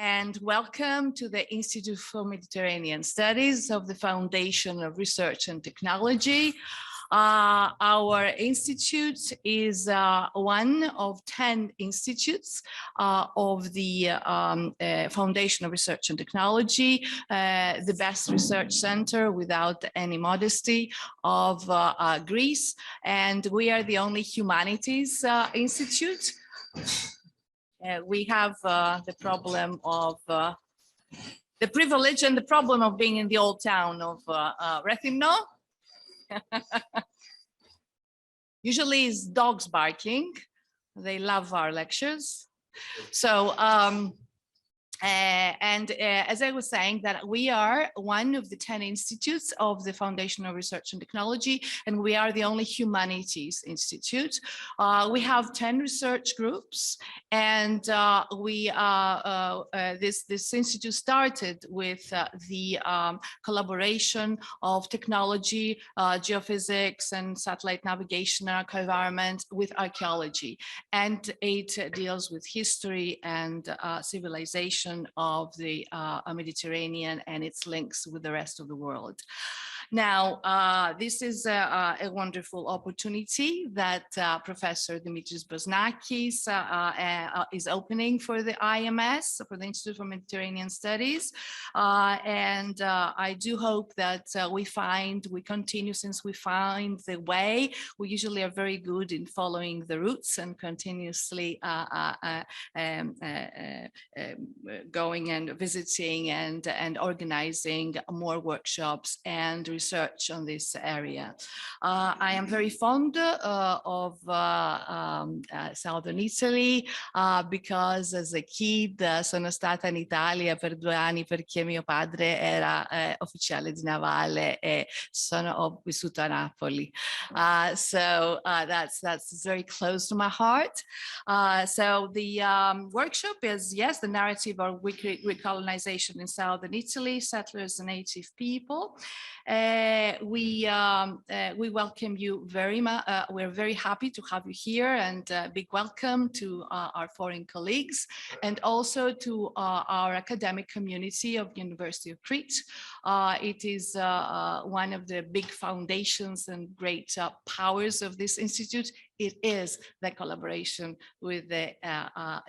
And welcome to the Institute for Mediterranean Studies of the Foundation of Research and Technology. Our institute is one of 10 institutes of the Foundation of Research and Technology, the best research center without any modesty of Greece. And we are the only humanities institute. We have the problem of the privilege and the problem of being in the old town of Rethymno. Usually it's dogs barking. They love our lectures. So, as I was saying, that we are one of the 10 institutes of the Foundation of Research and Technology, and we are the only humanities institute. We have 10 research groups, and this institute started with the collaboration of technology, geophysics, and satellite navigation and environment with archaeology, and it deals with history and civilization of the Mediterranean and its links with the rest of the world. Now, this is a wonderful opportunity that Professor Dimitris Bosnakis is opening for the IMS, for the Institute for Mediterranean Studies. And I do hope that we continue, since we find the way. We usually are very good in following the routes and continuously going and visiting and organizing more workshops and research on this area. I am very fond of Southern Italy because as a kid sono stata in Italia per 2 anni perché mio padre era ufficiale di navale e ho vissuto a Napoli. So that's very close to my heart. So the workshop is, yes, the narrative of recolonization in Southern Italy, settlers and native people. We welcome you very much. We're very happy to have you here, and big welcome to our foreign colleagues and also to our academic community of the University of Crete. It is one of the big foundations and great powers of this institute. It is the collaboration with the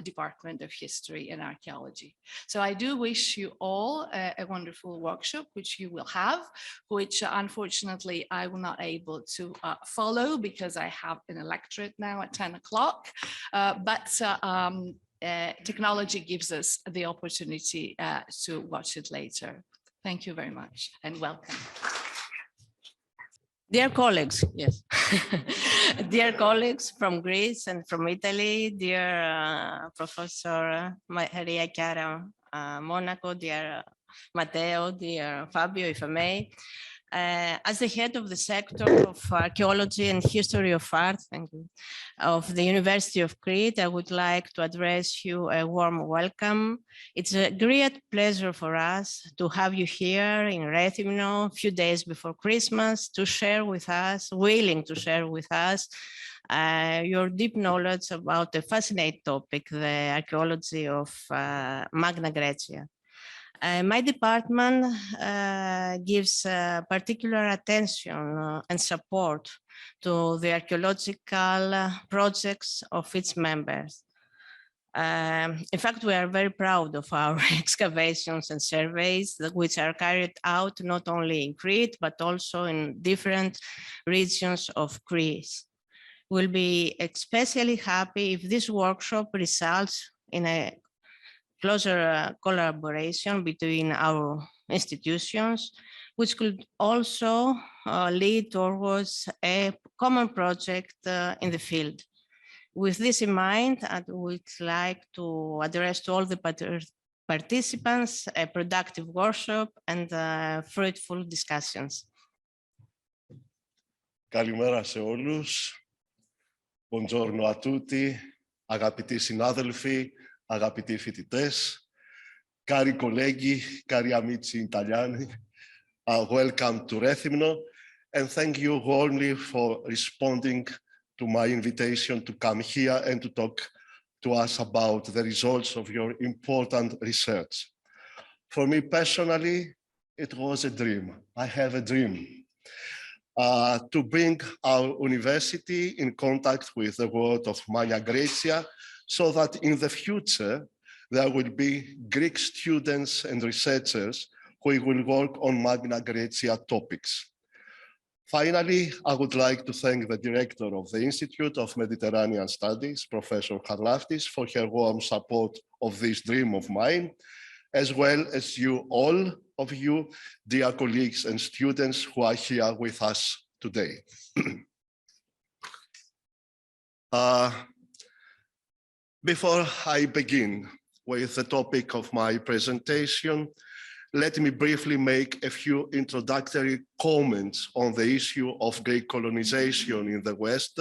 Department of History and Archaeology. So I do wish you all a wonderful workshop, which you will have, which unfortunately I will not able to follow because I have an electorate now at 10 o'clock. But technology gives us the opportunity to watch it later. Thank you very much and welcome. Dear colleagues, yes. Dear colleagues from Greece and from Italy, dear Professor Maria Chiara Monaco, dear Matteo, dear Fabio, if I may. As the head of the sector of archaeology and history of art, thank you, of the University of Crete, I would like to address you a warm welcome. It's a great pleasure for us to have you here in Rethymno a few days before Christmas to share with us, willing to share with us your deep knowledge about the fascinating topic, the archaeology of Magna Graecia. My department gives particular attention and support to the archaeological projects of its members. In fact, we are very proud of our excavations and surveys which are carried out not only in Crete, but also in different regions of Greece. We'll be especially happy if this workshop results in a closer collaboration between our institutions, which could also lead towards a common project in the field. With this in mind, I would like to address to all the participants a productive workshop and fruitful discussions. Καλημέρα σε όλους. Buongiorno a tutti, αγαπητοί συνάδελφοι, αγαπητοί φοιτητές, cari colleghi, cari amici italiani, welcome to Rethymno, and thank you warmly for responding to my invitation to come here and to talk to us about the results of your important research. For me personally, it was a dream. I have a dream to bring our university in contact with the world of Magna Graecia, so that in the future, there will be Greek students and researchers who will work on Magna Graecia topics. Finally, I would like to thank the director of the Institute of Mediterranean Studies, Professor Karlaftis, for her warm support of this dream of mine, as well as you, all of you, dear colleagues and students who are here with us today. Before I begin with the topic of my presentation, let me briefly make a few introductory comments on the issue of Greek colonization in the West,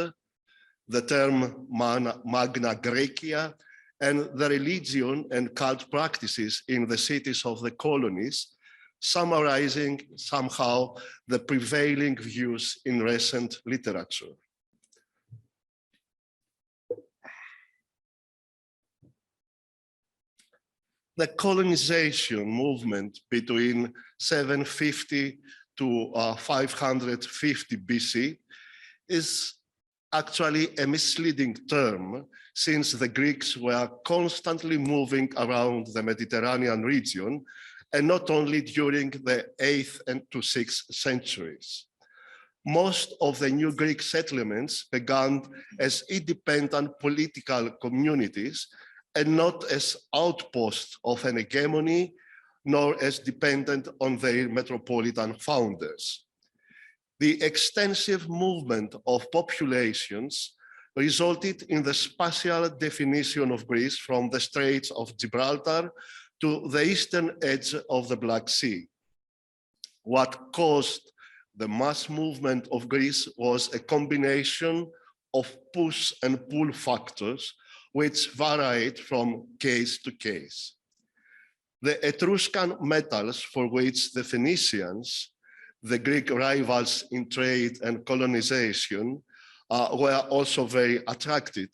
the term Magna Graecia, and the religion and cult practices in the cities of the colonies, summarizing somehow the prevailing views in recent literature. The colonization movement between 750 to 550 BC is actually a misleading term, since the Greeks were constantly moving around the Mediterranean region, and not only during the 8th and to 6th centuries. Most of the new Greek settlements began as independent political communities and not as outposts of an hegemony, nor as dependent on their metropolitan founders. The extensive movement of populations resulted in the spatial definition of Greece from the Straits of Gibraltar to the eastern edge of the Black Sea. What caused the mass movement of Greece was a combination of push and pull factors, which varied from case to case. The Etruscan metals, for which the Phoenicians, the Greek rivals in trade and colonization, were also very attracted,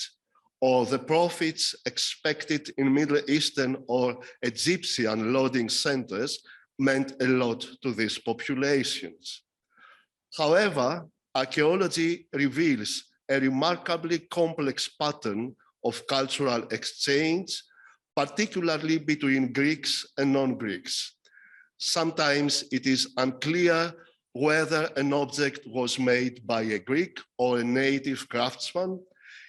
or the profits expected in Middle Eastern or Egyptian loading centers meant a lot to these populations. However, archaeology reveals a remarkably complex pattern of cultural exchange, particularly between Greeks and non-Greeks. Sometimes it is unclear whether an object was made by a Greek or a native craftsman.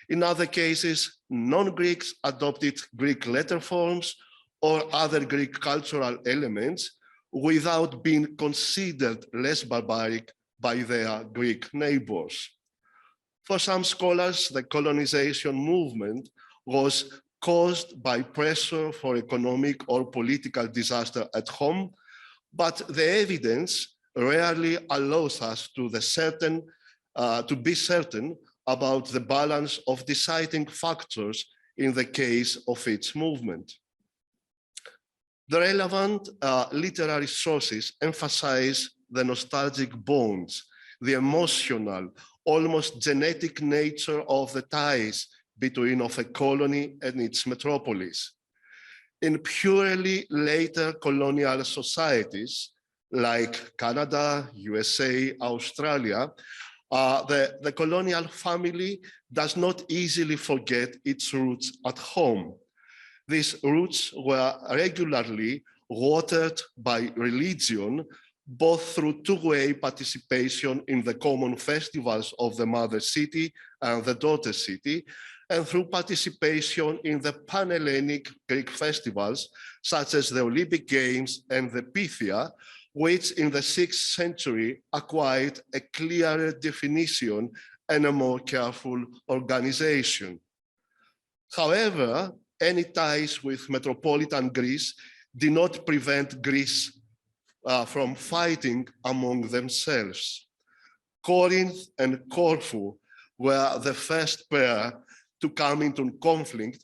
In other cases, non-Greeks adopted Greek letter forms or other Greek cultural elements without being considered less barbaric by their Greek neighbors. For some scholars, the colonization movement was caused by pressure for economic or political disaster at home, but the evidence rarely allows us to be certain about the balance of deciding factors in the case of its movement. The relevant literary sources emphasize the nostalgic bonds, the emotional, almost genetic nature of the ties between a colony and its metropolis. In purely later colonial societies, like Canada, USA, Australia, the colonial family does not easily forget its roots at home. These roots were regularly watered by religion, both through two-way participation in the common festivals of the mother city and the daughter city, and through participation in the Pan-Hellenic Greek festivals, such as the Olympic Games and the Pythia, which in the 6th century acquired a clearer definition and a more careful organization. However, any ties with metropolitan Greece did not prevent Greece from fighting among themselves. Corinth and Corfu were the first pair to come into conflict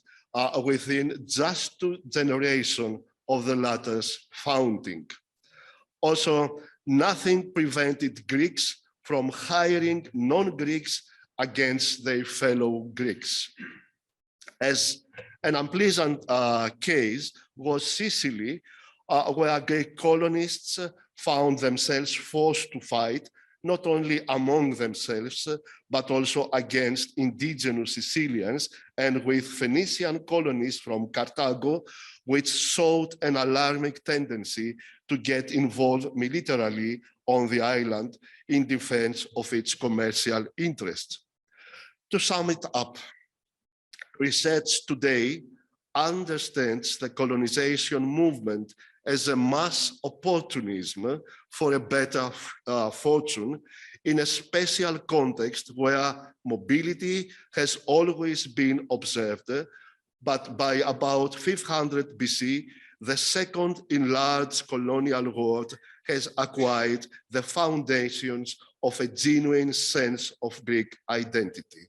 within just 2 generations of the latter's founding. Also, nothing prevented Greeks from hiring non-Greeks against their fellow Greeks. As an unpleasant case was Sicily, where Greek colonists found themselves forced to fight not only among themselves, but also against indigenous Sicilians and with Phoenician colonies from Carthago, which showed an alarming tendency to get involved militarily on the island in defense of its commercial interests. To sum it up, research today understands the colonization movement as a mass opportunism for a better fortune in a special context where mobility has always been observed, but by about 500 BC, the second enlarged colonial world has acquired the foundations of a genuine sense of Greek identity.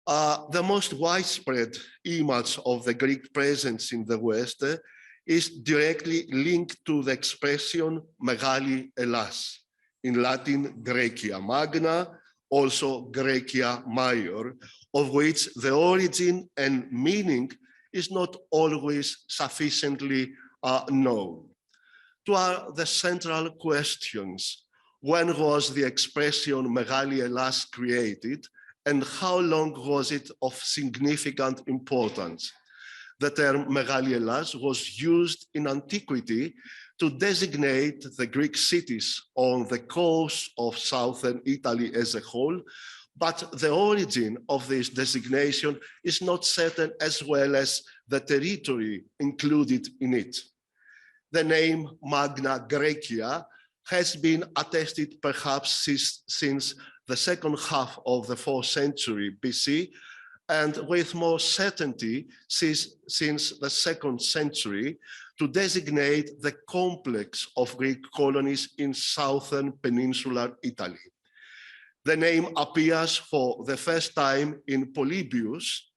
The most widespread image of the Greek presence in the West is directly linked to the expression Megali Hellas, in Latin Graecia Magna, also Graecia Major, of which the origin and meaning is not always sufficiently known. Two are the central questions. When was the expression Megali Hellas created? And how long was it of significant importance? The term Megali Hellas was used in antiquity to designate the Greek cities on the coast of southern Italy as a whole, but the origin of this designation is not certain, as well as the territory included in it. The name Magna Graecia has been attested perhaps since the second half of the 4th century BC, and with more certainty since the 2nd century, to designate the complex of Greek colonies in southern peninsular Italy. The name appears for the first time in Polybius,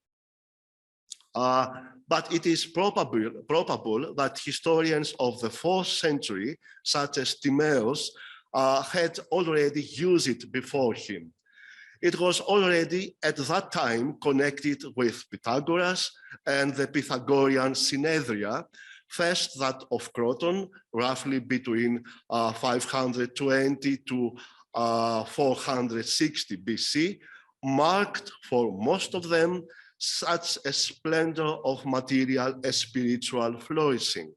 but it is probable that historians of the 4th century, such as Timaeus, had already used it before him. It was already at that time connected with Pythagoras and the Pythagorean Synedria, first that of Croton, roughly between 520 to 460 BC, marked for most of them such a splendor of material and spiritual flourishing.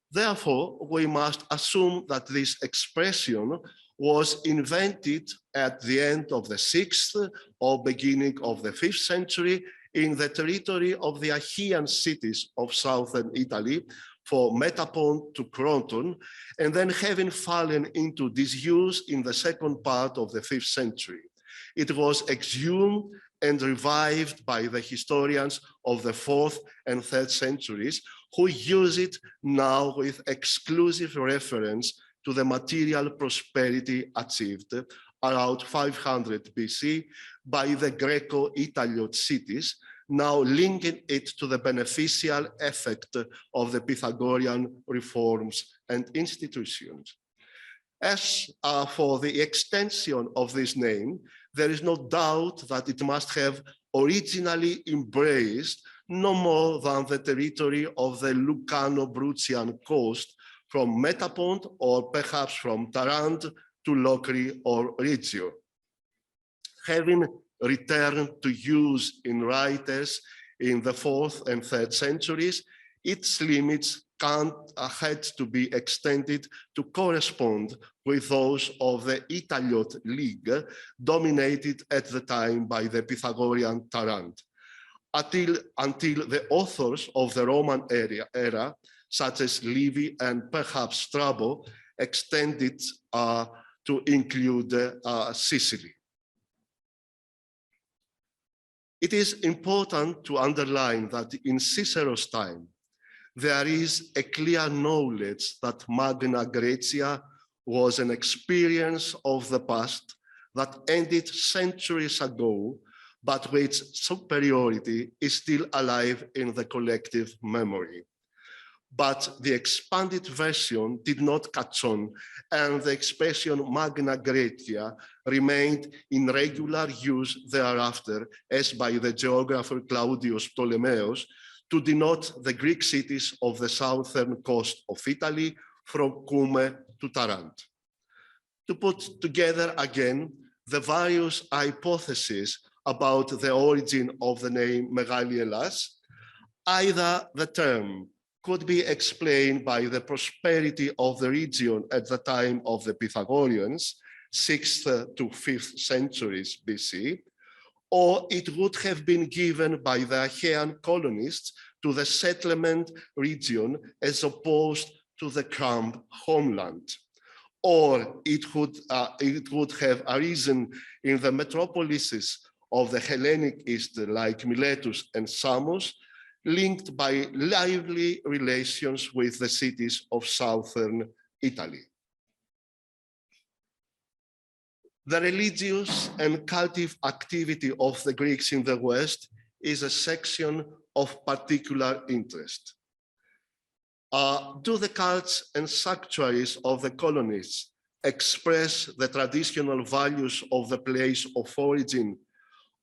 Therefore, we must assume that this expression was invented at the end of the 6th or beginning of the 5th century in the territory of the Achaean cities of southern Italy, for Metapont to Croton, and then having fallen into disuse in the second part of the 5th century. It was exhumed and revived by the historians of the 4th and 3rd centuries, who use it now with exclusive reference to the material prosperity achieved around 500 BC by the Greco-Italiot cities, now linking it to the beneficial effect of the Pythagorean reforms and institutions. As for the extension of this name, there is no doubt that it must have originally embraced no more than the territory of the Lucano-Bruttian coast, from Metapont or perhaps from Tarant to Locri or Reggio. Having returned to use in writers in the 4th and 3rd centuries, its limits had to be extended to correspond with those of the Italiot League, dominated at the time by the Pythagorean Tarant, until the authors of the Roman era, such as Livy and perhaps Strabo, extended to include Sicily. It is important to underline that in Cicero's time, there is a clear knowledge that Magna Graecia was an experience of the past that ended centuries ago, but which superiority is still alive in the collective memory. but the expanded version did not catch on, and the expression Magna Graecia remained in regular use thereafter, as by the geographer Claudius Ptolemaeus, to denote the Greek cities of the southern coast of Italy, from Cumae to Tarant. To put together again the various hypotheses about the origin of the name Megali Hellas, either the term could be explained by the prosperity of the region at the time of the Pythagoreans, 6th to 5th centuries BC, or it would have been given by the Achaean colonists to the settlement region as opposed to the camp homeland. Or it would have arisen in the metropolises of the Hellenic East, like Miletus and Samos, linked by lively relations with the cities of southern Italy. The religious and cultic activity of the Greeks in the West is a section of particular interest. Do the cults and sanctuaries of the colonists express the traditional values of the place of origin,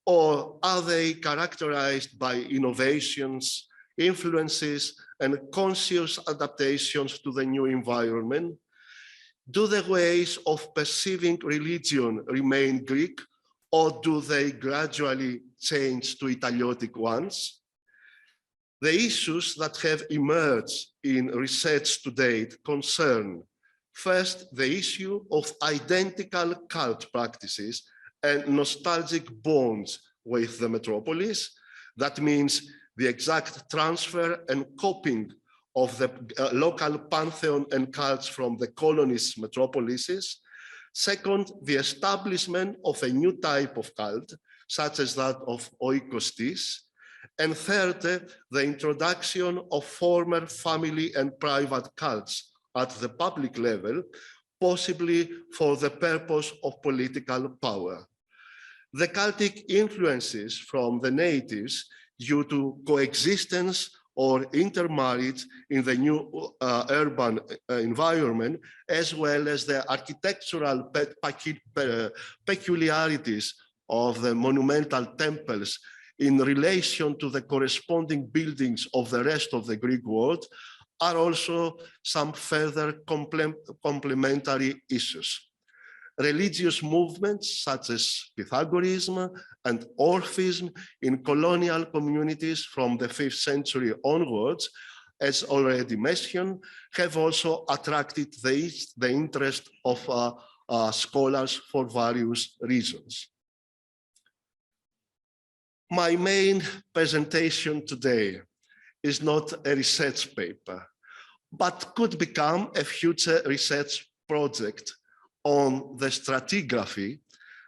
or are they characterized by innovations, influences, and conscious adaptations to the new environment? Do the ways of perceiving religion remain Greek, or do they gradually change to Italiotic ones? The issues that have emerged in research to date concern, first, the issue of identical cult practices and nostalgic bonds with the metropolis. That means the exact transfer and copying of the local pantheon and cults from the colonists' metropolises. Second, the establishment of a new type of cult, such as that of oikostis. And third, the introduction of former family and private cults at the public level, possibly for the purpose of political power. The cultic influences from the natives due to coexistence or intermarriage in the new urban environment, as well as the architectural peculiarities of the monumental temples in relation to the corresponding buildings of the rest of the Greek world, are also some further complementary issues. Religious movements such as Pythagoreanism and Orphism in colonial communities from the 5th century onwards, as already mentioned, have also attracted the interest of scholars for various reasons. My main presentation today is not a research paper, but could become a future research project on the stratigraphy,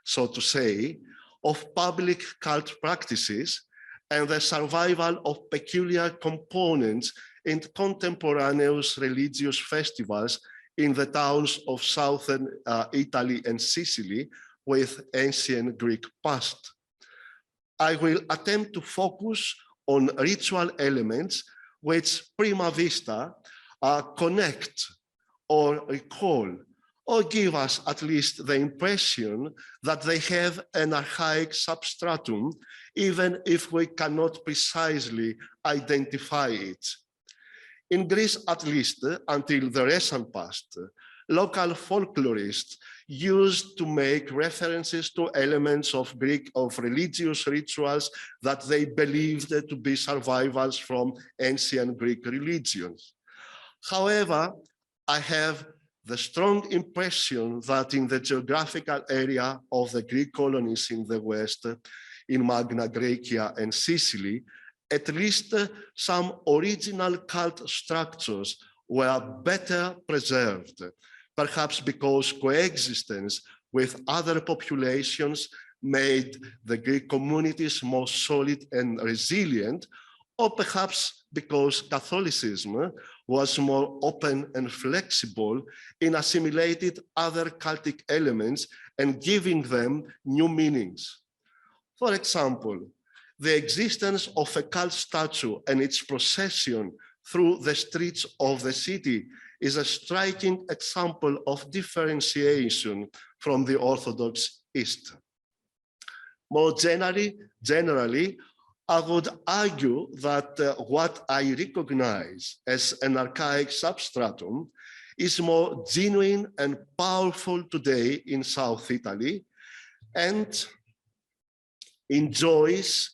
so to say, of public cult practices and the survival of peculiar components in contemporaneous religious festivals in the towns of southern Italy and Sicily with ancient Greek past. I will attempt to focus on ritual elements which prima vista connect or recall or give us at least the impression that they have an archaic substratum, even if we cannot precisely identify it. In Greece, at least until the recent past, local folklorists used to make references to elements of religious rituals that they believed to be survivals from ancient Greek religions. However, I have the strong impression that in the geographical area of the Greek colonies in the West, in Magna Graecia and Sicily, at least some original cult structures were better preserved, perhaps because coexistence with other populations made the Greek communities more solid and resilient, or perhaps because Catholicism was more open and flexible in assimilating other cultic elements and giving them new meanings. For example, the existence of a cult statue and its procession through the streets of the city is a striking example of differentiation from the Orthodox East. More generally, I would argue that what I recognize as an archaic substratum is more genuine and powerful today in South Italy and enjoys,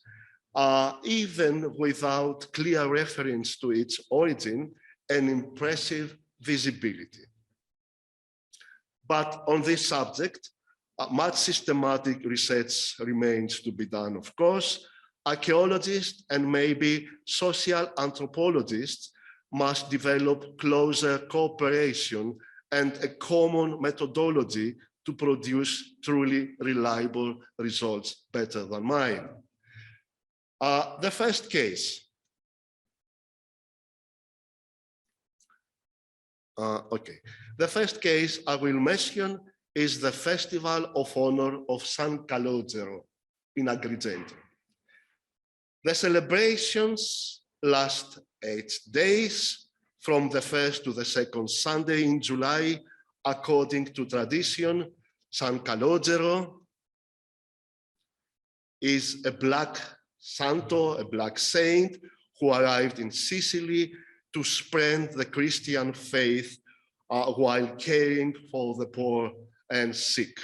even without clear reference to its origin, an impressive visibility. But on this subject, much systematic research remains to be done, of course. Archaeologists and maybe social anthropologists must develop closer cooperation and a common methodology to produce truly reliable results better than mine. The first case. The first case I will mention is the Festival of Honor of San Calogero in Agrigento. The celebrations last 8 days, from the 1st to the 2nd Sunday in July. According to tradition, San Calogero is a black santo, a black saint, who arrived in Sicily to spread the Christian faith while caring for the poor and sick.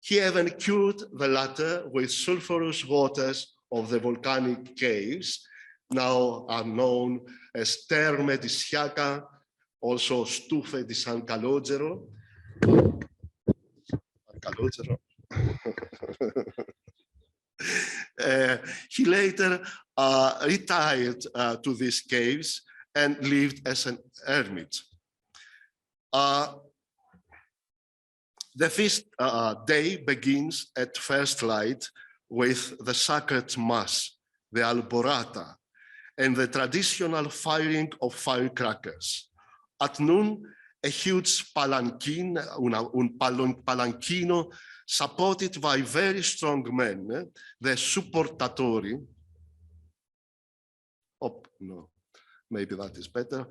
He even cured the latter with sulfurous waters of the volcanic caves, now are known as Terme di Sciacca, also Stufe di San Calogero. He later retired to these caves and lived as an hermit. The feast day begins at first light with the sacred mass, the alborata, and the traditional firing of firecrackers. At noon, a huge palanquin, palanchino, supported by very strong men, the supportatori. Oh, no, maybe that is better.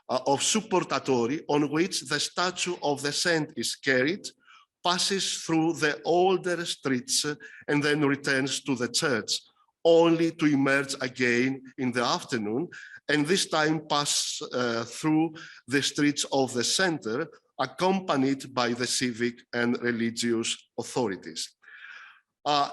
Of supportatori, on which the statue of the saint is carried, passes through the older streets and then returns to the church, only to emerge again in the afternoon, and this time pass through the streets of the center, accompanied by the civic and religious authorities.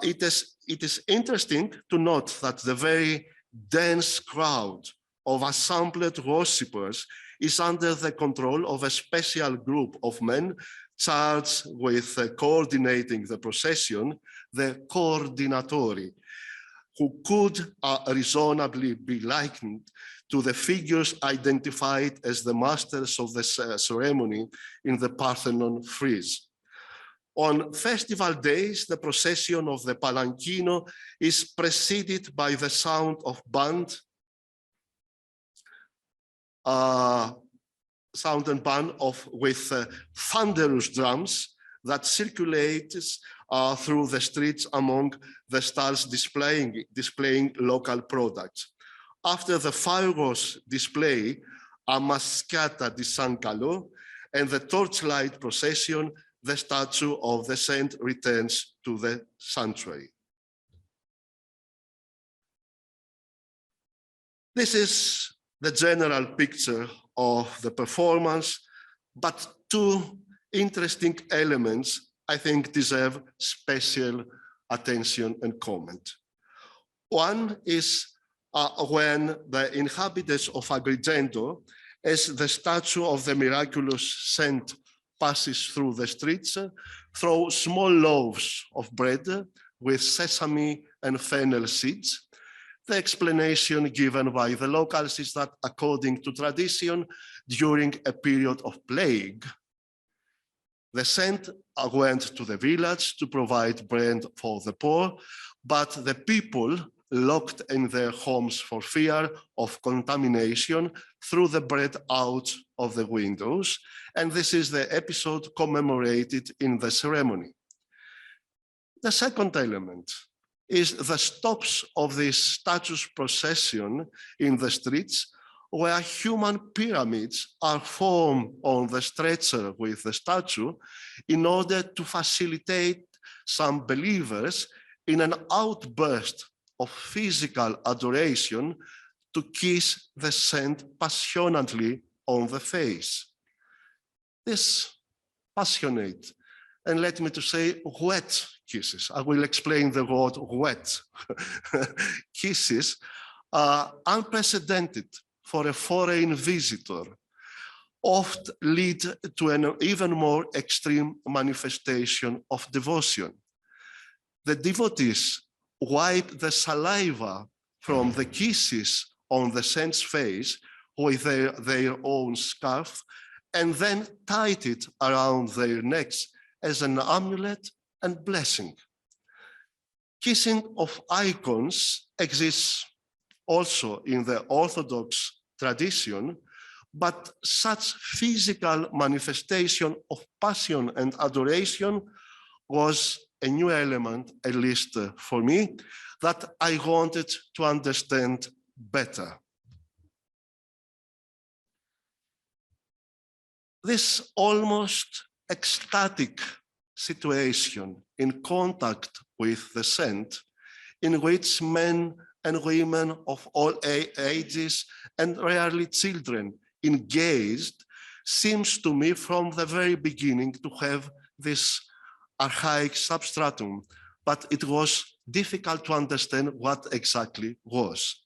It is interesting to note that the very dense crowd of assembled worshippers is under the control of a special group of men charged with coordinating the procession, the coordinatori, who could reasonably be likened to the figures identified as the masters of the ceremony in the Parthenon frieze. On festival days, the procession of the palanchino is preceded by the sound of band, with thunderous drums that circulates through the streets among the stalls displaying local products. After the fireworks display, a mascata di San Calò and the torchlight procession, the statue of the saint returns to the sanctuary. This is the general picture of the performance, but two interesting elements I think deserve special attention and comment. One is when the inhabitants of Agrigento, as the statue of the miraculous saint passes through the streets, throw small loaves of bread with sesame and fennel seeds. The explanation given by the locals is that, according to tradition, during a period of plague, the saint went to the village to provide bread for the poor, but the people locked in their homes for fear of contamination threw the bread out of the windows, and this is the episode commemorated in the ceremony. The second element is the stops of this statues procession in the streets where human pyramids are formed on the stretcher with the statue in order to facilitate some believers in an outburst of physical adoration to kiss the saint passionately on the face. This passionate, and let me to say wet kisses, I will explain the word wet, kisses are unprecedented for a foreign visitor, oft lead to an even more extreme manifestation of devotion. The devotees wipe the saliva from the kisses on the saint's face with their own scarf and then tie it around their necks as an amulet and blessing. Kissing of icons exists also in the Orthodox tradition, but such physical manifestation of passion and adoration was a new element, at least for me, that I wanted to understand better. This almost ecstatic situation in contact with the saint, in which men and women of all ages and rarely children engaged, seems to me from the very beginning to have this archaic substratum, but it was difficult to understand what exactly was.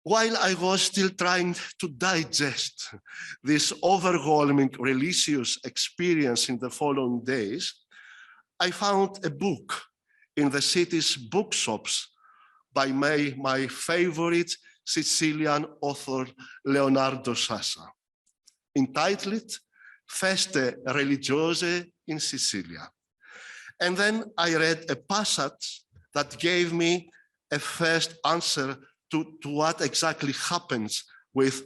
While I was still trying to digest this overwhelming religious experience in the following days, I found a book in the city's bookshops by my favorite Sicilian author, Leonardo Sciascia, entitled Feste Religiose in Sicilia. And then I read a passage that gave me a first answer to what exactly happens with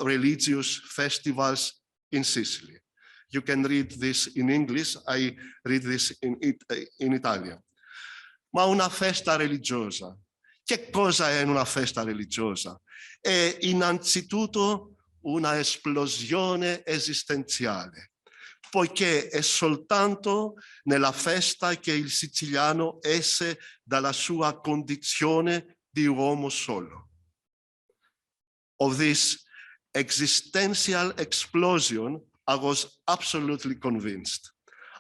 religious festivals in Sicily. You can read this in English, I read this in Italian. Ma una festa religiosa. Che cosa è una festa religiosa? È innanzitutto una esplosione esistenziale, poiché è soltanto nella festa che il siciliano esce dalla sua condizione di uomo solo. Of this existential explosion, I was absolutely convinced.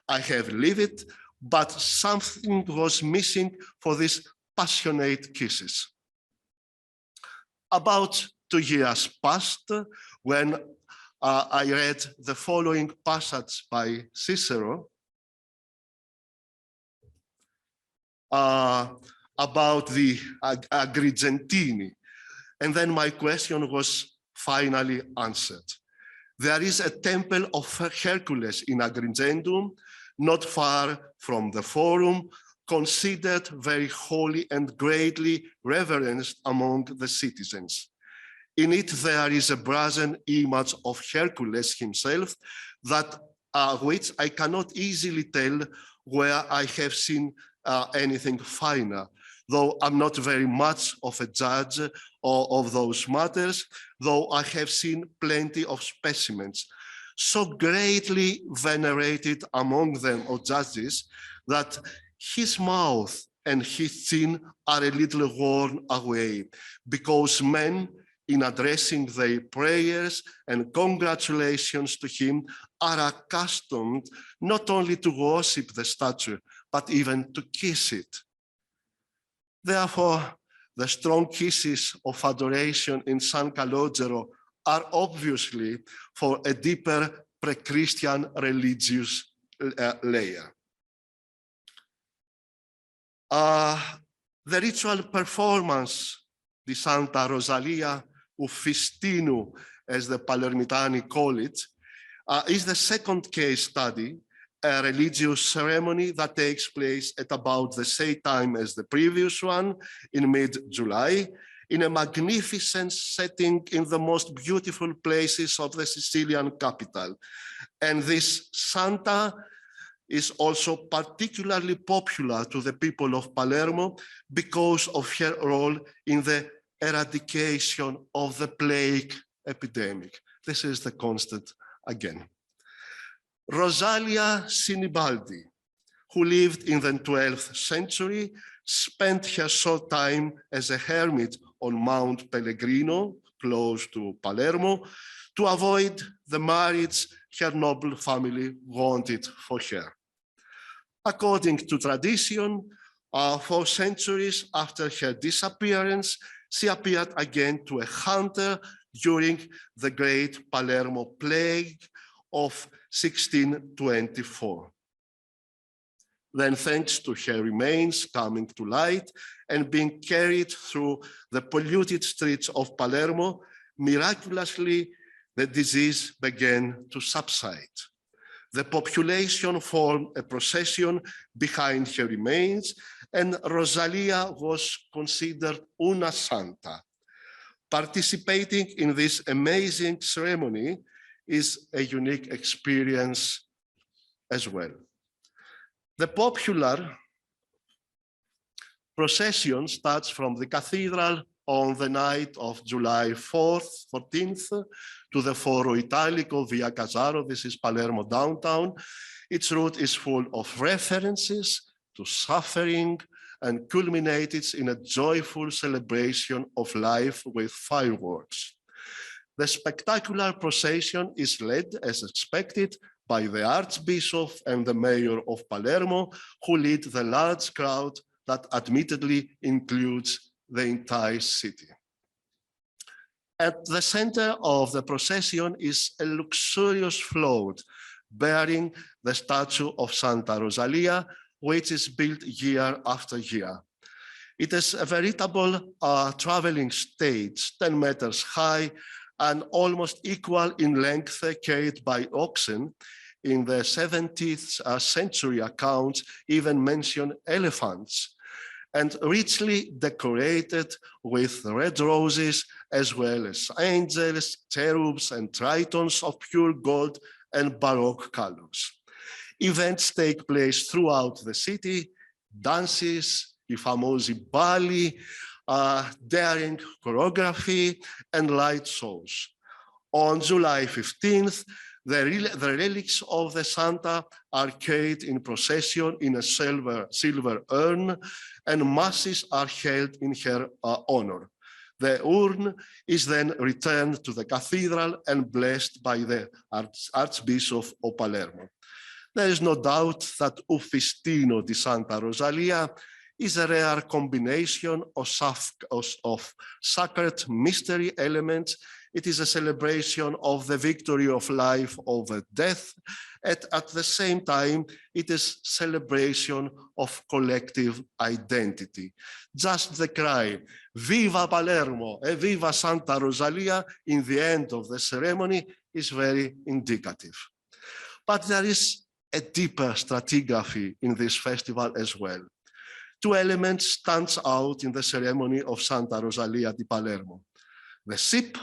I have lived it, but something was missing for these passionate kisses. About 2 years passed when I read the following passage by Cicero about the Agrigentini. And then my question was finally answered. There is a temple of Hercules in Agrigentum, not far from the Forum, considered very holy and greatly reverenced among the citizens. In it, there is a brazen image of Hercules himself, that which I cannot easily tell where I have seen anything finer, though I'm not very much of a judge of those matters, though I have seen plenty of specimens, so greatly venerated among them or judges that his mouth and his chin are a little worn away, because men, in addressing their prayers and congratulations to him, are accustomed not only to worship the statue, but even to kiss it. Therefore, the strong kisses of adoration in San Calogero are obviously for a deeper pre-Christian religious layer. The ritual performance di Santa Rosalia Uffistinu, as the Palermitani call it, is the second case study, a religious ceremony that takes place at about the same time as the previous one, in mid-July, in a magnificent setting in the most beautiful places of the Sicilian capital. And this Santa is also particularly popular to the people of Palermo because of her role in the eradication of the plague epidemic. This is the constant again. Rosalia Sinibaldi, who lived in the 12th century, spent her short time as a hermit on Mount Pellegrino, close to Palermo, to avoid the marriage her noble family wanted for her. According to tradition, 4 centuries after her disappearance, she appeared again to a hunter during the Great Palermo Plague of 1624. Then, thanks to her remains coming to light and being carried through the polluted streets of Palermo, miraculously, the disease began to subside. The population formed a procession behind her remains, and Rosalia was considered una santa. Participating in this amazing ceremony is a unique experience as well. The popular procession starts from the cathedral on the night of July 14th to the Foro Italico via Casaro. This is Palermo downtown. Its route is full of references to suffering and culminates in a joyful celebration of life with fireworks. The spectacular procession is led, as expected, by the Archbishop and the Mayor of Palermo, who lead the large crowd that admittedly includes the entire city. At the center of the procession is a luxurious float bearing the statue of Santa Rosalia, which is built year after year. It is a veritable traveling stage, 10 meters high and almost equal in length, carried by oxen. In the 17th century accounts even mention elephants, and richly decorated with red roses, as well as angels, cherubs, and tritons of pure gold and Baroque colors. Events take place throughout the city: dances, I famosi balli, daring choreography, and light shows. On July 15th, the relics of the Santa are carried in procession in a silver urn, and masses are held in her honor. The urn is then returned to the cathedral and blessed by the Archbishop of Palermo. There is no doubt that Ufistino di Santa Rosalia is a rare combination of sacred mystery elements. It is a celebration of the victory of life over death. At the same time, it is celebration of collective identity. Just the cry, "Viva Palermo, e viva Santa Rosalia," in the end of the ceremony is very indicative. But there is a deeper stratigraphy in this festival as well. 2 elements stand out in the ceremony of Santa Rosalia di Palermo: the ship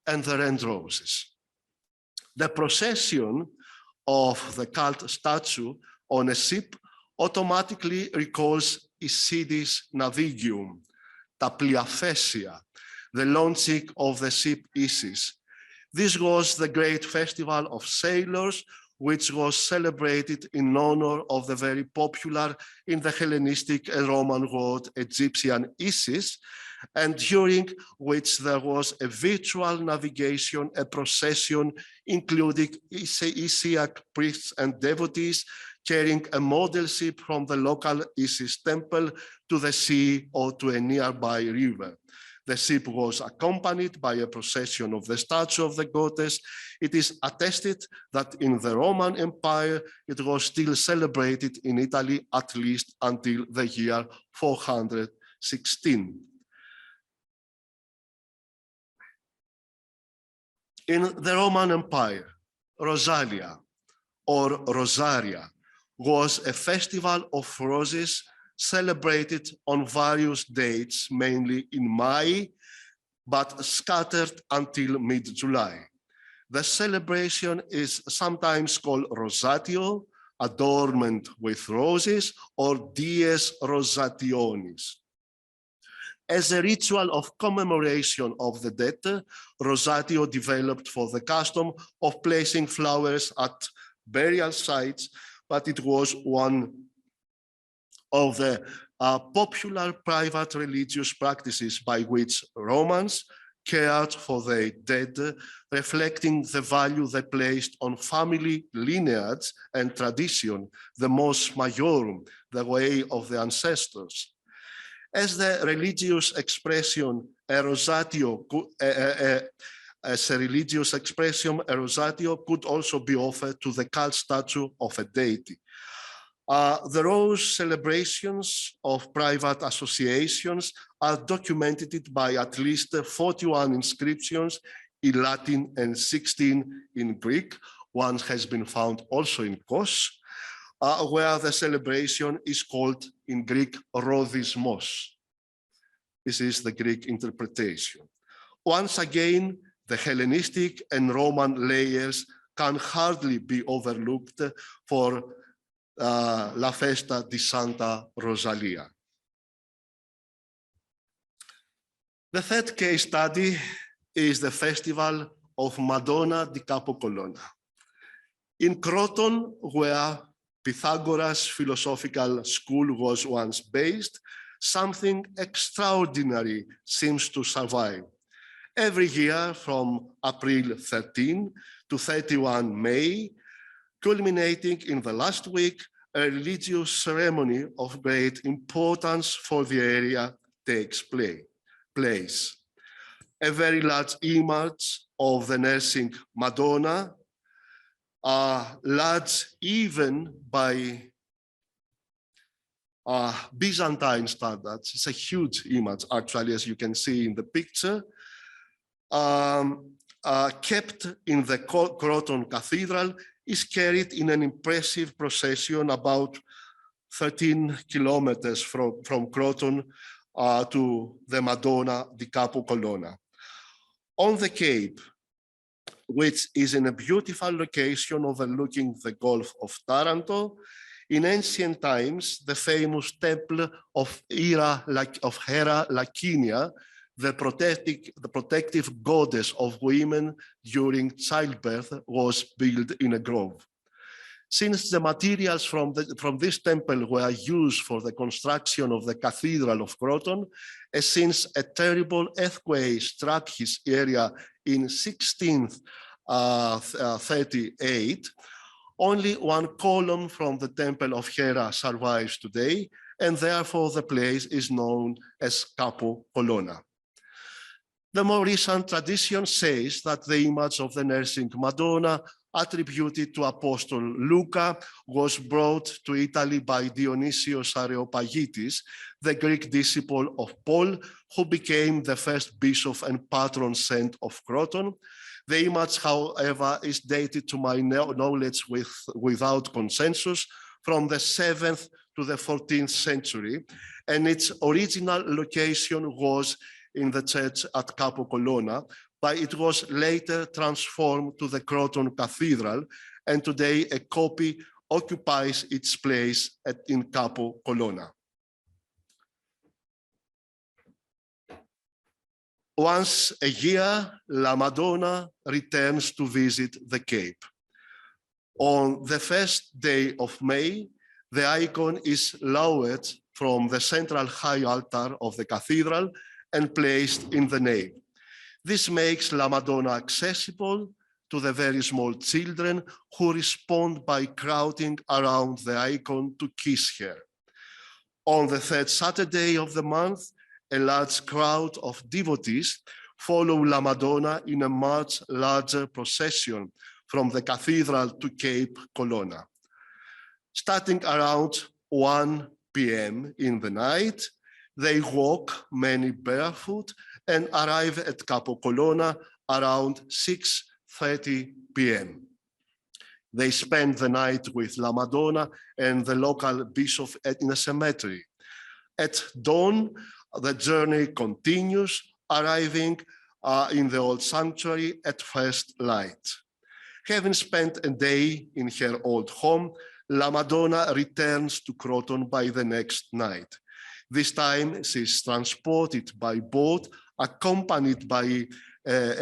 and the red roses. The procession of the cult statue on a ship automatically recalls Isidis Navigium, τα Πλειαφέσια, the launching of the ship Isis. This was the great festival of sailors, which was celebrated in honor of the very popular in the Hellenistic and Roman world Egyptian Isis, and during which there was a virtual navigation, a procession including Isiac priests and devotees carrying a model ship from the local Isis temple to the sea or to a nearby river. The ship was accompanied by a procession of the statue of the goddess. It is attested that in the Roman Empire, it was still celebrated in Italy at least until the year 416. In the Roman Empire, Rosalia or Rosaria was a festival of roses celebrated on various dates, mainly in May, but scattered until mid-July. The celebration is sometimes called Rosatio, adornment with roses, or Dies Rosationis. As a ritual of commemoration of the dead, Rosatio developed for the custom of placing flowers at burial sites, but it was one of the popular private religious practices by which Romans cared for their dead, reflecting the value they placed on family lineage and tradition, the mos maiorum, the way of the ancestors. As the religious expression, a rosatio could also be offered to the cult statue of a deity. The rose celebrations of private associations are documented by at least 41 inscriptions in Latin and 16 in Greek. One has been found also in Kos, where the celebration is called in Greek rodismos. This is the Greek interpretation. Once again, the Hellenistic and Roman layers can hardly be overlooked for La Festa di Santa Rosalia. The third case study is the festival of Madonna di Capo Colona. In Croton, where Pythagoras' philosophical school was once based, something extraordinary seems to survive. Every year from April 13 to 31 May, culminating in the last week, a religious ceremony of great importance for the area takes place. A very large image of the nursing Madonna, large even by Byzantine standards. It's a huge image, actually, as you can see in the picture, kept in the Croton Cathedral, is carried in an impressive procession about 13 kilometers from Croton to the Madonna di Capo Colona. On the Cape, which is in a beautiful location overlooking the Gulf of Taranto, in ancient times, the famous temple of Hera Lakinia, the protective goddess of women during childbirth, was built in a grove. Since the materials from this temple were used for the construction of the Cathedral of Croton, and since a terrible earthquake struck his area in 1638, only one column from the Temple of Hera survives today, and therefore the place is known as Capo Colona. The more recent tradition says that the image of the nursing Madonna attributed to Apostle Luca was brought to Italy by Dionysius Areopagitis, the Greek disciple of Paul, who became the first bishop and patron saint of Croton. The image, however, is dated to my knowledge without consensus from the 7th to the 14th century, and its original location was in the church at Capo Colona, but it was later transformed to the Croton Cathedral, and today a copy occupies its place in Capo Colona. Once a year, La Madonna returns to visit the Cape. On the first day of May, the icon is lowered from the central high altar of the cathedral and placed in the nave. This makes La Madonna accessible to the very small children who respond by crowding around the icon to kiss her. On the third Saturday of the month, a large crowd of devotees follow La Madonna in a much larger procession from the cathedral to Cape Colonna. Starting around 1 p.m. in the night, they walk, many barefoot, and arrive at Capo Colonna around 6:30 p.m. They spend the night with La Madonna and the local bishop in a cemetery. At dawn, the journey continues, arriving in the old sanctuary at first light. Having spent a day in her old home, La Madonna returns to Croton by the next night. This time she is transported by boat, accompanied by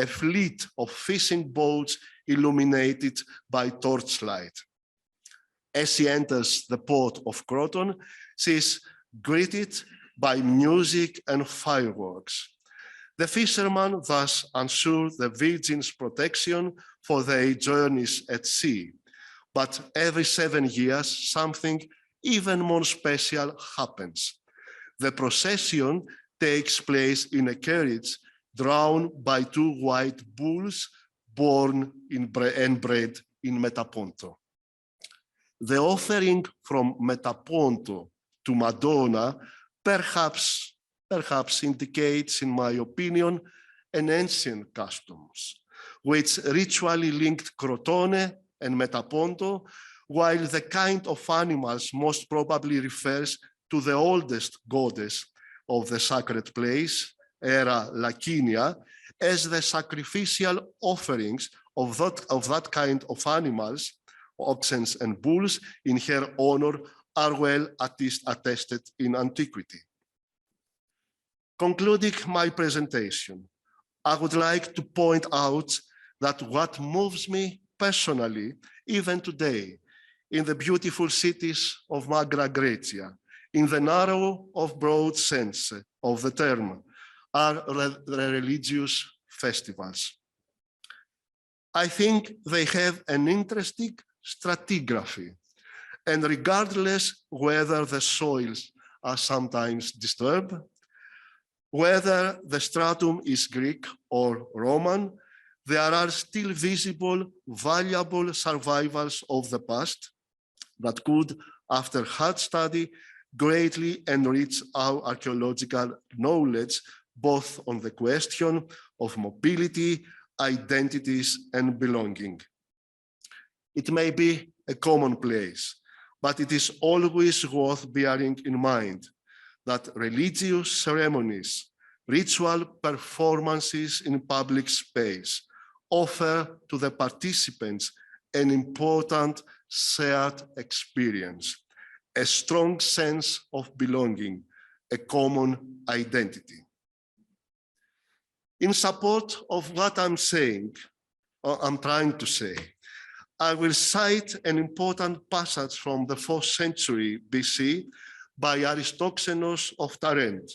a fleet of fishing boats illuminated by torchlight. As she enters the port of Croton, she is greeted by music and fireworks. The fishermen thus ensure the Virgin's protection for their journeys at sea. But every 7 years, something even more special happens. The procession takes place in a carriage drawn by 2 white bulls born and bred in Metaponto. The offering from Metaponto to Madonna perhaps indicates, in my opinion, an ancient customs, which ritually linked Crotone and Metaponto, while the kind of animals most probably refers to the oldest goddess of the sacred place, Hera Lacinia, as the sacrificial offerings of that kind of animals, oxen and bulls, in her honor are well attested in antiquity. Concluding my presentation, I would like to point out that what moves me personally, even today, in the beautiful cities of Magna Graecia, in the narrow or broad sense of the term, are the religious festivals. I think they have an interesting stratigraphy, and regardless whether the soils are sometimes disturbed, whether the stratum is Greek or Roman, there are still visible, valuable survivals of the past that could, after hard study, greatly enrich our archaeological knowledge, both on the question of mobility, identities, and belonging. It may be a commonplace, but it is always worth bearing in mind that religious ceremonies, ritual performances in public space offer to the participants an important shared experience, a strong sense of belonging, a common identity. In support of what I'm saying, or I'm trying to say, I will cite an important passage from the 4th century BC by Aristoxenos of Tarent,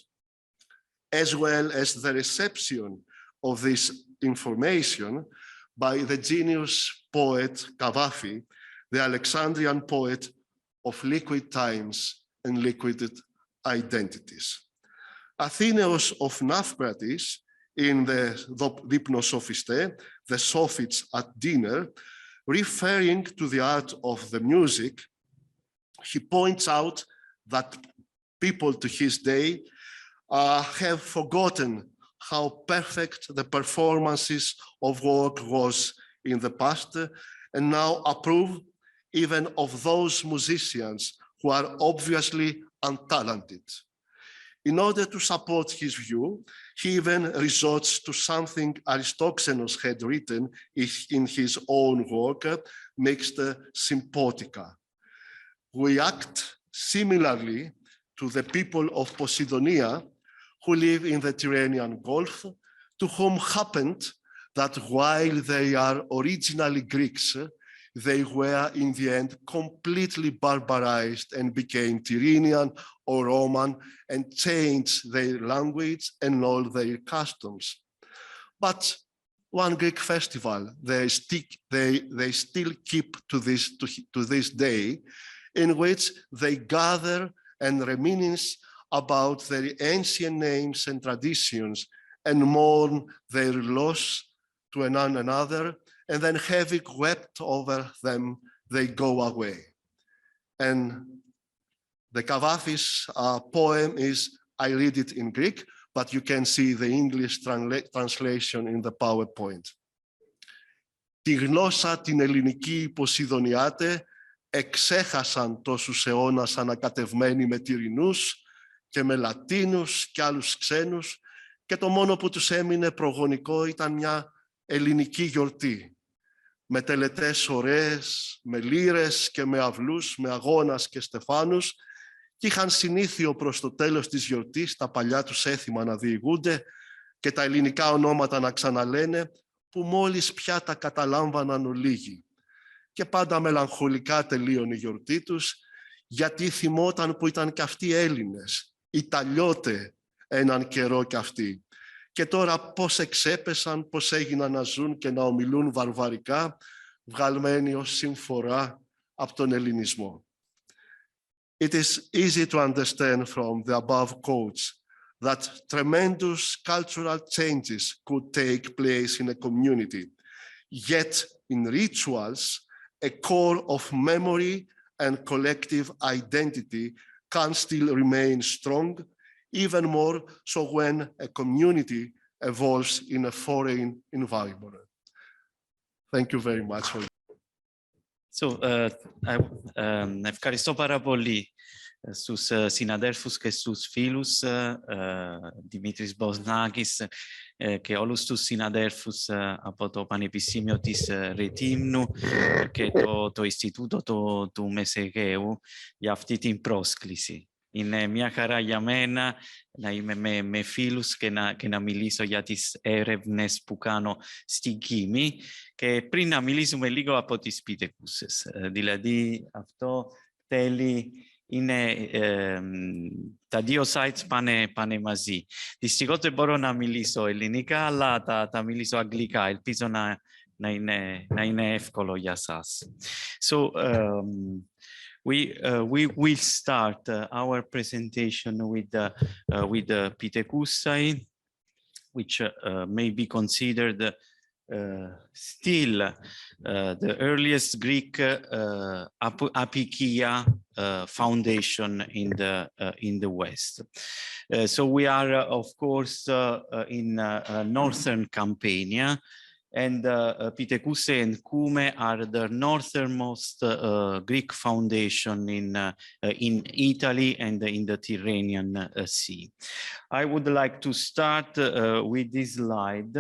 as well as the reception of this information by the genius poet Kavafi, the Alexandrian poet of liquid times and liquid identities. Athenaeus of Nafpratis, in the Dipnosophiste, the Sophists at dinner, referring to the art of the music, he points out that people to his day have forgotten how perfect the performances of work was in the past, and now approve even of those musicians who are obviously untalented. In order to support his view, he even resorts to something Aristoxenos had written in his own work, Mixed Sympotica. We act similarly to the people of Posidonia who live in the Tyrrhenian Gulf, to whom happened that while they are originally Greeks, they were in the end completely barbarized and became Tyrrhenian or Roman and changed their language and all their customs. But one Greek festival they still keep to this day, in which they gather and reminisce about their ancient names and traditions and mourn their loss to one another, and then having wept over them, they go away. And the Kavafi's poem is, I read it in Greek, but you can see the English translation in the PowerPoint. Τη γλώσσα την ελληνική υποσιδωνιάτε εξέχασαν τόσους αιώνας ανακατευμένοι με Τυρινούς και με Λατίνους και άλλους ξένους, και το μόνο που τους έμεινε προγονικό ήταν μια ελληνική γιορτή, με τελετές ωραίες, με λύρες και με αυλούς, με αγώνας και στεφάνους, και είχαν συνήθειο προς το τέλος της γιορτής τα παλιά τους έθιμα να διηγούνται και τα ελληνικά ονόματα να ξαναλένε, που μόλις πια τα καταλάμβαναν ολίγοι. Και πάντα μελαγχολικά τελείωνε η γιορτή τους, γιατί θυμόταν που ήταν και αυτοί Έλληνες, Ιταλιώτε έναν καιρό κι αυτοί. Και τώρα πώς εξέπεσαν, πώς έγιναν να ζουν και να ομιλούν βαρβαρικά, βγαλμένοι ως συμφορά από τον ελληνισμό. It is easy to understand from the above quotes that tremendous cultural changes could take place in a community. Yet in rituals, a core of memory and collective identity can still remain strong, even more so when a community evolves in a foreign environment. Thank you very much. Ευχαριστώ πάρα πολύ στους συναδέλφους και στους φίλους, Δημήτρης Μποσνάκης και όλους τους συναδέλφους από το Πανεπιστήμιο της Ρετίμνου και το Ινστιτούτο του Μεσαιγαίου για αυτή την πρόσκληση. Είναι μια χαρά για μένα να είμαι με φίλους και να μιλήσω για τις έρευνες που κάνω στην Κίμη. Και πριν να μιλήσουμε λίγο από τις Πietekuse, δηλαδή αυτό τέλει είναι τα δύο sites πάνε μαζί. Δυστυχώς δεν μπορώ να μιλήσω ελληνικά, αλλά θα μιλήσω αγγλικά. Ελπίζω να είναι εύκολο για σας. So, we will start our presentation with the Pietekuse, which may be considered still the earliest Greek apikeia foundation in the West. So we are, of course, in northern Campania, and Pietekuse and Cume are the northernmost Greek foundation in Italy and in the Tyrrhenian Sea. I would like to start with this slide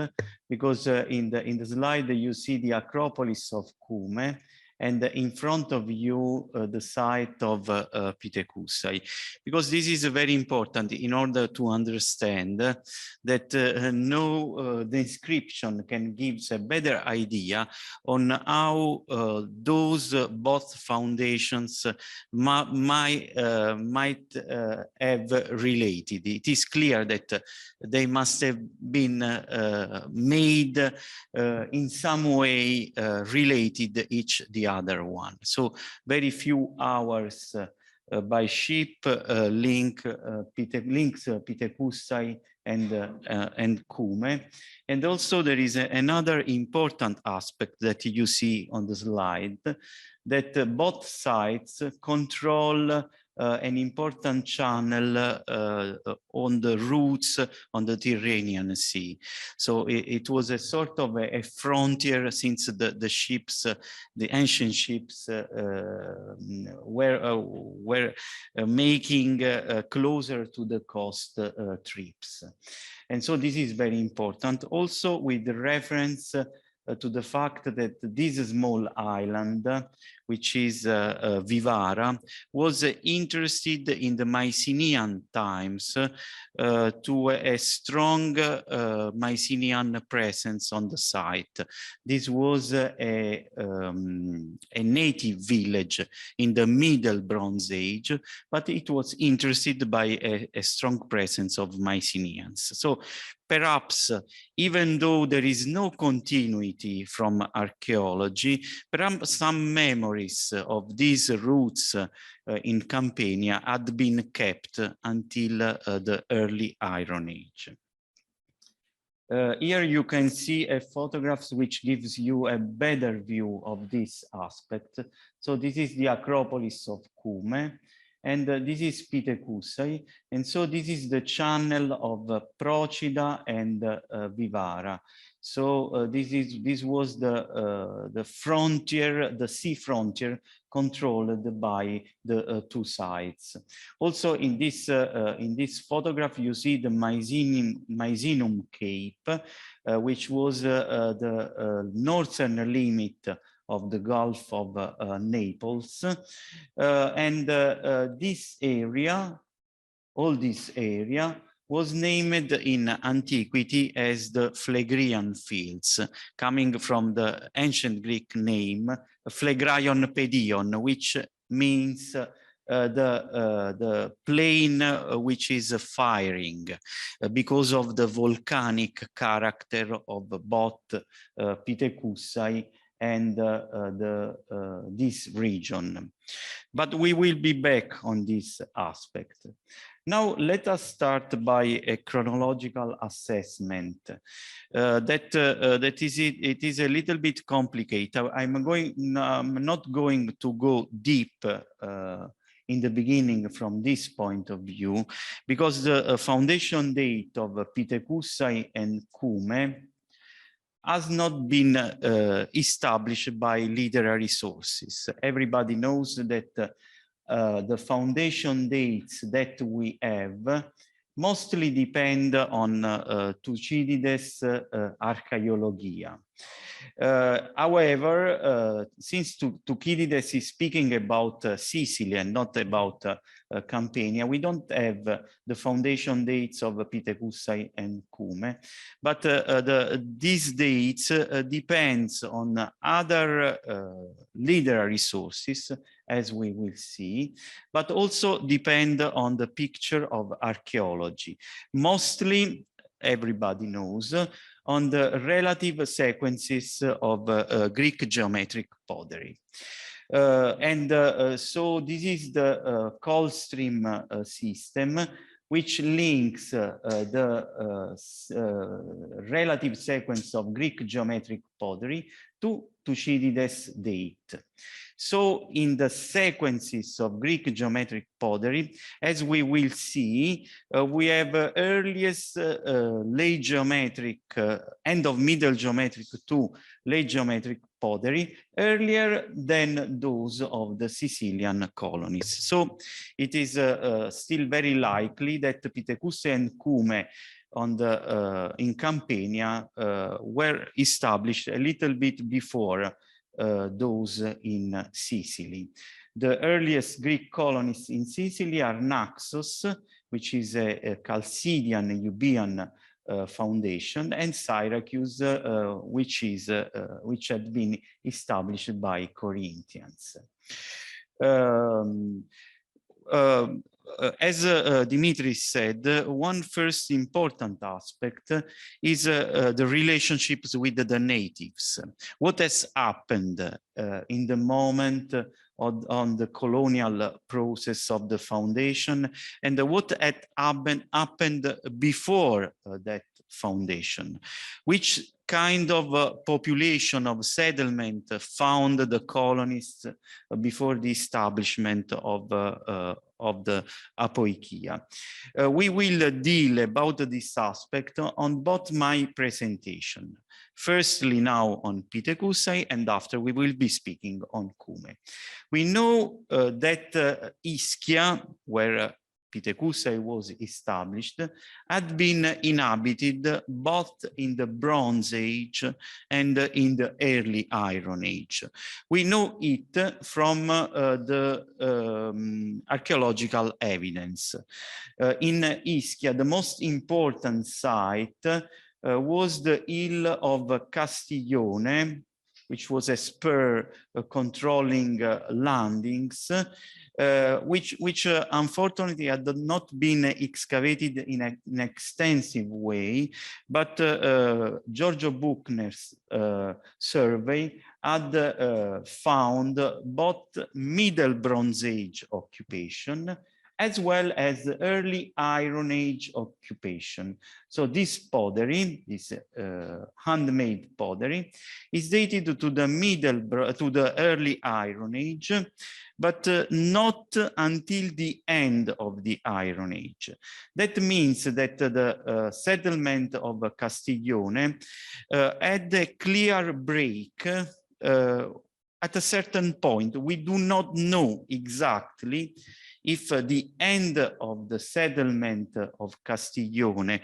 because in the slide you see the Acropolis of Cume, and in front of you the site of Pietekuse, because this is very important in order to understand that the inscription can give a better idea on how those both foundations might have related. It is clear that they must have been made in some way related each the other one. So very few hours by ship links Pietekuse and Cume. And also there is another important aspect that you see on the slide, that both sites control an important channel on the routes on the Tyrrhenian Sea. So it was a sort of a frontier, since the ships, the ancient ships were making closer to the coast trips. And so this is very important. Also with reference to the fact that this small island, which is Vivara, was interested in the Mycenaean times to a strong Mycenaean presence on the site. This was a native village in the Middle Bronze Age, but it was interested by a strong presence of Mycenaeans. So perhaps, even though there is no continuity from archaeology, perhaps some memories of these roots in Campania had been kept until the early Iron Age. Here you can see a photograph which gives you a better view of this aspect. So this is the Acropolis of Cume, and this is Pietekuse, and so this is the channel of Procida and Vivara. So this was the frontier, the sea frontier controlled by the two sides. Also in this photograph you see the Misenum Cape, which was the northern limit of the Gulf of Naples. This area, all this area, was named in antiquity as the Phlegrean Fields, coming from the ancient Greek name Phlegraion Pedion, which means the plain which is firing, because of the volcanic character of both Pietekuse and this region. But we will be back on this aspect. Now let us start by a chronological assessment. It is a little bit complicated. I'm not going to go deep in the beginning from this point of view, because the foundation date of Pietekuse and Cume has not been established by literary sources. Everybody knows that the foundation dates that we have mostly depend on Thucydides' Archaeological. However, since Thucydides is speaking about Sicily and not about Campania, we don't have the foundation dates of Pietekuse and Cume, but these dates depends on other literary sources, as we will see, but also depend on the picture of archaeology. Mostly, everybody knows, on the relative sequences of Greek geometric pottery. So this is the coal stream system, which links the relative sequence of Greek geometric pottery to Thucydides' date. So in the sequences of Greek geometric pottery, as we will see, we have earliest late geometric, end of middle geometric to late geometric pottery, earlier than those of the Sicilian colonies. So it is still very likely that Pietekuse and Cume in Campania were established a little bit before those in Sicily. The earliest Greek colonies in Sicily are Naxos, which is a Chalcidian Euboean foundation, and Syracuse, which had been established by Corinthians. As Dimitris said, one first important aspect is the relationships with the natives. What has happened in the moment on the colonial process of the foundation, and what had happened before that foundation? Which kind of population of settlement found the colonists before the establishment of the Apoikia? We will deal about this aspect on both my presentation. Firstly, now on Pietekuse, and after we will be speaking on Cume. We know that Ischia, where Pietekuse was established, had been inhabited both in the Bronze Age and in the early Iron Age. We know it from the archaeological evidence. In Ischia, the most important site was the hill of Castiglione, which was a spur controlling landings, which unfortunately had not been excavated in an extensive way, but Giorgio Buchner's survey had found both Middle Bronze Age occupation as well as early Iron Age occupation. So this pottery, this handmade pottery, is dated to the early Iron Age, but not until the end of the Iron Age. That means that the settlement of Castiglione had a clear break at a certain point. We do not know exactly if the end of the settlement of Castiglione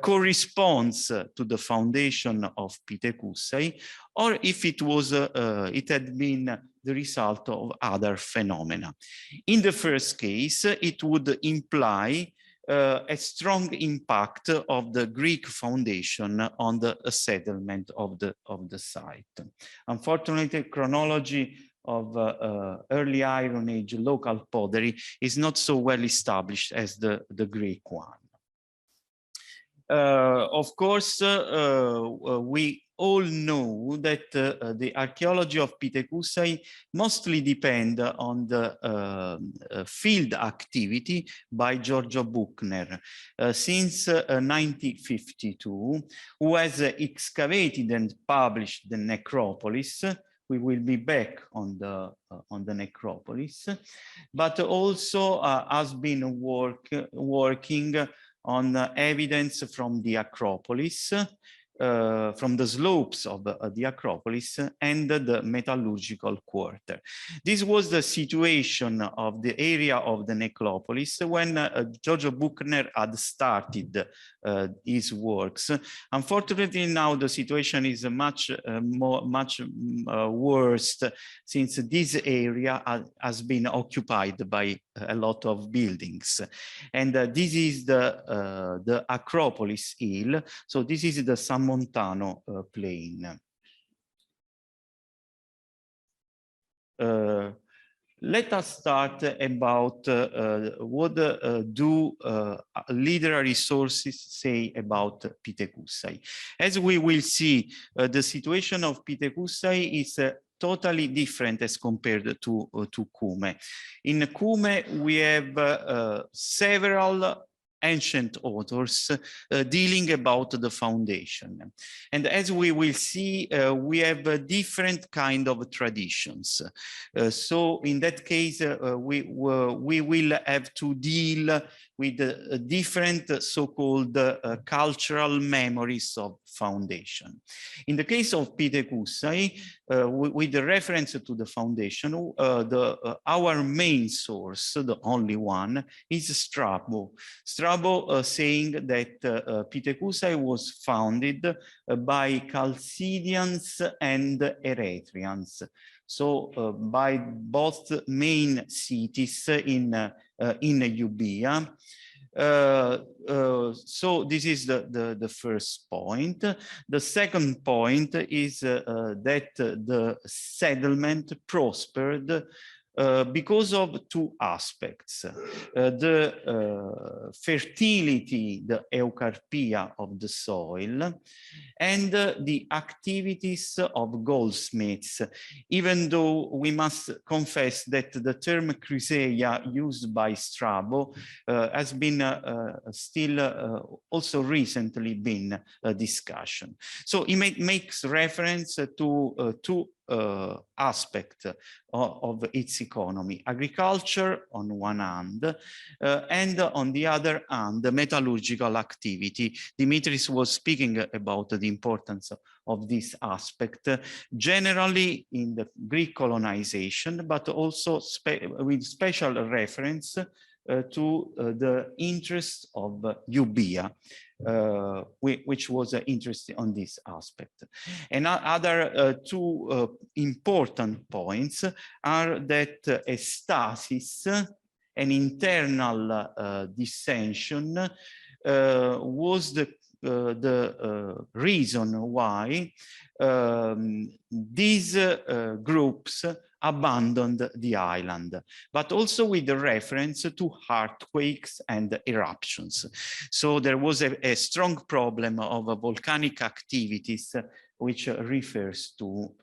corresponds to the foundation of Pietekuse, or if it was it had been the result of other phenomena. In the first case, it would imply a strong impact of the Greek foundation on the settlement of the site. Unfortunately, chronology of early Iron Age local pottery is not so well established as the Greek one. Of course, we all know that the archaeology of Pietekuse mostly depend on the field activity by Giorgio Buchner since 1952, who has excavated and published the Necropolis. We will be back on the Necropolis, but also has been working on evidence from the Acropolis, from the slopes of the Acropolis and the metallurgical quarter. This was the situation of the area of the Necropolis when Giorgio Buchner had started his works. Unfortunately, now the situation is much worse, since this area has been occupied by a lot of buildings. And this is the Acropolis hill. So this is the San Montano plain. Let us start about what do literary sources say about Pietekuse. As we will see, the situation of Pietekuse is totally different as compared to Cume. In Cume, we have several ancient authors dealing about the foundation. And as we will see, we have a different kind of traditions. So in that case, we will have to deal with different so-called cultural memories of foundation. In the case of Pietekuse, with the reference to the foundation, our main source, the only one, is Strabo. Strabo saying that Pietekuse was founded by Chalcidians and Eretrians. So by both main cities in Euboea. So this is the first point. The second point is that the settlement prospered because of two aspects. The fertility, the eucarpia of the soil, and the activities of goldsmiths, even though we must confess that the term Cruceia used by Strabo has been still also recently been a discussion. So it makes reference to two aspect of its economy: agriculture on one hand, and on the other hand, the metallurgical activity. Dimitris was speaking about the importance of this aspect, generally in the Greek colonization, but also with special reference to the interest of Euboea, which was interested on this aspect. And other two important points are that a stasis, an internal dissension, was the reason why these groups abandoned the island, but also with the reference to earthquakes and eruptions. So there was a strong problem of volcanic activities, which refers to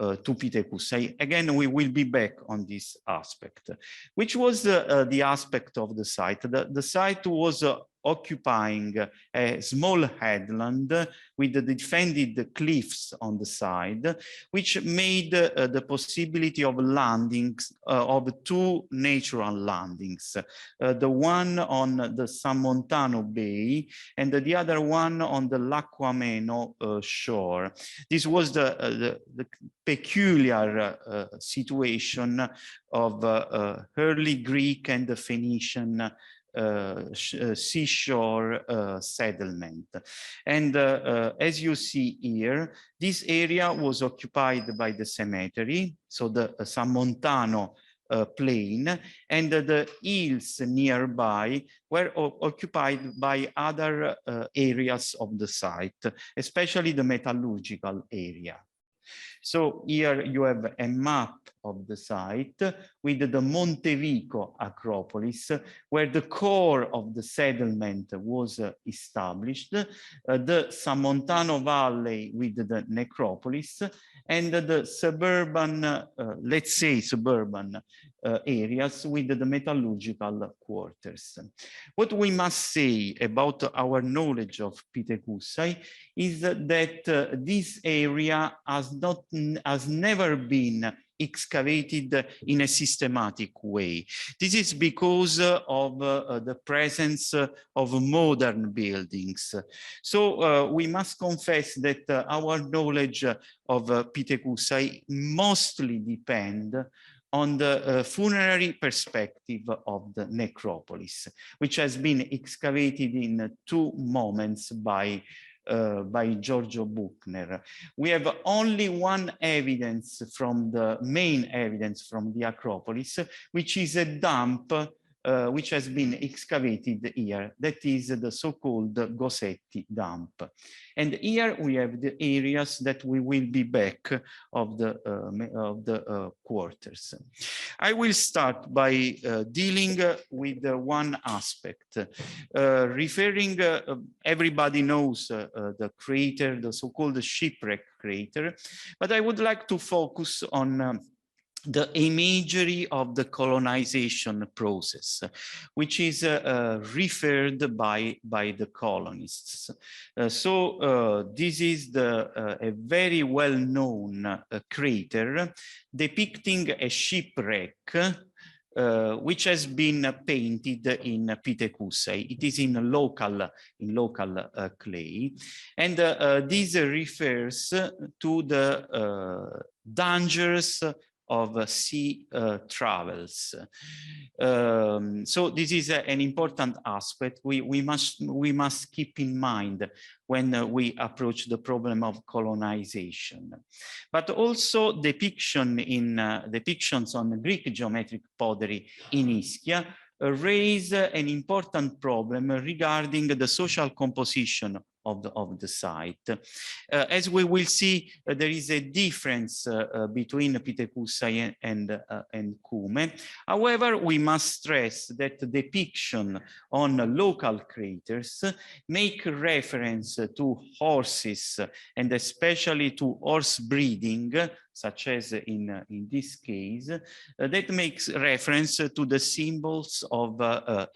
Pietekuse. Again, we will be back on this aspect, which was the aspect of the site. The site was occupying a small headland with the defended cliffs on the side, which made the possibility of landings, of two natural landings, the one on the San Montano Bay and the other one on the Lacquameno shore. This was the peculiar situation of early Greek and Phoenician seashore settlement. And as you see here, this area was occupied by the cemetery, so the San Montano plain, and the hills nearby were occupied by other areas of the site, especially the metallurgical area. So here you have a map of the site with the Montevico Acropolis, where the core of the settlement was established, the San Montano Valley with the necropolis, and the suburban, let's say suburban areas with the metallurgical quarters. What we must say about our knowledge of Pietekuse is that this area has never been excavated in a systematic way. This is because of the presence of modern buildings. So we must confess that our knowledge of Pietekuse mostly depend on the funerary perspective of the necropolis, which has been excavated in two moments by Giorgio Buchner. We have only one evidence from the main evidence from the Acropolis, which is a dump which has been excavated here. That is the so-called Gosetti dump. And here we have the areas that we will be back of the quarters. I will start by dealing with one aspect, referring, everybody knows the crater, the so-called shipwreck crater, but I would like to focus on the imagery of the colonization process, which is referred by the colonists. This is a very well-known crater depicting a shipwreck which has been painted in Pietekuse. It is in local clay, and this refers to the dangers of sea travels. So this is an important aspect we must keep in mind when we approach the problem of colonization. But also depictions on Greek geometric pottery in Ischia raise an important problem regarding the social composition of the site. As we will see, there is a difference between Pietekuse and Cume. However, we must stress that the depiction on local craters make reference to horses and especially to horse breeding, such as in this case, that makes reference to the symbols of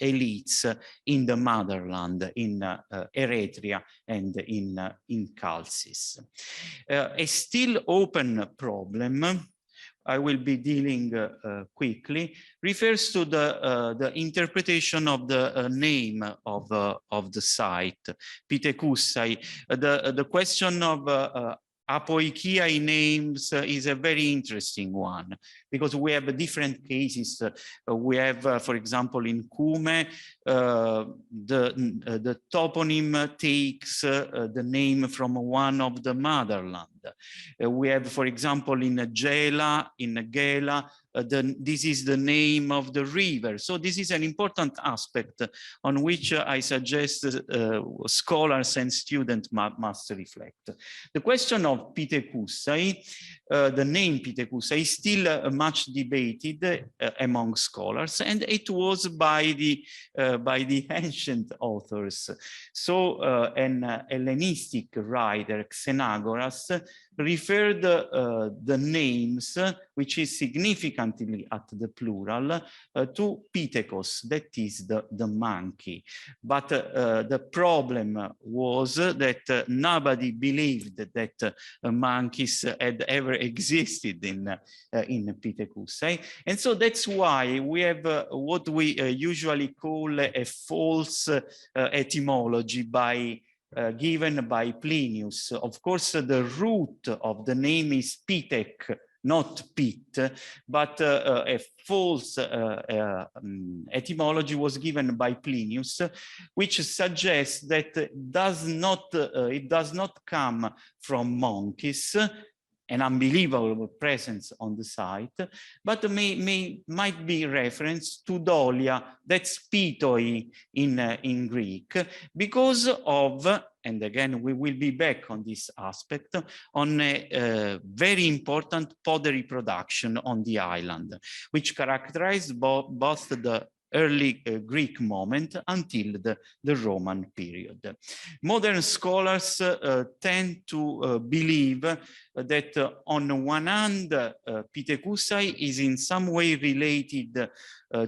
elites in the motherland, in Eretria and in Chalcis. A still open problem, I will be dealing quickly, refers to the interpretation of the name of the site, Pietekuse. The question of apoikiai names is a very interesting one, because we have different cases. We have, for example, in Cume, the toponym takes the name from one of the motherland. We have, for example, in Gela, this is the name of the river. So this is an important aspect on which I suggest scholars and students must reflect. The question of Pietekuse, the name Pietekuse, is still much debated among scholars, and it was by the ancient authors. So an Hellenistic writer, Xenagoras, referred the names, which is significantly at the plural, to Pietekuse, that is the monkey. But the problem was that nobody believed that monkeys had ever existed in Pietekuse. And so that's why we have what we usually call a false etymology given by Plinius. Of course, the root of the name is Pitek, not Pit, but a false etymology was given by Plinius, which suggests that it does not come from monkeys, an unbelievable presence on the site, but might be reference to Dolia, that's Pitoi in Greek, because of, and again, we will be back on this aspect, on a very important pottery production on the island, which characterized both the early Greek moment until the Roman period. Modern scholars tend to believe that on one hand, Pietekuse is in some way related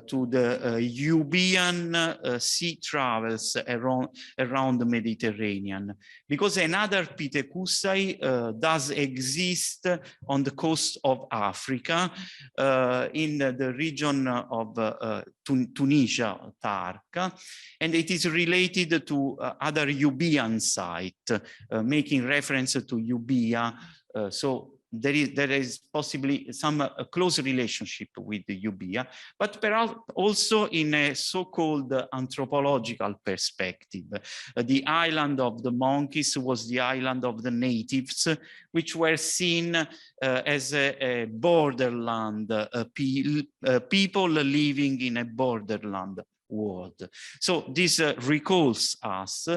to the Euboean sea travels around the Mediterranean, because another Pietekuse does exist on the coast of Africa, in the region of Tunisia, Tarka, and it is related to other Euboean site, making reference to Euboea. So there is possibly some close relationship with the Euboea, but perhaps also in a so-called anthropological perspective. The island of the monkeys was the island of the natives, which were seen as a borderland, people living in a borderland world. So this recalls us,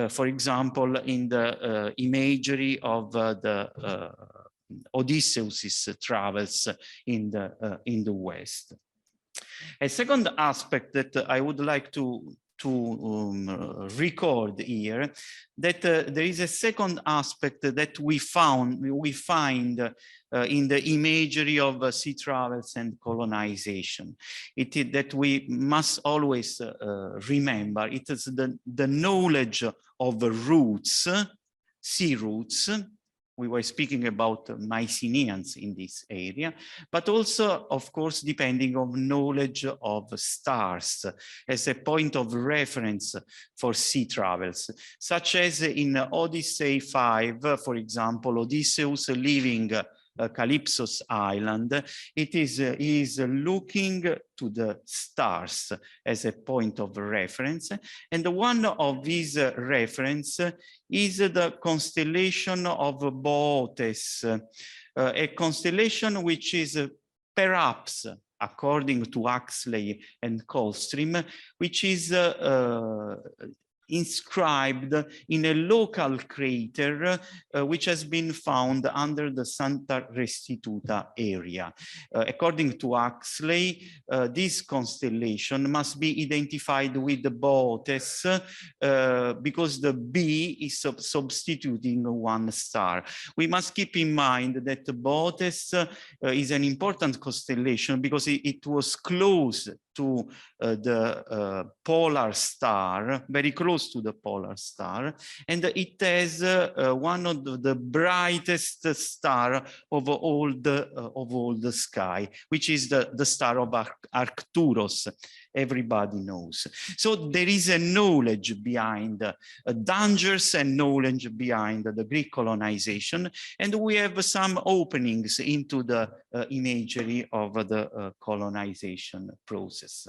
for example, in the imagery of the Odysseus' travels in the West. A second aspect that I would like to record here, that there is a second aspect that we find in the imagery of sea travels and colonization. It is that we must always remember. It is the knowledge of roots, sea roots. We were speaking about Mycenaeans in this area, but also, of course, depending on knowledge of stars as a point of reference for sea travels, such as in Odyssey 5, for example, Odysseus leaving Calypso's island. He is looking to the stars as a point of reference, and one of these reference is the constellation of Bootes, a constellation which is perhaps, according to Huxley and Coldstream, which is inscribed in a local crater which has been found under the Santa Restituta area. According to Huxley, this constellation must be identified with the Bootes because the B is substituting one star. We must keep in mind that Bootes is an important constellation because it was close to the polar star, very close to the polar star, and it has one of the brightest star of all the sky, which is the star of Arcturus. Everybody knows. So there is a knowledge behind dangers and knowledge behind the Greek colonization, and we have some openings into the imagery of the colonization process.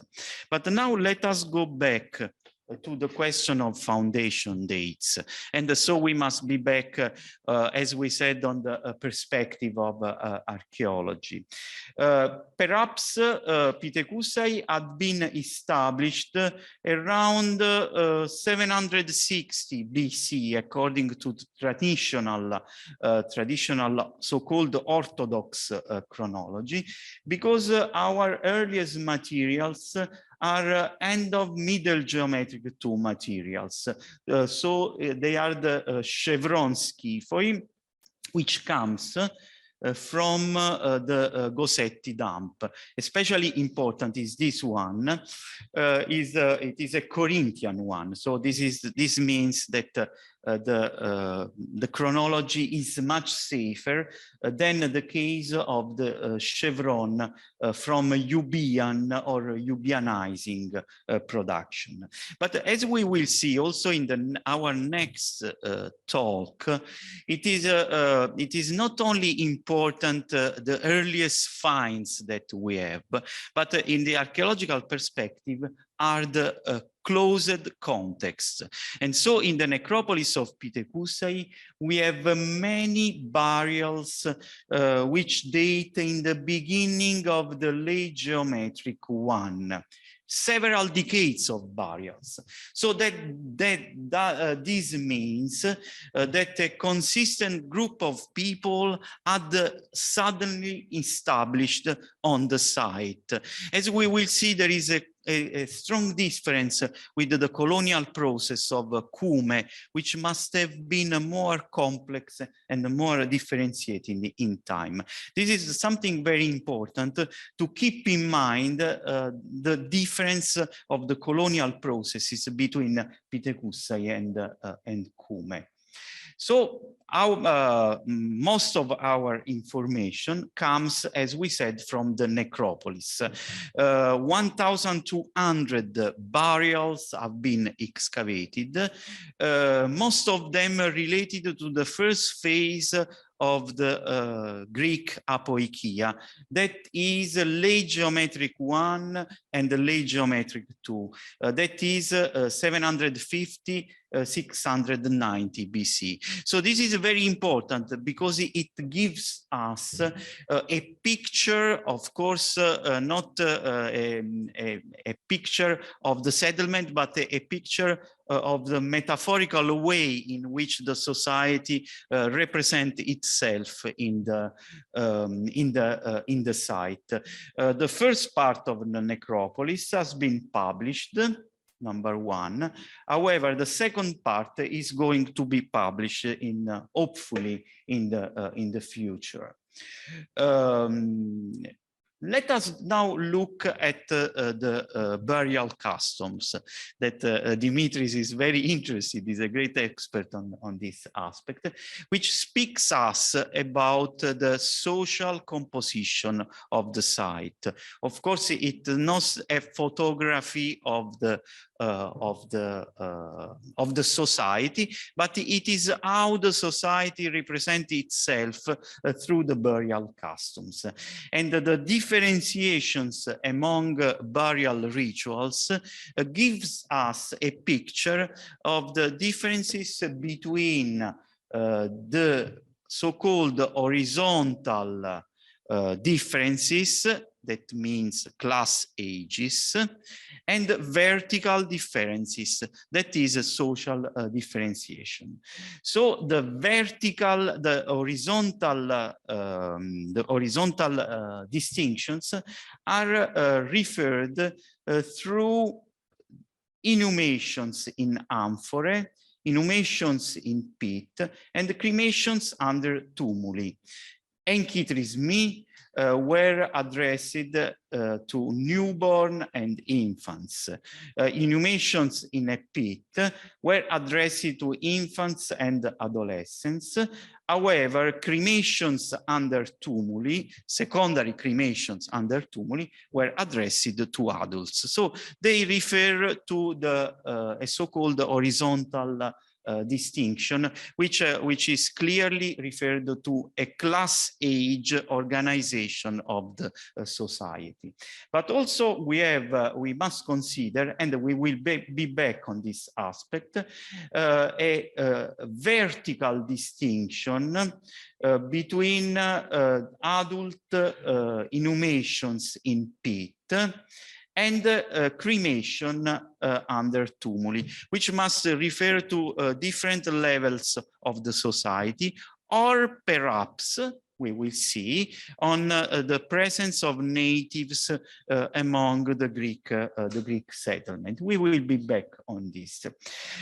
But now let us go back to the question of foundation dates. And so we must be back, as we said, on the perspective of archaeology. Perhaps Pietekuse had been established around 760 BC, according to traditional so-called Orthodox chronology, because our earliest materials are end of Middle Geometric II materials. So they are the chevron schiphoi, which comes from the Gosetti dump. Especially important is this one. It is a Corinthian one. So this means that the chronology is much safer than the case of the chevron from Euboean or Euboeanizing production. But as we will see also in our next talk, it is not only important the earliest finds that we have, but in the archaeological perspective are the closed context. And so in the necropolis of Pietekuse, we have many burials which date in the beginning of the late geometric one. Several decades of burials. So this means that a consistent group of people had suddenly established on the site. As we will see, there is a strong difference with the colonial process of Cume, which must have been more complex and more differentiating in time. This is something very important to keep in mind, the difference of the colonial processes between Pietekuse and Cume. So most of our information comes, as we said, from the necropolis. 1,200 burials have been excavated, most of them related to the first phase of the Greek apoikia, that is a late geometric 1 and the late geometric 2, that is 750 690 BC. So this is very important because it gives us a picture, of course, not a picture of the settlement, but a picture of the metaphorical way in which the society represents itself in the site. The first part of the necropolis has been published, number 1. However, the second part is going to be published hopefully in the future. Let us now look at the burial customs that Dimitris is very interested, is a great expert on this aspect, which speaks us about the social composition of the site. Of course, it knows a photography of the society, but it is how the society represents itself through the burial customs. And the differentiations among burial rituals gives us a picture of the differences between the so-called horizontal differences, that means class ages, and vertical differences, that is a social differentiation. So the horizontal distinctions are referred through inhumations in amphorae, inhumations in pit, and cremations under tumuli. Enkitrismi were addressed to newborn and infants. Inhumations in a pit were addressed to infants and adolescents. However, cremations under tumuli, secondary cremations under tumuli, were addressed to adults. So they refer to a so-called horizontal distinction, which is clearly referred to a class age organization of the society. But also we must consider, and we will be back on this aspect, a vertical distinction between adult inhumations in pit and cremation under tumuli, which must refer to different levels of the society, or perhaps we will see on the presence of natives among the Greek settlement. We will be back on this.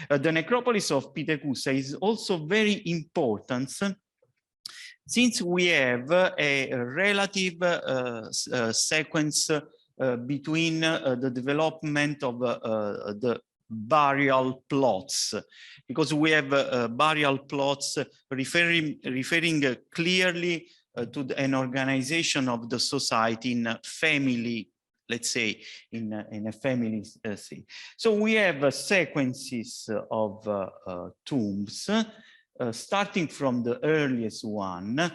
The necropolis of Pietekuse is also very important since we have a relative sequence between the development of the burial plots, because we have burial plots referring clearly to an organization of the society in family, let's say, in a family scene. So we have sequences of tombs, starting from the earliest one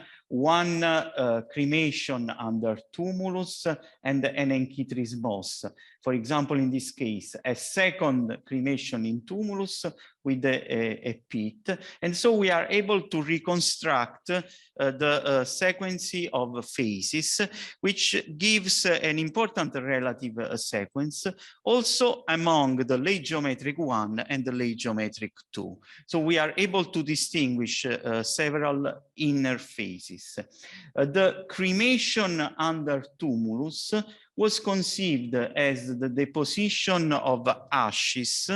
cremation under tumulus and an enkitrismos. For example, in this case, a second cremation in tumulus with a pit. And so we are able to reconstruct the sequence of phases, which gives an important relative sequence also among the late geometric 1 and the late geometric 2. So we are able to distinguish several inner phases. The cremation under tumulus was conceived as the deposition of ashes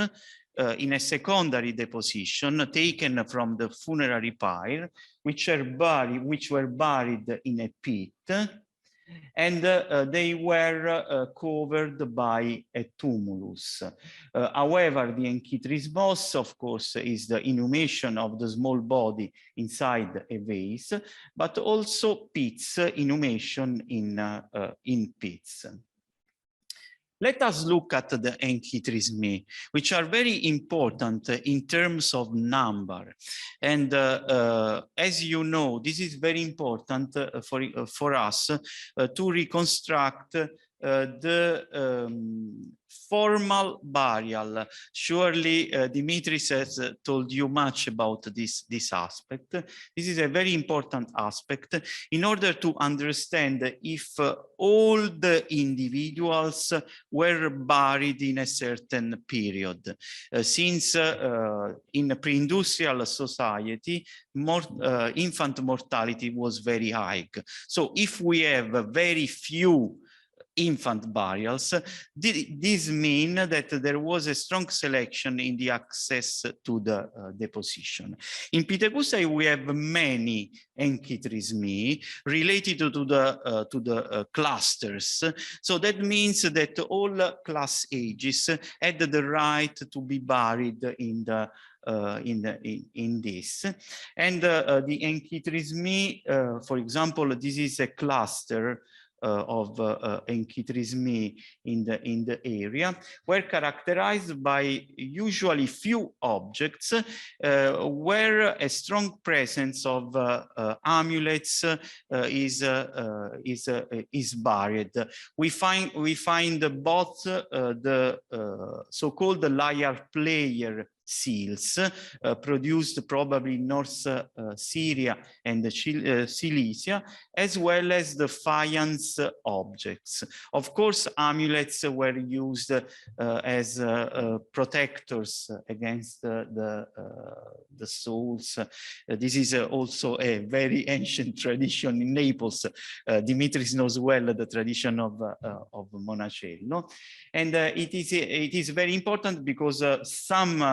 in a secondary deposition taken from the funerary pyre, which were buried in a pit, and they were covered by a tumulus. However, the enkitrismos, of course, is the inhumation of the small body inside a vase, but also pits, inhumation in pits. Let us look at the enkitrismi, which are very important in terms of number. And as you know, this is very important for us to reconstruct the formal burial. Surely Dimitris has told you much about this aspect. This is a very important aspect in order to understand if all the individuals were buried in a certain period. Since in a pre-industrial society, infant mortality was very high. So if we have very few infant burials, this means that there was a strong selection in the access to the deposition. In Pietekuse, we have many enkitrismi related to the clusters. So that means that all class ages had the right to be buried in this. And the enkitrismi, for example, this is a cluster of enkitrismi in the area, were characterized by usually few objects, where a strong presence of amulets is buried. We find both the so-called lyre player seals produced probably in North Syria and Cilicia, as well as the faience objects. Of course, amulets were used as protectors against the souls. This is also a very ancient tradition in Naples. Dimitris knows well the tradition of Monacello. And it is very important because some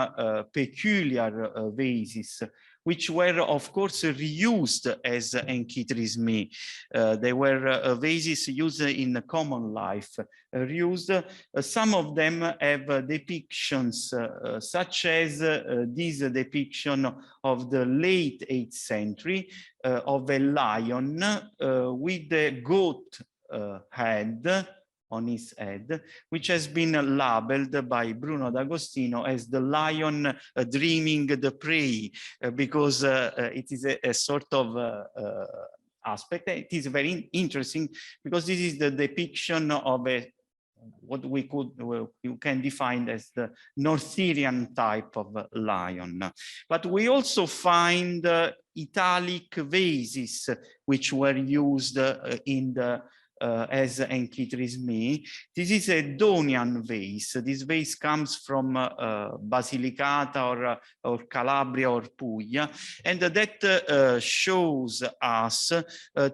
peculiar vases, which were of course reused as enkitrismi. They were vases used in common life, reused. Some of them have depictions such as this depiction of the late 8th century of a lion with a goat head on his head, which has been labeled by Bruno D'Agostino as the lion dreaming the prey, because it is a sort of aspect. It is very interesting because this is the depiction of what you can define as the North Syrian type of lion. But we also find italic vases which were used in the as enkitrismi. This is a Donian vase. This vase comes from Basilicata or Calabria or Puglia, and that shows us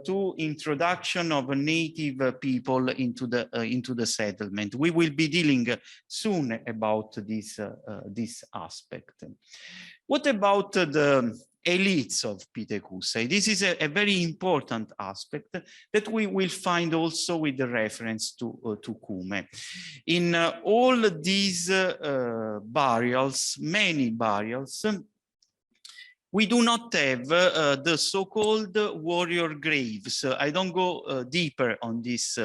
to introduction of native people into the settlement. We will be dealing soon about this aspect. What about the elites of Pietekuse. This is a very important aspect that we will find also with the reference to Cume. In all these burials, many burials, we do not have the so-called warrior graves. I don't go deeper on this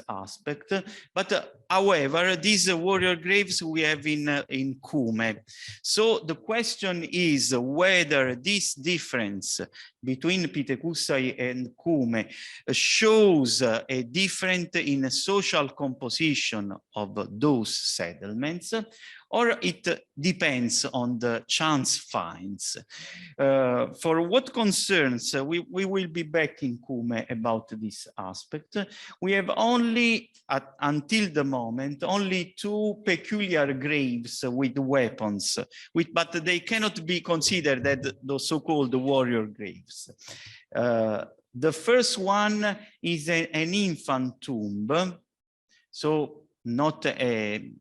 aspect, but however, these warrior graves we have in Cume. So the question is whether this difference between Pietekuse and Cume shows a difference in social composition of those settlements, or it depends on the chance finds. For what concerns, we will be back in Cume about this aspect. We have only, until the moment, only 2 peculiar graves with weapons, but they cannot be considered as the so-called warrior graves. The first one is an infant tomb, so not a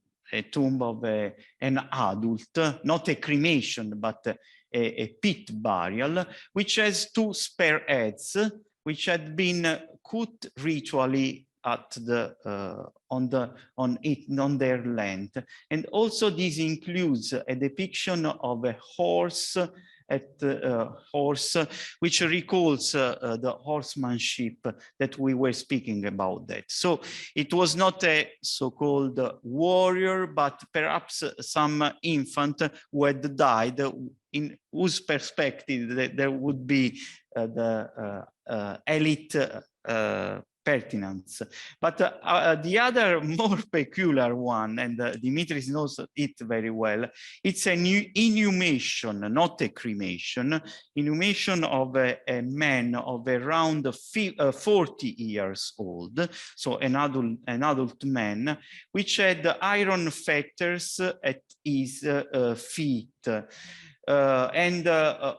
tomb of an adult, not a cremation, but a pit burial, which has 2 spare heads, which had been cut ritually at on their land. And also this includes a depiction of a horse which recalls the horsemanship that we were speaking about that. So it was not a so-called warrior, but perhaps some infant who had died, in whose perspective there would be the elite pertinence. But the other more peculiar one, and Dimitris knows it very well, it's an inhumation, not a cremation, inhumation of a man of around 40 years old, so an adult man, which had iron fetters at his feet. And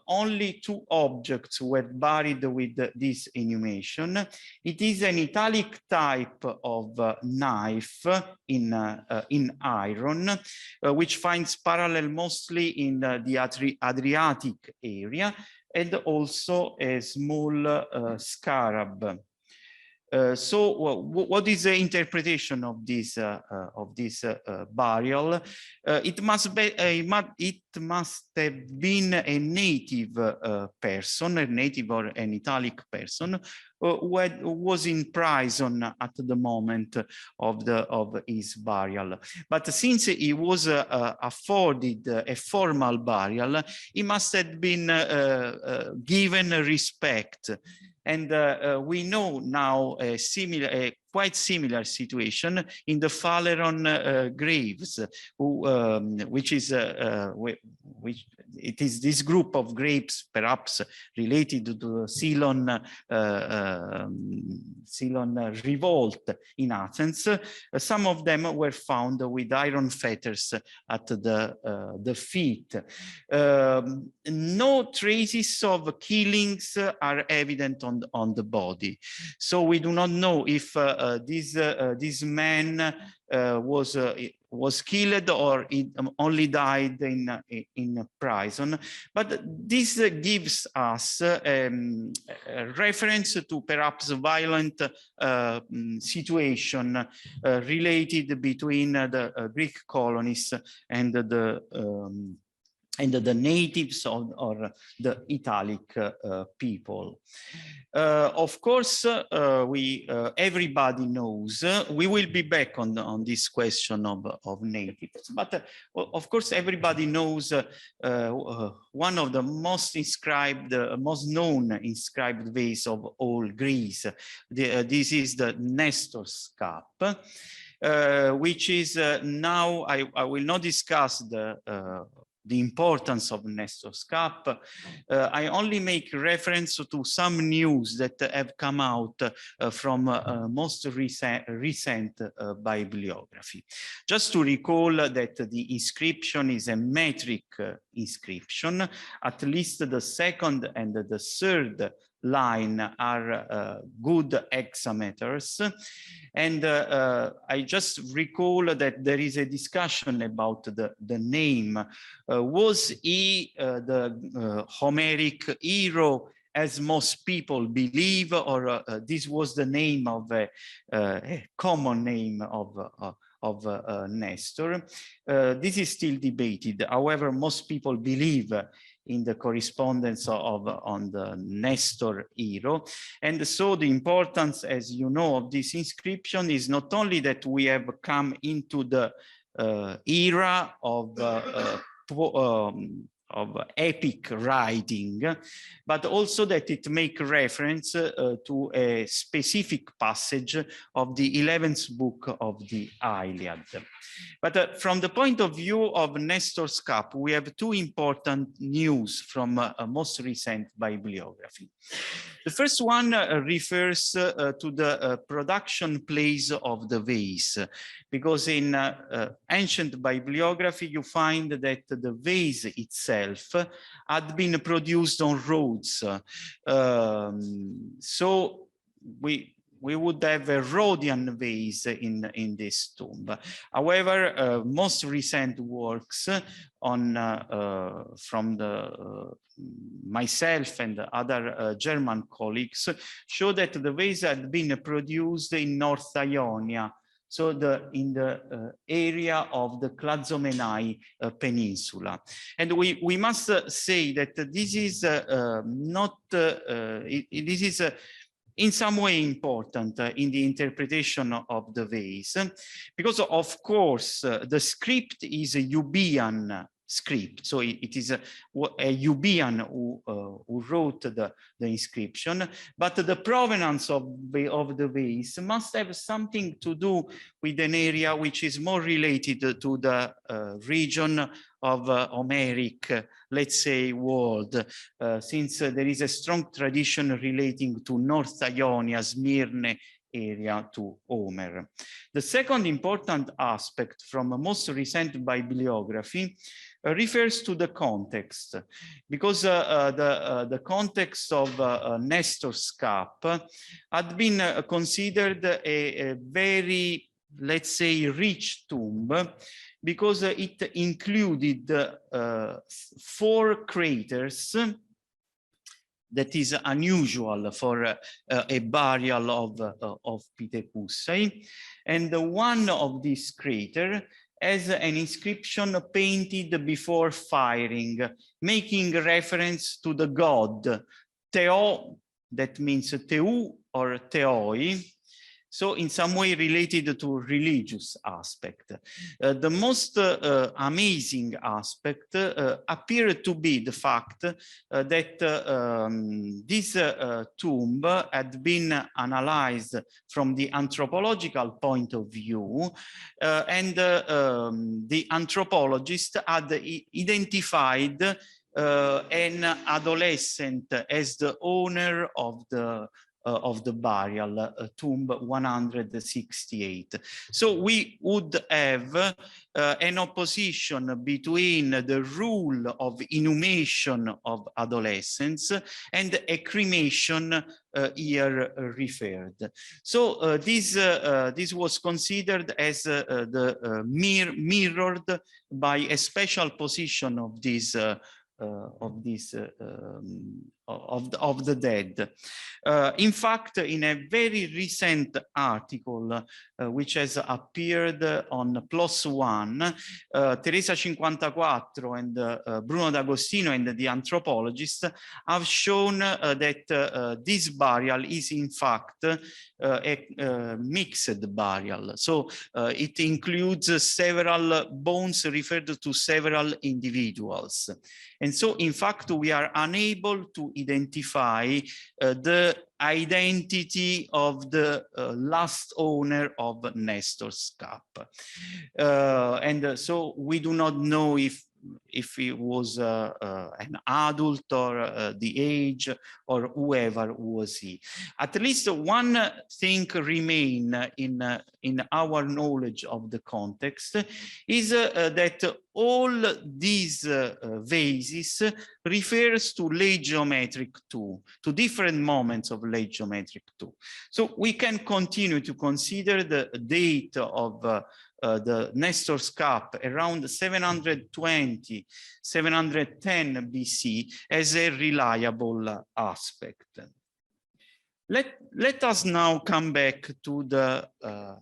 only 2 objects were buried with this inhumation. It is an italic type of knife in iron, which finds parallel mostly in the Adriatic area, and also a small scarab. So what is the interpretation of this burial? It must have been a native person, a native or an Italic person, who was in prison at the moment of his burial. But since he was afforded a formal burial, he must have been given respect. And we know now a quite similar situation in the Phaleron graves, which it is this group of graves, perhaps related to the Cylon revolt in Athens. Some of them were found with iron fetters at the feet. No traces of killings are evident on the body, so we do not know if this man was killed or only died in prison. But this gives us a reference to perhaps a violent situation related between the Greek colonies and the natives or the Italic people. Of course, everybody knows, we will be back on this question of natives, but of course everybody knows one of the most inscribed, most known inscribed vase of all Greece. This is the Nestor's cup. Which is now, I will not discuss the importance of Nestor's cup. I only make reference to some news that have come out from most recent bibliography. Just to recall that the inscription is a metric inscription. At least the 2nd and the 3rd line are good hexameters. And I just recall that there is a discussion about the name. Was he the Homeric hero, as most people believe, or this was the name of a common name of Nestor? This is still debated. However, most people believe in the correspondence on the Nestor hero. And so the importance, as you know, of this inscription is not only that we have come into the era of epic writing, but also that it makes reference to a specific passage of the 11th book of the Iliad. But from the point of view of Nestor's Cup, we have two important news from a most recent bibliography. The first one refers to the production place of the vase, because in ancient bibliography, you find that the vase itself had been produced on roads. So we would have a Rhodian vase in this tomb. However, most recent works on from myself and other German colleagues show that the vase had been produced in North Ionia, so in the area of the Clazomenai Peninsula. And we must say that this is this is in some way important in the interpretation of the vase, because of course the script is a Euboean script, so it is a Euboean who wrote the inscription, but the provenance of the vase must have something to do with an area which is more related to the region of Homeric, let's say, world, since there is a strong tradition relating to North Ionia, Smyrne area to Homer. The second important aspect from a most recent bibliography refers to the context, because the context of Nestor's Cup had been considered a very, let's say, rich tomb, because it included 4 craters. That is unusual for a burial of Pietekuse. And one of these craters has an inscription painted before firing, making reference to the god Theo, that means Theou or Theoi, so in some way related to religious aspect. The most amazing aspect appeared to be the fact that this tomb had been analyzed from the anthropological point of view, and the anthropologist had identified an adolescent as the owner of the burial, tomb 168. So we would have an opposition between the rule of inhumation of adolescents and a cremation here referred. So this was considered as mirrored by a special position of this of the dead. In fact, in a very recent article which has appeared on PLOS ONE, Teresa 54 and Bruno D'Agostino and the anthropologists have shown that this burial is in fact a mixed burial. So it includes several bones referred to several individuals. And so, in fact, we are unable to identify the identity of the last owner of Nestor's Cup. And so we do not know if he was an adult or the age or whoever was he. At least one thing remain in our knowledge of the context is that all these vases refers to late geometric 2, to different moments of late geometric 2. So we can continue to consider the date of the Nestor's Cup around 720, 710 BC as a reliable aspect. Let us now come back to the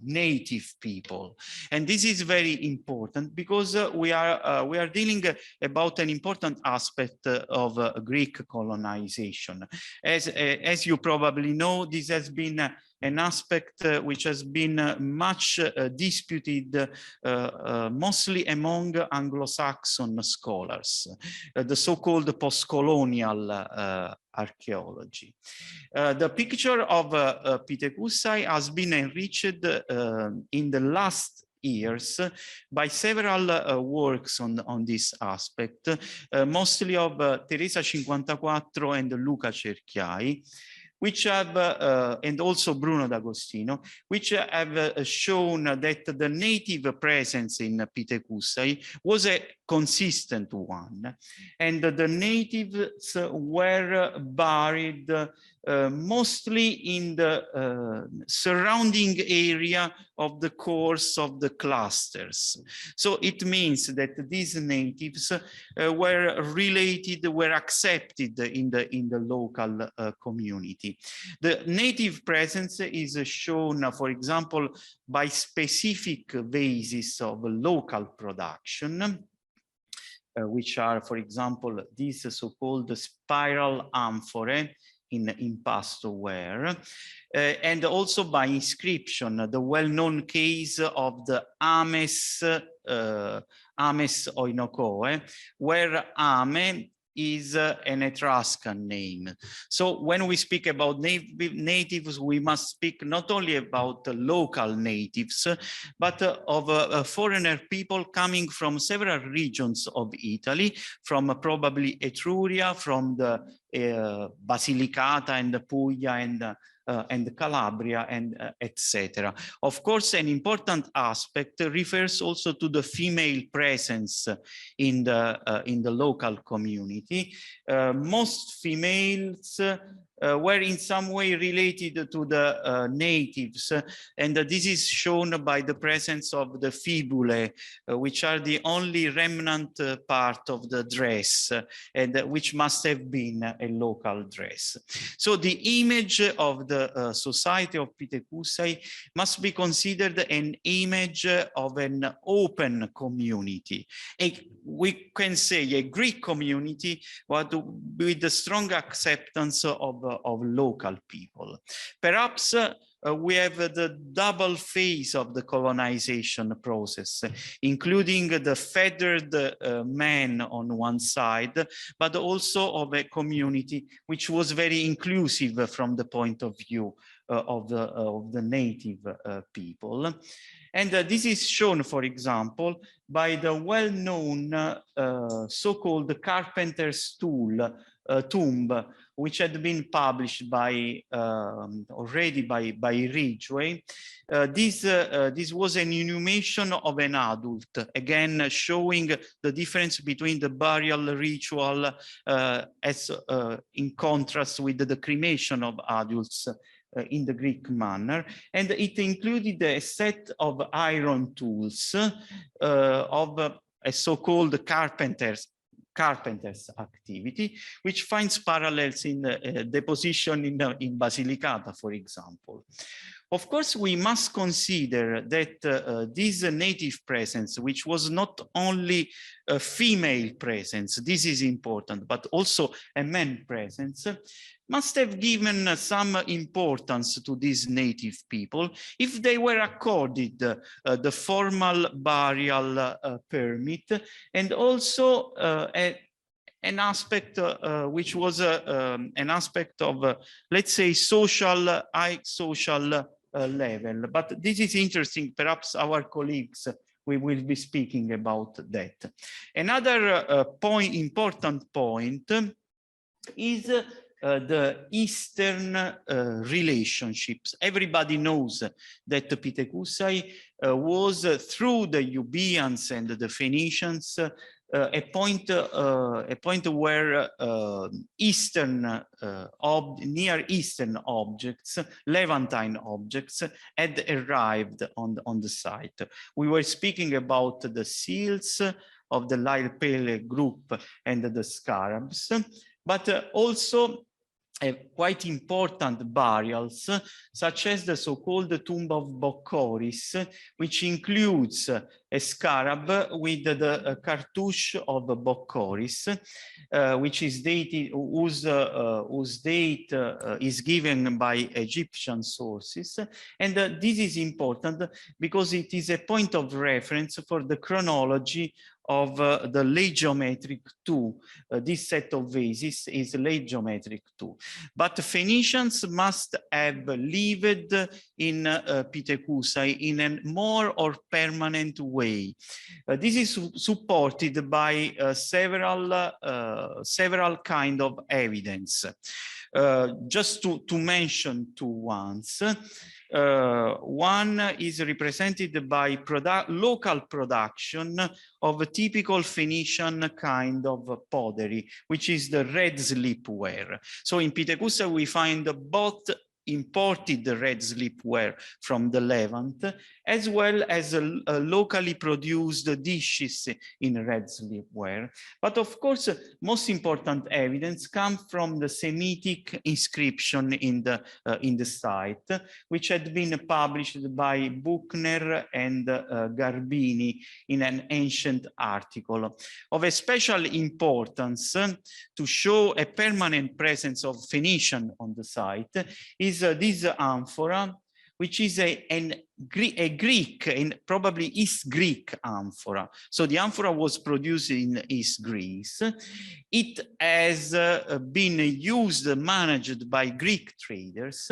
native people, and this is very important because we are dealing about an important aspect of Greek colonization. As you probably know, this has been an aspect which has been much disputed, mostly among Anglo-Saxon scholars, the so-called post-colonial archaeology. The picture of Pietekuse has been enriched in the last years by several works on this aspect, mostly of Teresa 54 and Luca Cerchiai, which have, and also Bruno D'Agostino, which have shown that the native presence in Pietekuse was a consistent one. And the natives were buried mostly in the surrounding area of the cores of the clusters. So it means that these natives were related, were accepted in the local community. The native presence is shown, for example, by specific vases of local production, which are, for example, these so-called spiral amphorae in Pasto ware, and also by inscription, the well-known case of the Ames Oinokoe, where Ame is an Etruscan name. So when we speak about natives, we must speak not only about local natives, but of foreigner people coming from several regions of Italy, from probably Etruria, from the Basilicata and the Puglia and Calabria, and etc. Of course, an important aspect refers also to the female presence in the local community. Most females were in some way related to the natives, and this is shown by the presence of the fibulae, which are the only remnant part of the dress, and which must have been a local dress. So the image of the society of Pietekuse must be considered an image of an open community. We can say a Greek community, but with the strong acceptance of local people. Perhaps we have the double phase of the colonization process, including the feathered man on one side, but also of a community which was very inclusive from the point of view of the native people. And this is shown, for example, by the well-known so-called carpenter's tomb, which had been published by already by Ridgway. This was an inhumation of an adult, again showing the difference between the burial ritual as in contrast with the cremation of adults in the Greek manner, and it included a set of iron tools of a so-called carpenter's activity, which finds parallels in deposition in Basilicata, for example. Of course, we must consider that this native presence, which was not only a female presence, this is important, but also a man presence, must have given some importance to these native people if they were accorded the formal burial permit, and also an aspect which was an aspect of, let's say, high social level. But this is interesting. Perhaps our colleagues, we will be speaking about that. Another important point is the Eastern relationships. Everybody knows that Pietekuse was through the Euboeans and the Phoenicians a point where Near Eastern objects, Levantine objects, had arrived on the site. We were speaking about the seals of the Lyre Pele group and the scarabs, but also quite important burials, such as the so-called tomb of Bocchoris, which includes a scarab with the cartouche of Bocchoris, which is dated, whose date is given by Egyptian sources. And this is important because it is a point of reference for the chronology of the late geometric 2. This set of vases is late geometric 2. But Phoenicians must have lived in Pietekuse in a more or permanent way. This is supported by several kind of evidence. Just to mention two ones. One is represented by local production of a typical Phoenician kind of pottery, which is the red slipware. So in Pietekuse, we find both imported red slipware from the Levant, as well as locally produced dishes in red slipware. But of course, most important evidence comes from the Semitic inscription in the site, which had been published by Buchner and Garbini in an ancient article. Of a special importance to show a permanent presence of Phoenician on the site is this amphora, which is a Greek and probably East Greek amphora. So the amphora was produced in East Greece. It has been used, managed by Greek traders.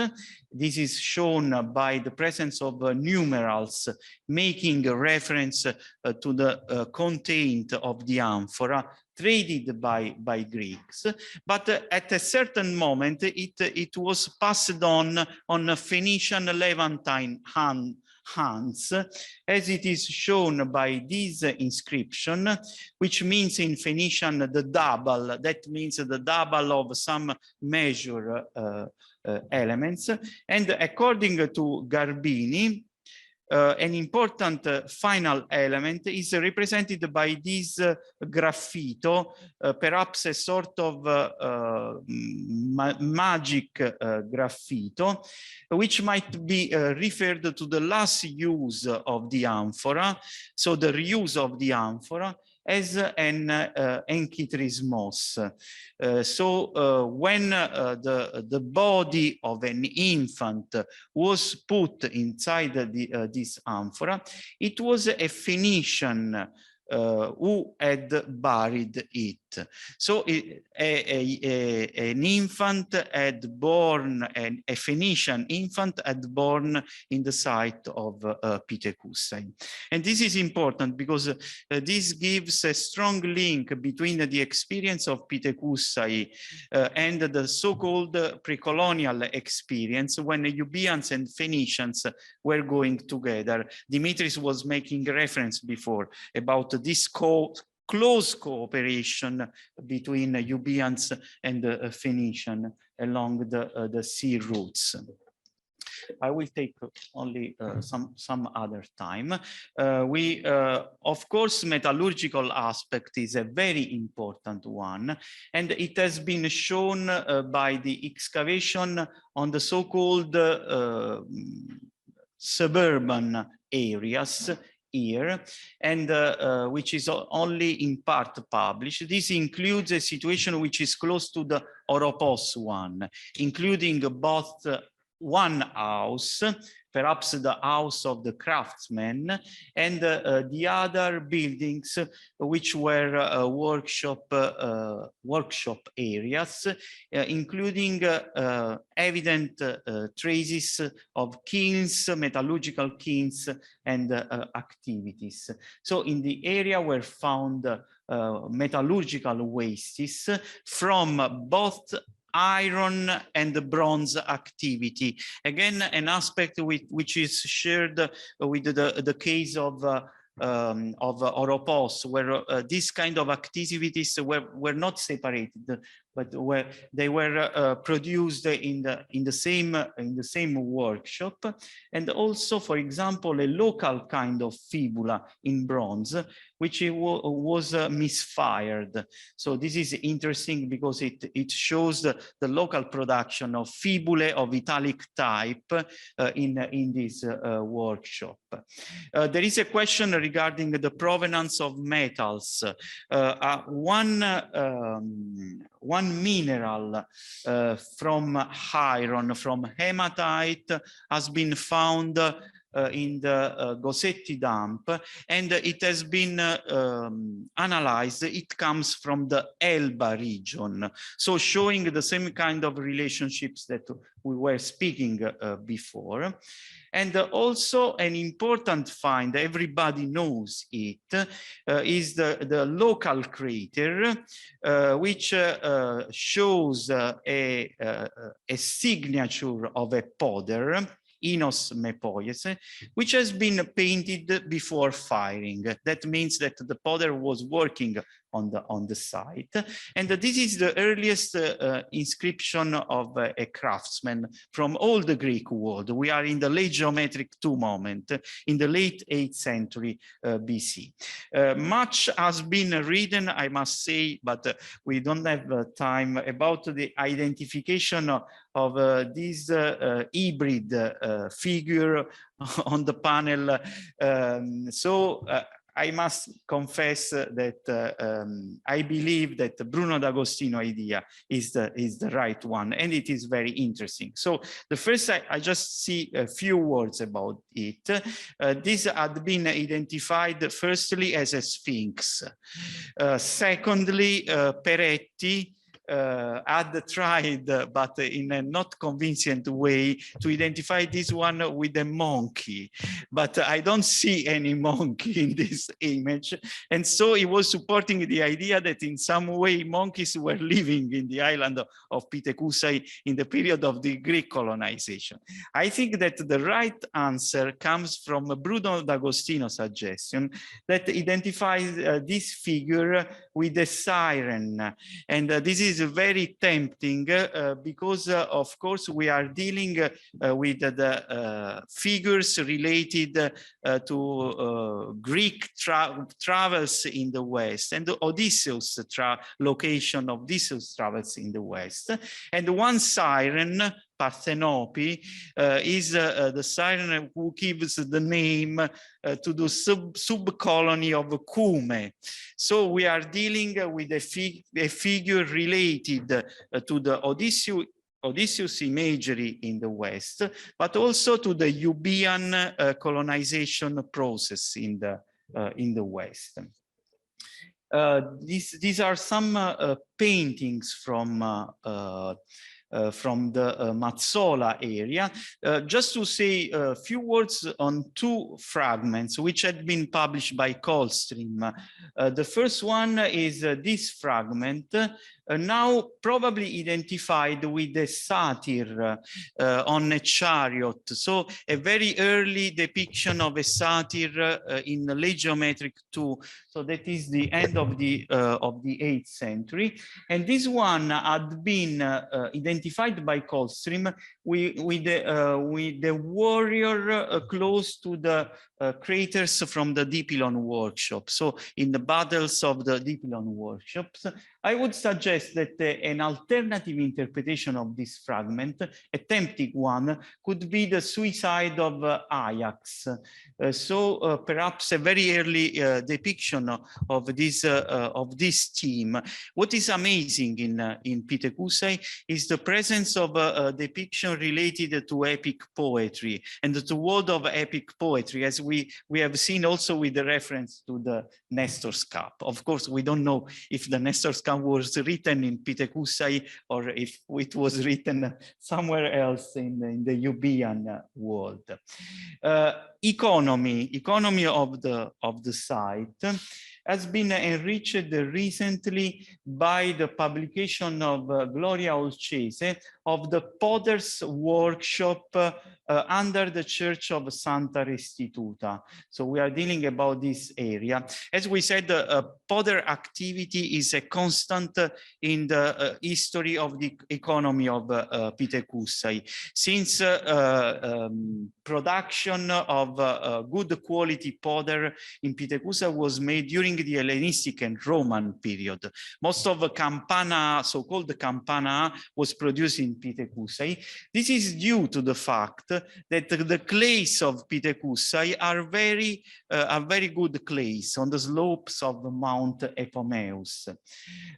This is shown by the presence of numerals making a reference to the content of the amphora traded by Greeks, but at a certain moment it was passed on Phoenician Levantine hands, as it is shown by this inscription, which means in Phoenician the double. That means the double of some measure elements. And according to Garbini, an important final element is represented by this graffito, perhaps a sort of magic graffito, which might be referred to the last use of the amphora, so the reuse of the amphora as an enkitrismos. When the body of an infant was put inside this amphora, it was a Phoenician who had buried it. So an infant had born, a Phoenician infant had born in the site of Pietekuse. And this is important because this gives a strong link between the experience of Pietekuse and the so-called pre-colonial experience when Euboeans and Phoenicians were going together. Dimitris was making reference before about this close cooperation between Euboeans and Phoenician along the sea routes. I will take only some other time. Of course, metallurgical aspect is a very important one, and it has been shown by the excavation on the so-called suburban areas here, and which is only in part published. This includes a situation which is close to the Oropos one, including both one house, perhaps the house of the craftsmen, and the other buildings which were workshop areas, including evident traces of kilns, metallurgical kilns, and activities. So in the area were found metallurgical wastes from both iron and the bronze activity. Again, an aspect which is shared with the case of Oropos, where these kind of activities were not separated, but where they were produced in the same workshop. And also, for example, a local kind of fibula in bronze, which was misfired. So this is interesting because it shows the local production of fibulae of italic type in this workshop. There is a question regarding the provenance of metals. One mineral from iron, from hematite, has been found in the Gossetti dump, and it has been analyzed. It comes from the Elba region, so showing the same kind of relationships that we were speaking before. And also an important find, everybody knows it, is the local crater, which shows a signature of a potter, Inos Mepoiese, which has been painted before firing. That means that the potter was working on the site. And this is the earliest inscription of a craftsman from all the Greek world. We are in the late geometric II moment, in the late 8th century BC. Much has been written, I must say, but we don't have time, about the identification of this hybrid figure on the panel. I must confess that I believe that the Bruno D'Agostino idea is the right one, and it is very interesting. So the first, I just see a few words about it. This had been identified firstly as a sphinx. Secondly, Peretti had tried, but in a not convincing way, to identify this one with a monkey, but I don't see any monkey in this image. And so he was supporting the idea that in some way monkeys were living in the island of Pietekuse in the period of the Greek colonization. I think that the right answer comes from Bruno D'Agostino's suggestion that identifies this figure with a siren. And this is very tempting because, of course, we are dealing with the figures related to Greek travels in the West, and the Odysseus location of Odysseus travels in the West. And one siren, Parthenope, is the siren who gives the name to the sub-colony of Cumae. So we are dealing with a figure related to the Odysseus imagery in the West, but also to the Euboean colonization process in the West. These are some paintings from the Mazzola area. Just to say a few words on two fragments which had been published by Coldstream. The first one is this fragment, now probably identified with a satyr on a chariot. So a very early depiction of a satyr in the late geometric II. So that is the end of the 8th century. And this one had been identified by Coldstream with the warrior close to the craters from the Dipylon workshop. So in the battles of the Dipylon workshops, I would suggest that an alternative interpretation of this fragment, a tempting one, could be the suicide of Ajax. Perhaps a very early depiction of this theme. What is amazing in Pietekuse is the presence of a depiction related to epic poetry and the world of epic poetry, as we have seen also with the reference to the Nestor's Cup. Of course, we don't know if the Nestor's Cup was written in Pietekuse or if it was written somewhere else in the Euboean world. Economy of the site. has been enriched recently by the publication of Gloria Olcese of the Potter's Workshop under the Church of Santa Restituta. So we are dealing about this area. As we said, potter activity is a constant in the history of the economy of Pietekuse. Since production of good quality potter in Pietekuse was made during the Hellenistic and Roman period. Most of the campana, so-called campana, was produced in Pietekuse. This is due to the fact that the clays of Pietekuse are very good clays on the slopes of Mount Epomeus.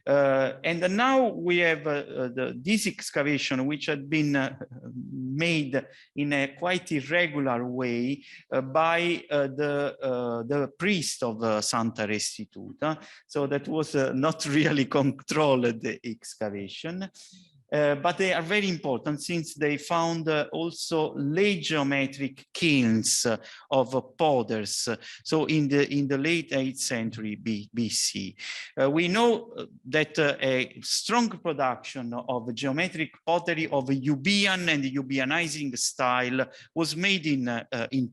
And now we have this excavation, which had been made in a quite irregular way by the priest of Santa Restituta. So that was not really controlled excavation. But they are very important since they found also late geometric kilns of potters. So in the late 8th century BC, we know that a strong production of geometric pottery of Euboean and Euboeanizing style was made in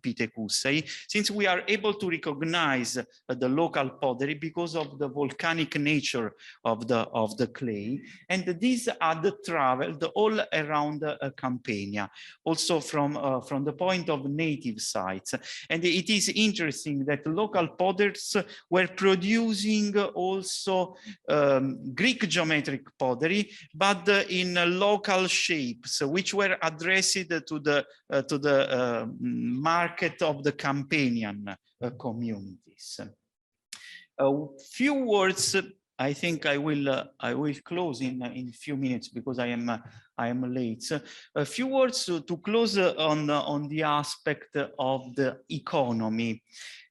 Pietekuse, since we are able to recognize the local pottery because of the volcanic nature of the clay, and these are the traveled all around Campania, also from the point of native sites. And it is interesting that local potters were producing also Greek geometric pottery, but in local shapes, which were addressed to the market of the Campanian communities. A few words. I think I will close in a few minutes because I am late. So a few words to close on the aspect of the economy.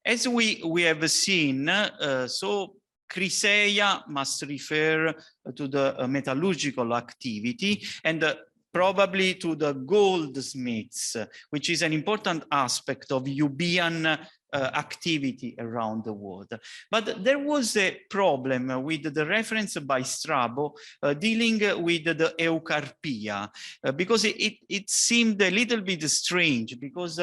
As we have seen, so Chryseia must refer to the metallurgical activity and probably to the goldsmiths, which is an important aspect of Euboean activity around the world. But there was a problem with the reference by Strabo dealing with the Eucarpia, because it seemed a little bit strange, because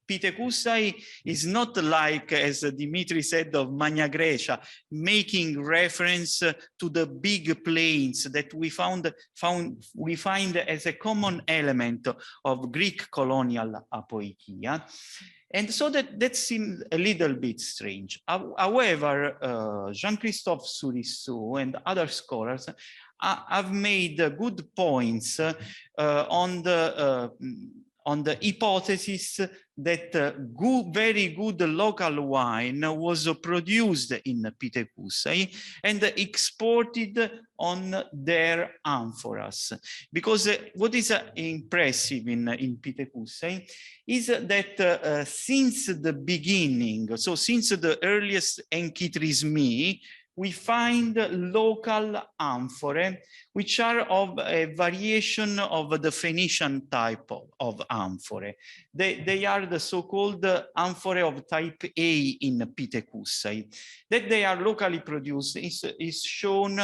Pietekuse is not like, as Dimitri said, of Magna Graecia, making reference to the big plains that we find as a common element of Greek colonial apoikia. And so that seemed a little bit strange. However, Jean-Christophe Sourisseau and other scholars have made good points on the hypothesis that very good local wine was produced in Pietekuse and exported on their amphoras. Because what is impressive in Pietekuse is that since the beginning, so since the earliest Enkitrismi, we find local amphorae, which are of a variation of the Phoenician type of amphorae. They are the so-called amphorae of type A in Pietekuse. That they are locally produced is shown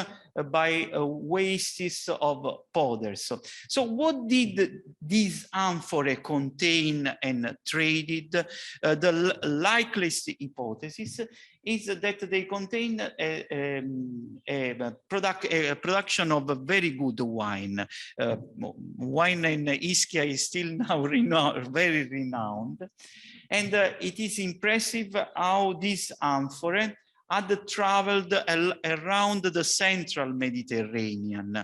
by wastes of potters. So what did these amphorae contain and traded? The likeliest hypothesis is that they contain a production of very good wine. Wine in Ischia is still now very renowned. And it is impressive how this amphorae had traveled around the central Mediterranean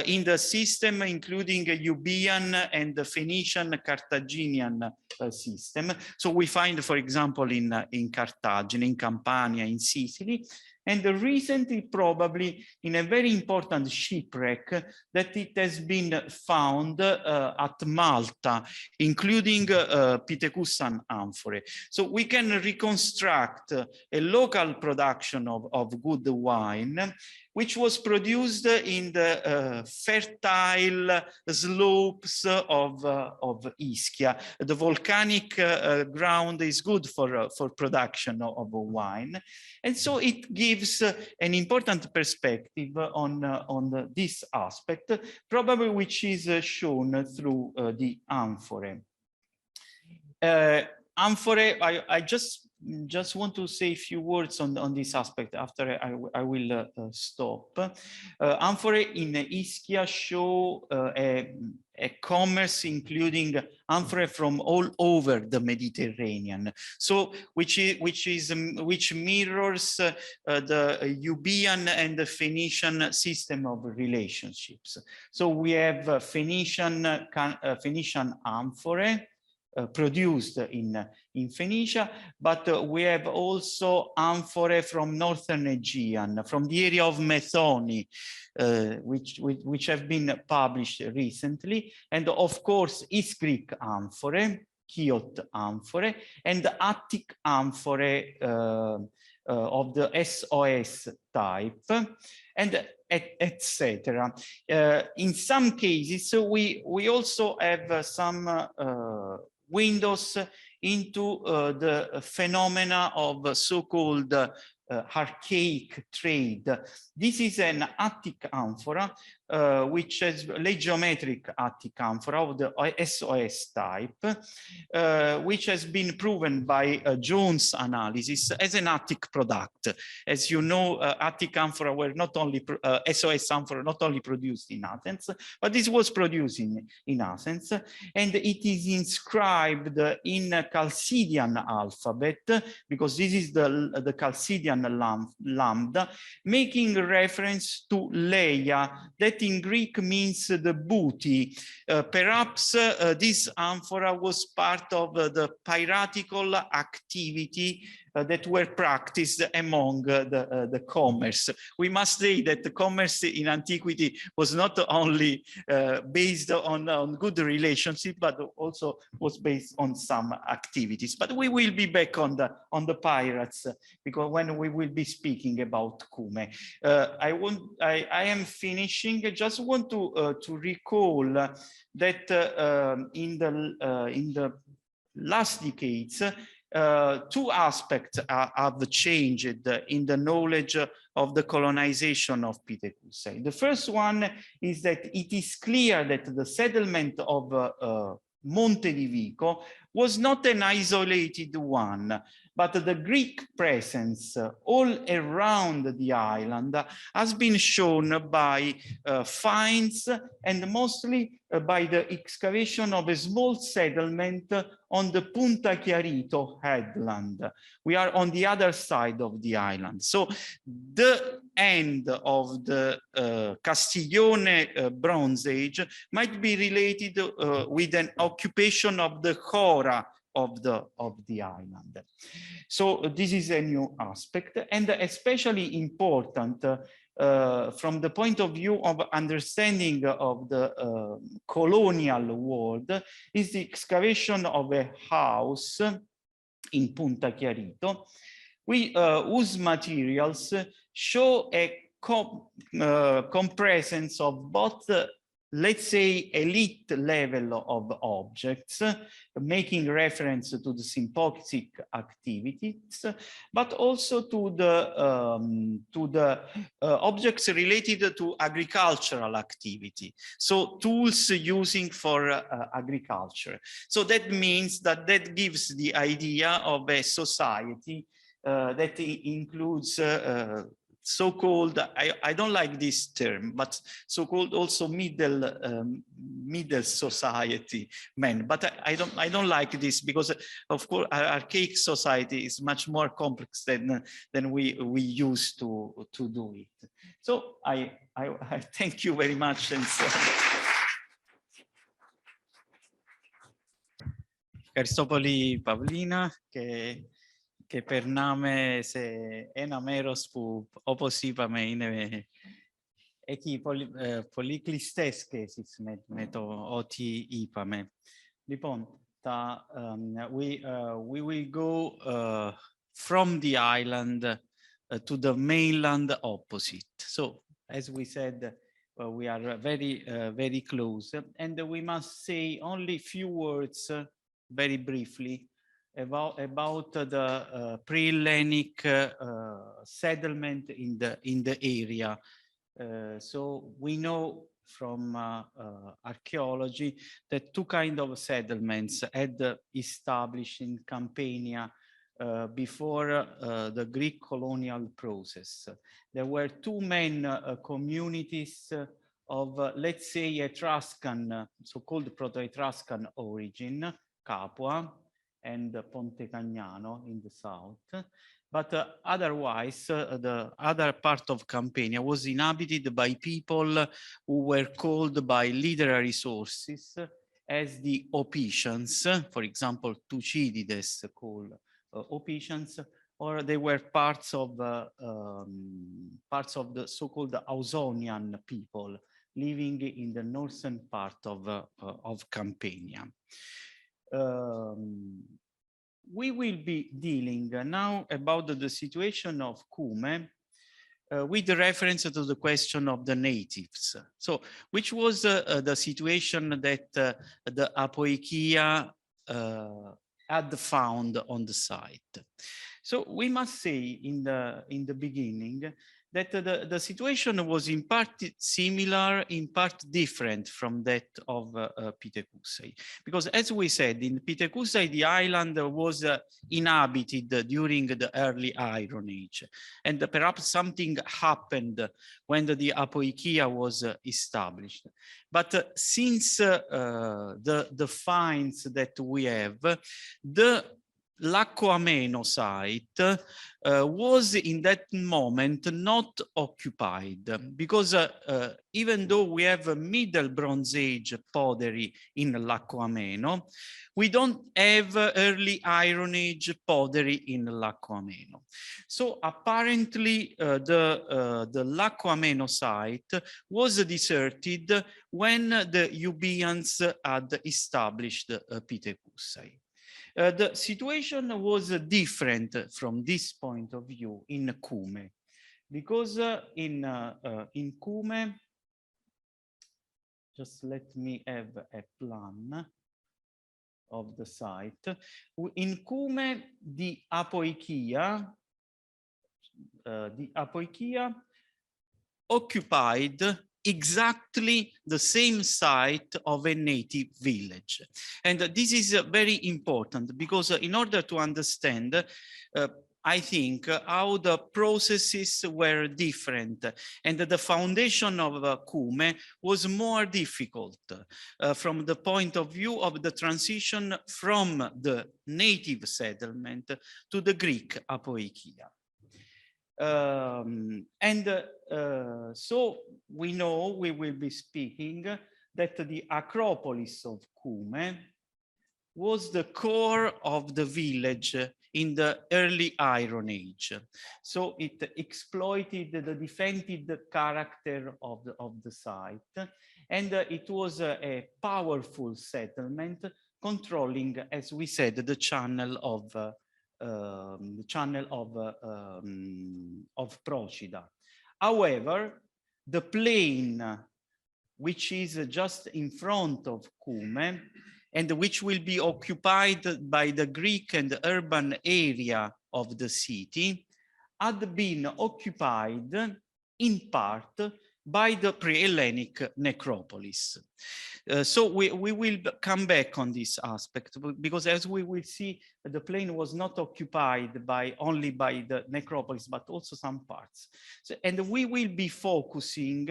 in the system, including Euboean and the Phoenician Carthaginian system. So we find, for example, in Carthagena, in Campania, in Sicily, and recently probably in a very important shipwreck that it has been found at Malta, including Pietekusan amphorae. So we can reconstruct a local production of good wine which was produced in the fertile slopes of Ischia. The volcanic ground is good for production of wine. And so it gives an important perspective on this aspect, probably which is shown through the amphore. Amphore, I just want to say a few words on this aspect. After I will stop. Amphore in Ischia show a commerce including amphore from all over the Mediterranean. So which mirrors the Euboean and the Phoenician system of relationships. So we have Phoenician amphore. Produced in Phoenicia, but we have also amphore from northern Aegean, from the area of Methoni, which have been published recently, and of course East Greek amphore, Chiot amphore, and Attic amphore of the SOS type, and etc. In some cases, we also have some windows into the phenomena of so-called archaic trade. This is an Attic amphora, which is legiometric Attic amphora of the SOS type, which has been proven by Jones analysis as an Attic product. As you know, Attic amphora were not only SOS amphora not only produced in Athens, but this was produced in Athens, and it is inscribed in Chalcidian alphabet, because this is the Chalcidian lambda, making reference to Leia, that in Greek means the booty. Perhaps this amphora was part of the piratical activity that were practiced among the commerce. We must say that the commerce in antiquity was not only based on good relationship, but also was based on some activities. But we will be back on the pirates, because when we will be speaking about Cumae. I am finishing. I just want to recall that in the last decades, two aspects have changed in the knowledge of the colonization of Pietekuse. The first one is that it is clear that the settlement of Monte di Vico was not an isolated one, but the Greek presence all around the island has been shown by finds and mostly by the excavation of a small settlement on the Punta Chiarito headland. We are on the other side of the island. So the end of the Castiglione Bronze Age might be related with an occupation of the Chora of the island. So this is a new aspect, and especially important from the point of view of understanding of the colonial world is the excavation of a house in Punta Chiarito, whose materials show a compresence of both let's say elite level of objects, making reference to the symposic activities, but also to the objects related to agricultural activity. So tools using for agriculture. So that means that gives the idea of a society that includes so-called, I don't like this term, but so-called also middle society men. But I don't like this, because of course archaic society is much more complex than we used to do it. So I thank you very much. And so. Aristopoli Pavlina, que pername se enameros pu oposipame ine eki poliklisteskes meto oti ipame. Lipon, we will go from the island to the mainland opposite. So as we said, we are very, very close. And we must say only few words very briefly about the pre-Hellenic settlement in the area. So we know from archaeology that two kinds of settlements had established in Campania before the Greek colonial process. There were two main communities of, let's say, Etruscan, so-called Proto-Etruscan origin, Capua and Ponte Cagnano in the south. But otherwise, the other part of Campania was inhabited by people who were called by literary sources as the Opitians, for example, Thucydides called Opitians, or they were parts of the so-called Ausonian people living in the northern part of Campania. We will be dealing now about the situation of Cume with reference to the question of the natives. So, which was the situation that the Apoikia had found on the site. So we must say in the beginning that the situation was in part similar, in part different from that of Pietekuse. Because as we said, in Pietekuse, the island was inhabited during the early Iron Age. And perhaps something happened when the Apoikia was established. But since the finds that we have, the Lacco Ameno site was in that moment not occupied because even though we have a Middle Bronze Age pottery in Lacco Ameno, we don't have early Iron Age pottery in Lacco Ameno. So apparently the Lacco Ameno site was deserted when the Euboeans had established Pietekuse. The situation was different from this point of view in Cume, because in Cume, just let me have a plan of the site. In Cume, the Apoikia occupied exactly the same site of a native village. And this is very important because in order to understand, I think, how the processes were different and the foundation of Cume was more difficult from the point of view of the transition from the native settlement to the Greek Apoikia. So we know we will be speaking that the Acropolis of Cume was the core of the village in the early Iron Age. So it exploited the defended character of the site, and it was a powerful settlement controlling, as we said, the channel of Procida. However, the plain which is just in front of Cume and which will be occupied by the Greek and urban area of the city had been occupied in part by the pre-Hellenic necropolis. So we will come back on this aspect because as we will see, the plain was not occupied only by the necropolis, but also some parts. So, and we will be focusing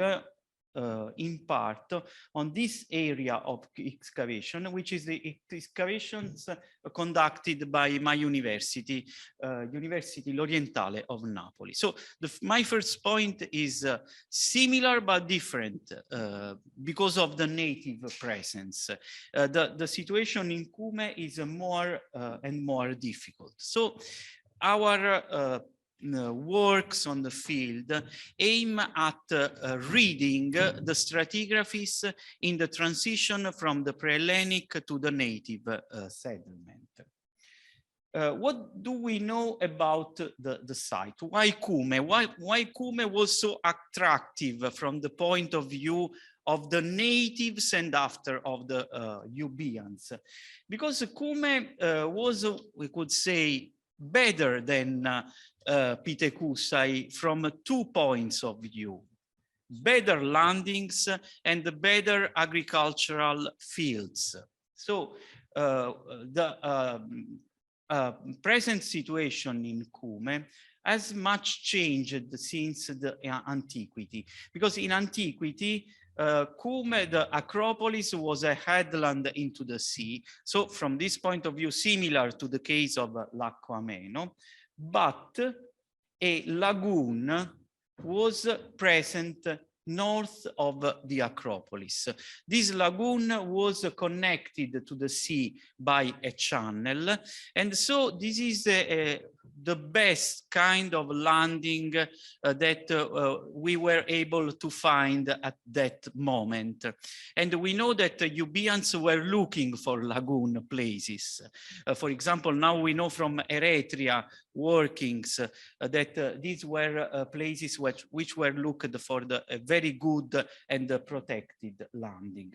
in part on this area of excavation, which is the excavations conducted by my university, University L'Orientale of Naples. So my first point is similar but different because of the native presence. The situation in Cume is more and more difficult. So our works on the field aim at reading the stratigraphies in the transition from the pre-Hellenic to the native settlement. What do we know about the site? Why Cume? Why Cume was so attractive from the point of view of the natives and after of the Euboeans? Because Cume was, we could say, better than Pietekuse from 2 points of view. Better landings and better agricultural fields. So the present situation in Cume has much changed since the antiquity, because in antiquity, Cume, the Acropolis, was a headland into the sea. So from this point of view, similar to the case of Lacco Ameno, but a lagoon was present north of the Acropolis. This lagoon was connected to the sea by a channel. And so this is the best kind of landing that we were able to find at that moment. And we know that Euboeans were looking for lagoon places. For example, now we know from Eretria workings that these were places which were looked for the very good and protected landing.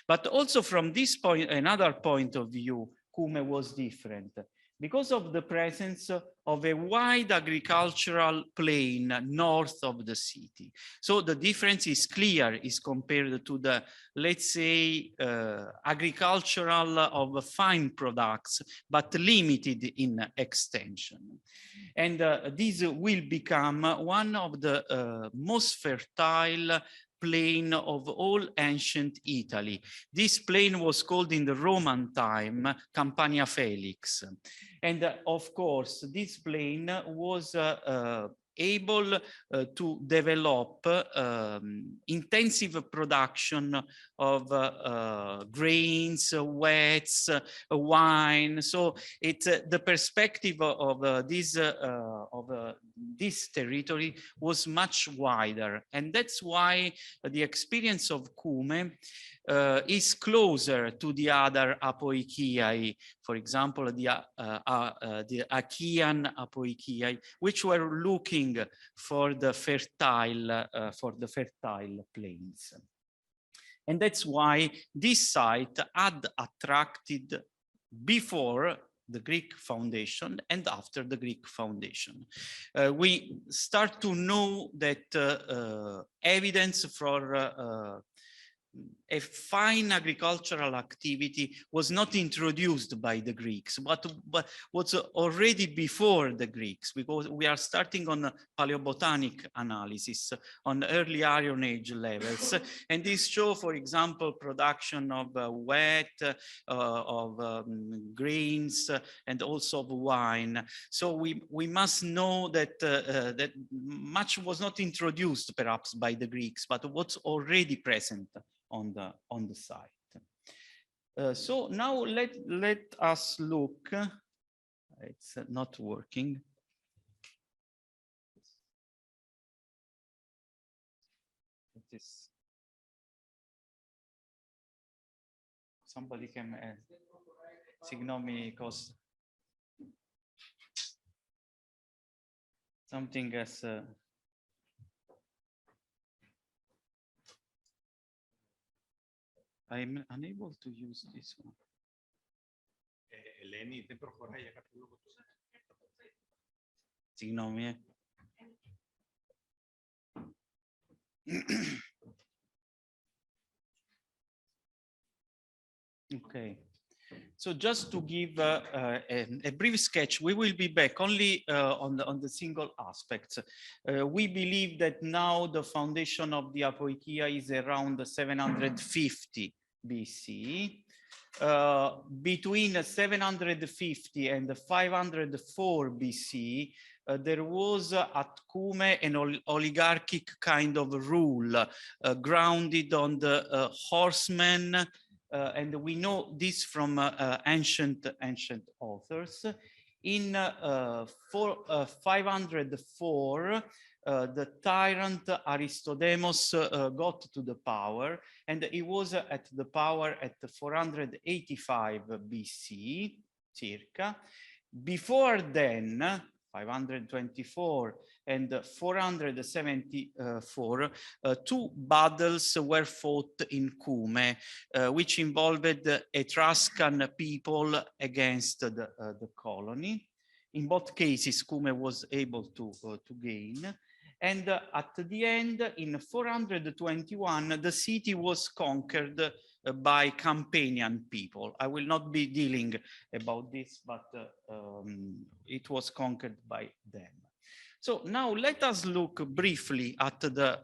But also from this point, another point of view, Cume was different because of the presence of a wide agricultural plain north of the city. So the difference is clear is compared to the, let's say, agricultural of fine products, but limited in extension. And this will become one of the most fertile plain of all ancient Italy. This plain was called in the Roman time Campania Felix. And of course, this plain was able to develop intensive production of grains, wheats, wine. So it's the perspective of this territory was much wider, and that's why the experience of Cume is closer to the other Apoikiai, for example, the Achaean Apoikiai, which were looking for the fertile plains. And that's why this site had attracted before the Greek foundation and after the Greek foundation. We start to know that evidence for a fine agricultural activity was not introduced by the Greeks, but was already before the Greeks, because we are starting on paleobotanic analysis on early Iron Age levels. And this show, for example, production of wheat, of grains, and also of wine. So we must know that, that much was not introduced perhaps by the Greeks, but what's already present on the site. So now let us look. It's not working. It is. Somebody can signomi cos. Something as. I'm unable to use this one. Ελένη, δεν προχωράει για κάποιο λόγο. Συγγνώμη. Okay. So just to give a brief sketch, we will be back only on the single aspects. We believe that now the foundation of the Apoikia is around 750 BC. Between 750 and 504 BC, there was at Cume an oligarchic kind of rule grounded on the horsemen. And we know this from ancient authors. In 504, the tyrant Aristodemos got to the power, and he was at the power at 485 BC, circa. Before then, 524 and 474, two battles were fought in Cume, which involved Etruscan people against the colony. In both cases, Cume was able to gain. And at the end, in 421, the city was conquered by Campanian people. I will not be dealing about this, but it was conquered by them. So now let us look briefly at the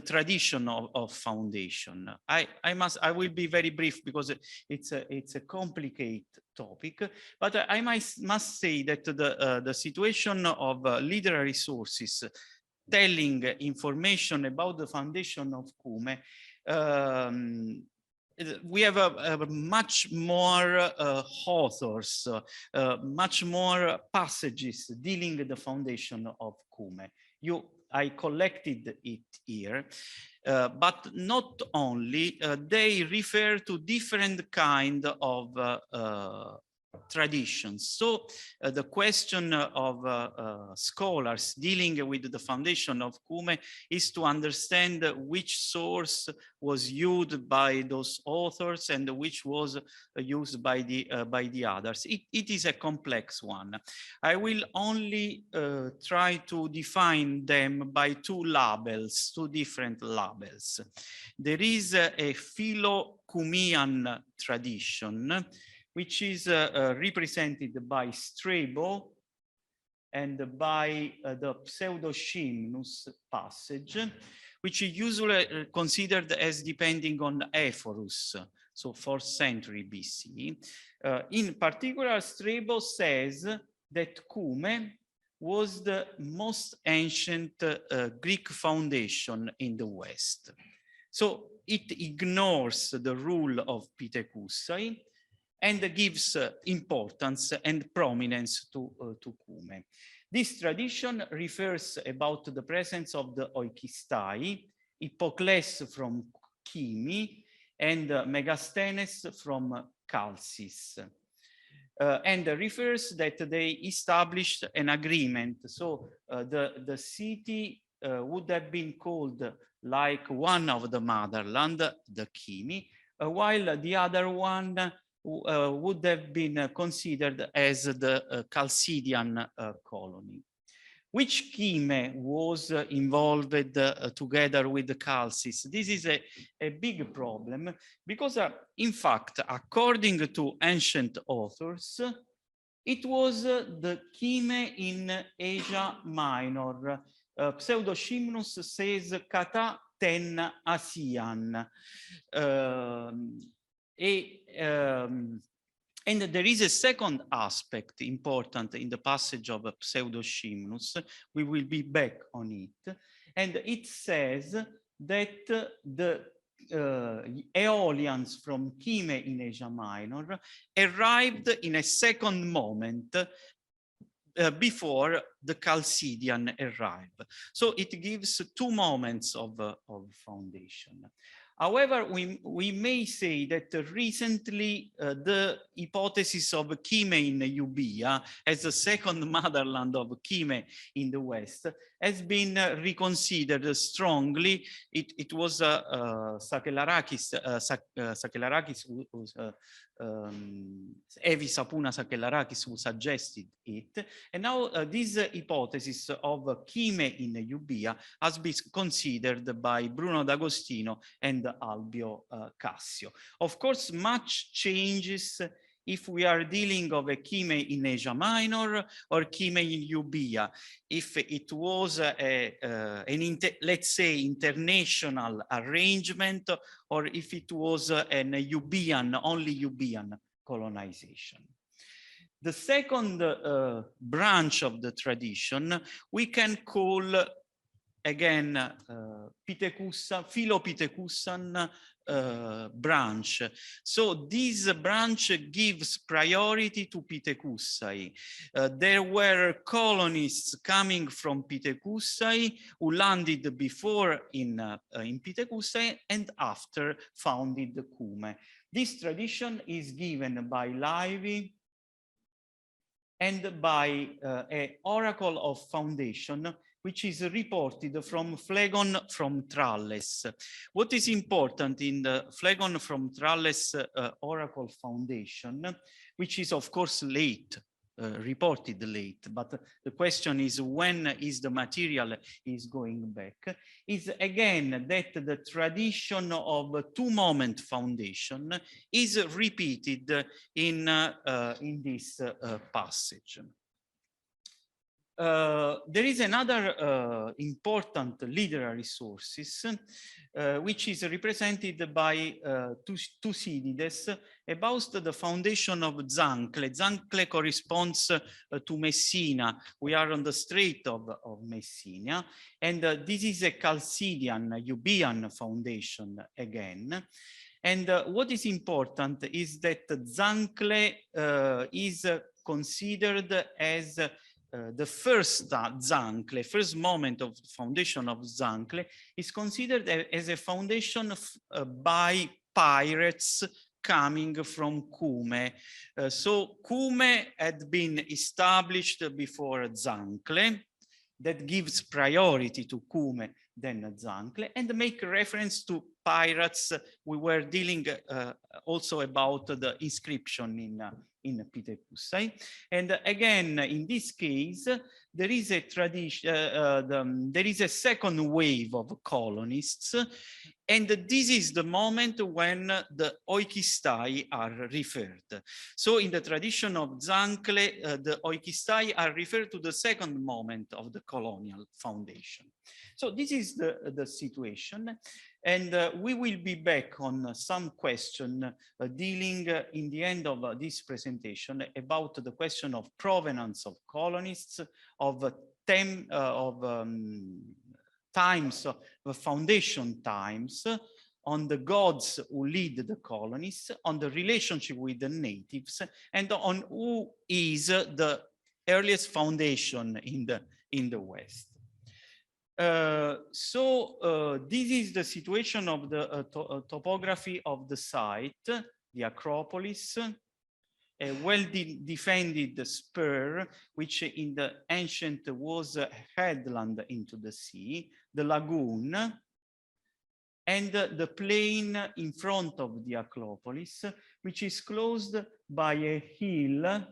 tradition of foundation. I will be very brief because it's a complicated topic, but I must say that the situation of literary sources telling information about the foundation of Cume, we have much more authors, much more passages dealing with the foundation of Cume. I collected it here, but not only, they refer to different kind of traditions. So the question of scholars dealing with the foundation of Cume is to understand which source was used by those authors and which was used by the others. It is a complex one. I will only try to define them by two different labels. There is a Philo-Cumean tradition, which is represented by Strabo and by the Pseudo-Scymnus passage, which is usually considered as depending on Ephorus, so 4th century BC. In particular, Strabo says that Cume was the most ancient Greek foundation in the West. So it ignores the rule of Pietekuse and gives importance and prominence to Cume. This tradition refers about the presence of the Oikistai, Hippocles from Kymi, and Megasthenes from Chalcis. And refers that they established an agreement. So the city would have been called like one of the motherland, the Kymi, while the other one would have been considered as the Chalcidian colony. Which Kyme was involved together with the Chalcis? This is a big problem because, in fact, according to ancient authors, it was the Kyme in Asia Minor. Pseudo-Scymnus says Kata ten Asian. And there is a second aspect important in the passage of Pseudo-Scymnus. We will be back on it. And it says that the Aeolians from Kyme in Asia Minor arrived in a second moment before the Chalcidian arrived. So it gives two moments of foundation. However, we may say that recently the hypothesis of Kyme in Euboea as the second motherland of Kyme in the West has been reconsidered strongly. It was Sakellarakis, Evi Sapuna Sakellarakis who suggested it. And now this hypothesis of Kyme in Euboea has been considered by Bruno D'Agostino and Albio Cassio. Of course, much changes if we are dealing of a Kyme in Asia Minor or Kyme in Euboea. If it was let's say, international arrangement, or if it was an Euboean, only Euboean colonization. The second branch of the tradition we can call again Philo-Pietekusan branch. So this branch gives priority to Pietekuse. There were colonists coming from Pietekuse who landed before in Pietekuse and after founded Cume. This tradition is given by Livy and by an oracle of foundation, which is reported from Phlegon from Tralles. What is important in the Phlegon from Tralles oracle foundation, which is of course late, reported late, but the question is when is the material is going back, is again that the tradition of two-moment foundation is repeated in this passage. There is another important literary sources which is represented by Thucydides about the foundation of Zancle. Zancle corresponds to Messina. We are on the Strait of Messina, and this is a Chalcidian, Euboean foundation again. And what is important is that Zancle is considered as the first Zancle, first moment of foundation of Zancle, is considered as a foundation by pirates coming from Cume. So Cume had been established before Zancle. That gives priority to Cume than Zancle, and make reference to pirates. We were dealing also about the inscription in Pietekuse. And again, in this case, there is a tradition, there is a second wave of colonists, and this is the moment when the oikistai are referred. So in the tradition of Zancle, the oikistai are referred to the second moment of the colonial foundation. So this is the situation. And we will be back on some question dealing in the end of this presentation about the question of provenance of colonists, of times, of foundation times, on the gods who lead the colonies, on the relationship with the natives, and on who is the earliest foundation in the West. This is the situation of the topography of the site, the Acropolis, a well-defended spur, which in the ancient was a headland into the sea, the lagoon, and the plain in front of the Acropolis, which is closed by a hill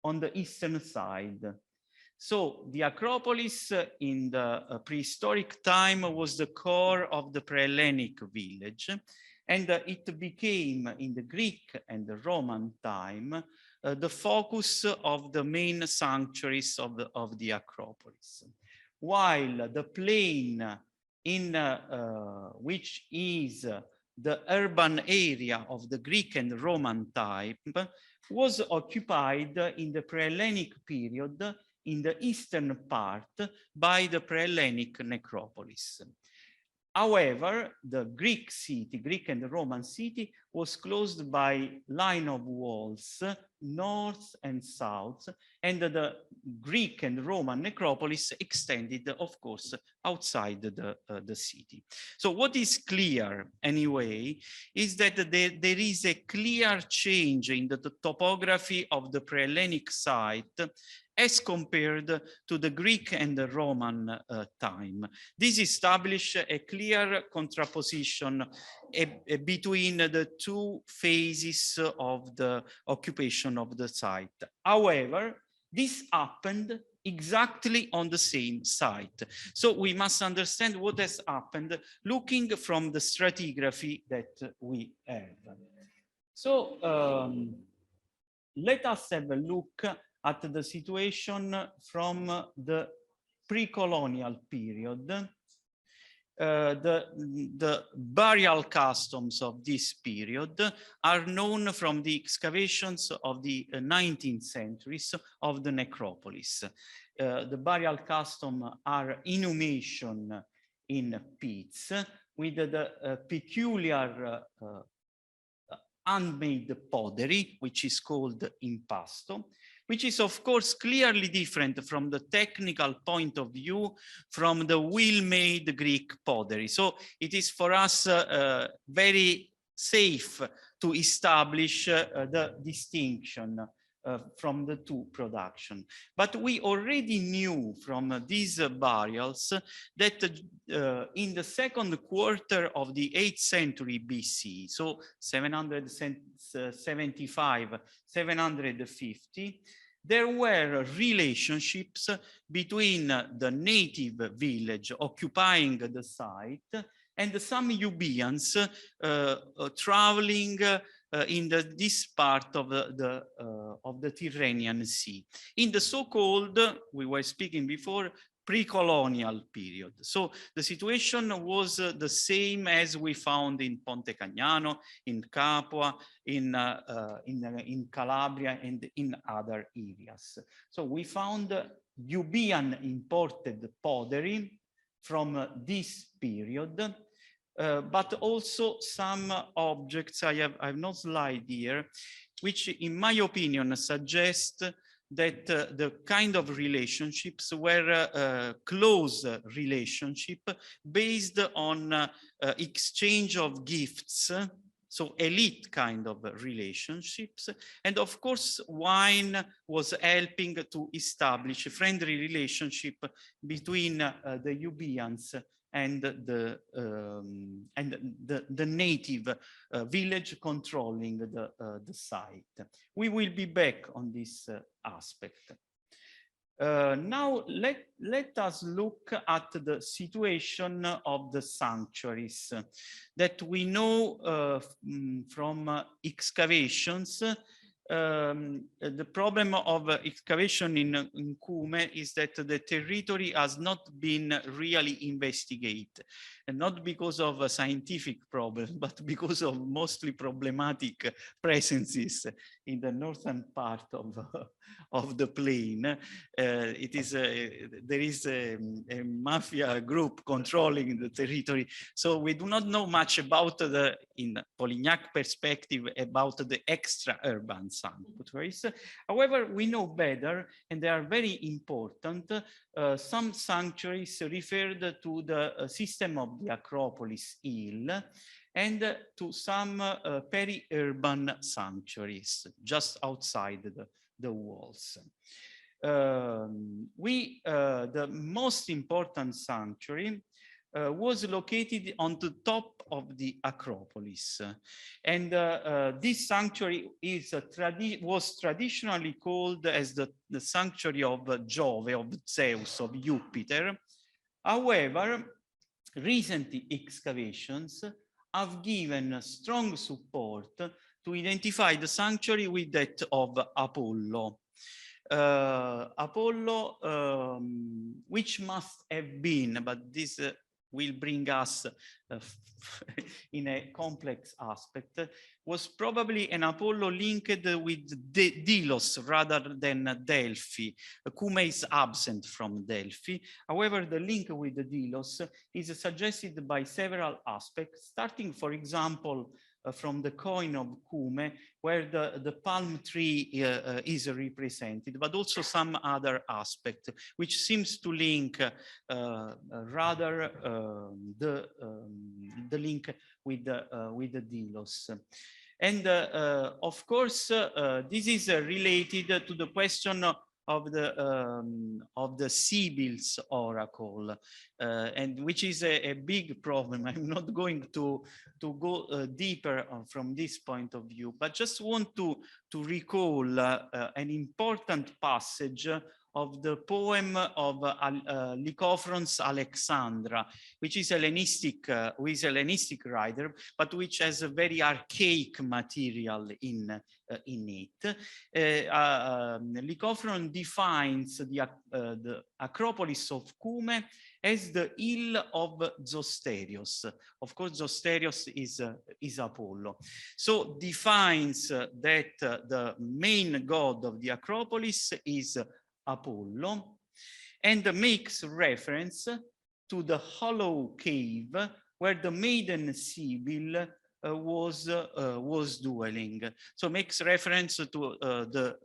on the eastern side. So the Acropolis in the prehistoric time was the core of the pre-Hellenic village, and it became in the Greek and the Roman time the focus of the main sanctuaries of the Acropolis. While the plain in which is the urban area of the Greek and Roman type was occupied in the pre-Hellenic period in the eastern part by the pre-Hellenic necropolis. However, the Greek city, Greek and Roman city, was closed by line of walls, north and south, and the Greek and Roman necropolis extended, of course, outside the city. So what is clear, anyway, is that there is a clear change in the topography of the pre-Hellenic site as compared to the Greek and the Roman time. This establishes a clear contraposition between the two phases of the occupation of the site. However, this happened exactly on the same site. So we must understand what has happened looking from the stratigraphy that we have. So let us have a look at the situation from the pre-colonial period. The burial customs of this period are known from the excavations of the 19th centuries of the necropolis. The burial customs are inhumation in pits with the peculiar handmade pottery, which is called impasto, which is of course clearly different from the technical point of view from the wheel-made Greek pottery. So it is for us very safe to establish the distinction from the two production. But we already knew from these burials that in the second quarter of the 8th century BC, so 775, 750, there were relationships between the native village occupying the site and some Euboeans traveling in this part of the Tyrrhenian Sea, in the so-called, we were speaking before, pre-colonial period. So the situation was the same as we found in Ponte Cagnano, in Capua, in Calabria, and in other areas. So we found Euboean imported pottery from this period, but also some objects, I have no slide here, which in my opinion suggest that the kind of relationships were close relationship based on exchange of gifts, so elite kind of relationships. And of course, wine was helping to establish a friendly relationship between the Euboeans and the native village controlling the site. We will be back on this aspect. Now let us look at the situation of the sanctuaries that we know from excavations. The problem of excavation in Cume is that the territory has not been really investigated, and not because of a scientific problem, but because of mostly problematic presences in the northern part of the plain. It is there is a mafia group controlling the territory, so we do not know much about the, in Polignac perspective, about the extra urban sanctuaries. However, we know better, and they are very important. Some sanctuaries referred to the system of the Acropolis hill, and to some peri-urban sanctuaries just outside the walls. The most important sanctuary was located on the top of the Acropolis. And this sanctuary was traditionally called as the sanctuary of Jove, of Zeus, of Jupiter. However, recent excavations have given strong support to identify the sanctuary with that of Apollo. Apollo, which must have been, but this will bring us in a complex aspect, was probably an Apollo linked with Delos rather than Delphi. Cume is absent from Delphi. However, the link with Delos is suggested by several aspects, starting, for example, from the coin of Cume, where the palm tree is represented, but also some other aspect, which seems to link rather the link with the Delos. And of course, this is related to the question of the Sibyl's oracle, and which is a big problem. I'm not going to go deeper from this point of view, but just want to recall an important passage of the poem of Lycophron's Alexandra, which is Hellenistic, who is a Hellenistic writer, but which has a very archaic material in it. Lycophron defines the Acropolis of Cume as the hill of Zosterios. Of course, Zosterios is Apollo. So defines that the main god of the Acropolis is Apollo, and makes reference to the hollow cave where the maiden Sibyl was dwelling. So makes reference to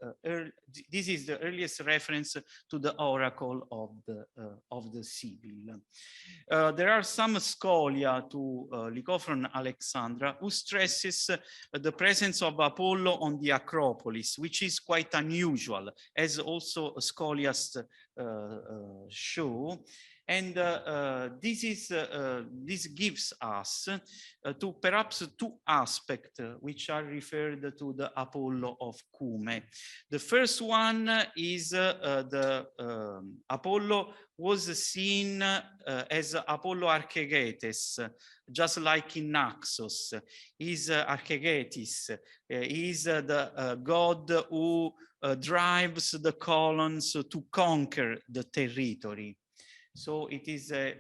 this is the earliest reference to the oracle of the Sibyl. There are some scholia to Lycophron Alexandra who stresses the presence of Apollo on the Acropolis, which is quite unusual, as also scholiasts show. And this gives us to perhaps two aspects which are referred to the Apollo of Cumae. The first one is the Apollo was seen as Apollo Archegetes, just like in Naxos. Is Archegetes, is the god who drives the colons to conquer the territory. So it is a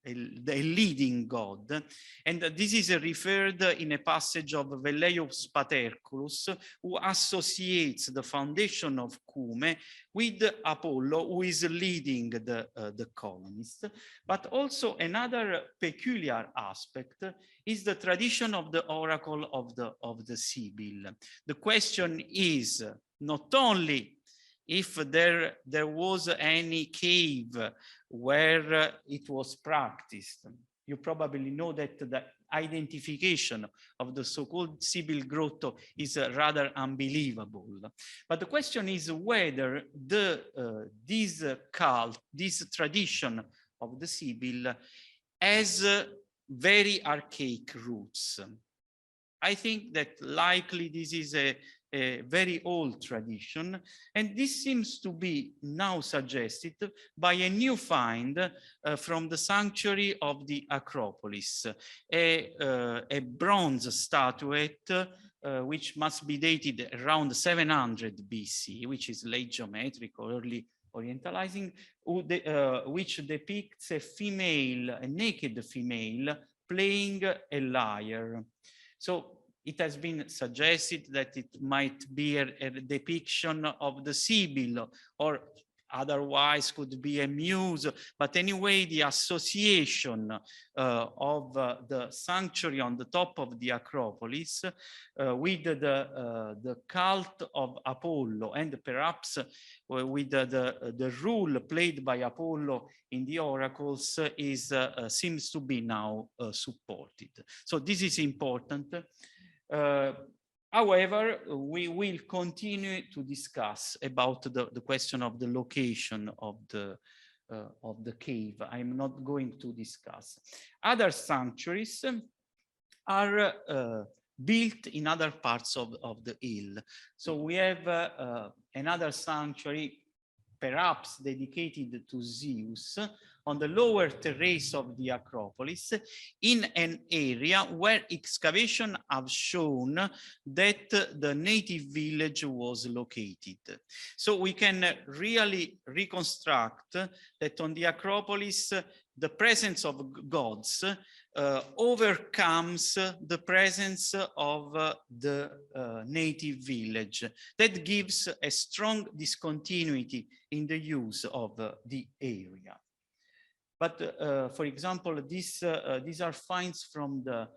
leading god. And this is referred in a passage of Velleius Paterculus, who associates the foundation of Cumae with Apollo, who is leading the colonists. But also another peculiar aspect is the tradition of the oracle of the Sibyl. The question is not only if there was any cave where it was practiced. You probably know that the identification of the so-called Sibyl Grotto is rather unbelievable. But the question is whether this cult, this tradition of the Sibyl has very archaic roots. I think that likely this is a very old tradition, and this seems to be now suggested by a new find from the sanctuary of the Acropolis, a bronze statuette which must be dated around 700 BC, which is late geometric or early orientalizing, which depicts a female, a naked female, playing a lyre. So it has been suggested that it might be a depiction of the Sibyl, or otherwise could be a muse. But anyway, the association of the sanctuary on the top of the Acropolis with the cult of Apollo, and perhaps with the role played by Apollo in the oracles is seems to be now supported. So this is important. However, we will continue to discuss about the question of the location of the cave. I'm not going to discuss. Other sanctuaries are built in other parts of the hill. So we have another sanctuary, perhaps dedicated to Zeus, on the lower terrace of the Acropolis, in an area where excavation have shown that the native village was located. So we can really reconstruct that on the Acropolis, the presence of gods overcomes the presence of the native village. That gives a strong discontinuity in the use of the area. But for example, these are finds from the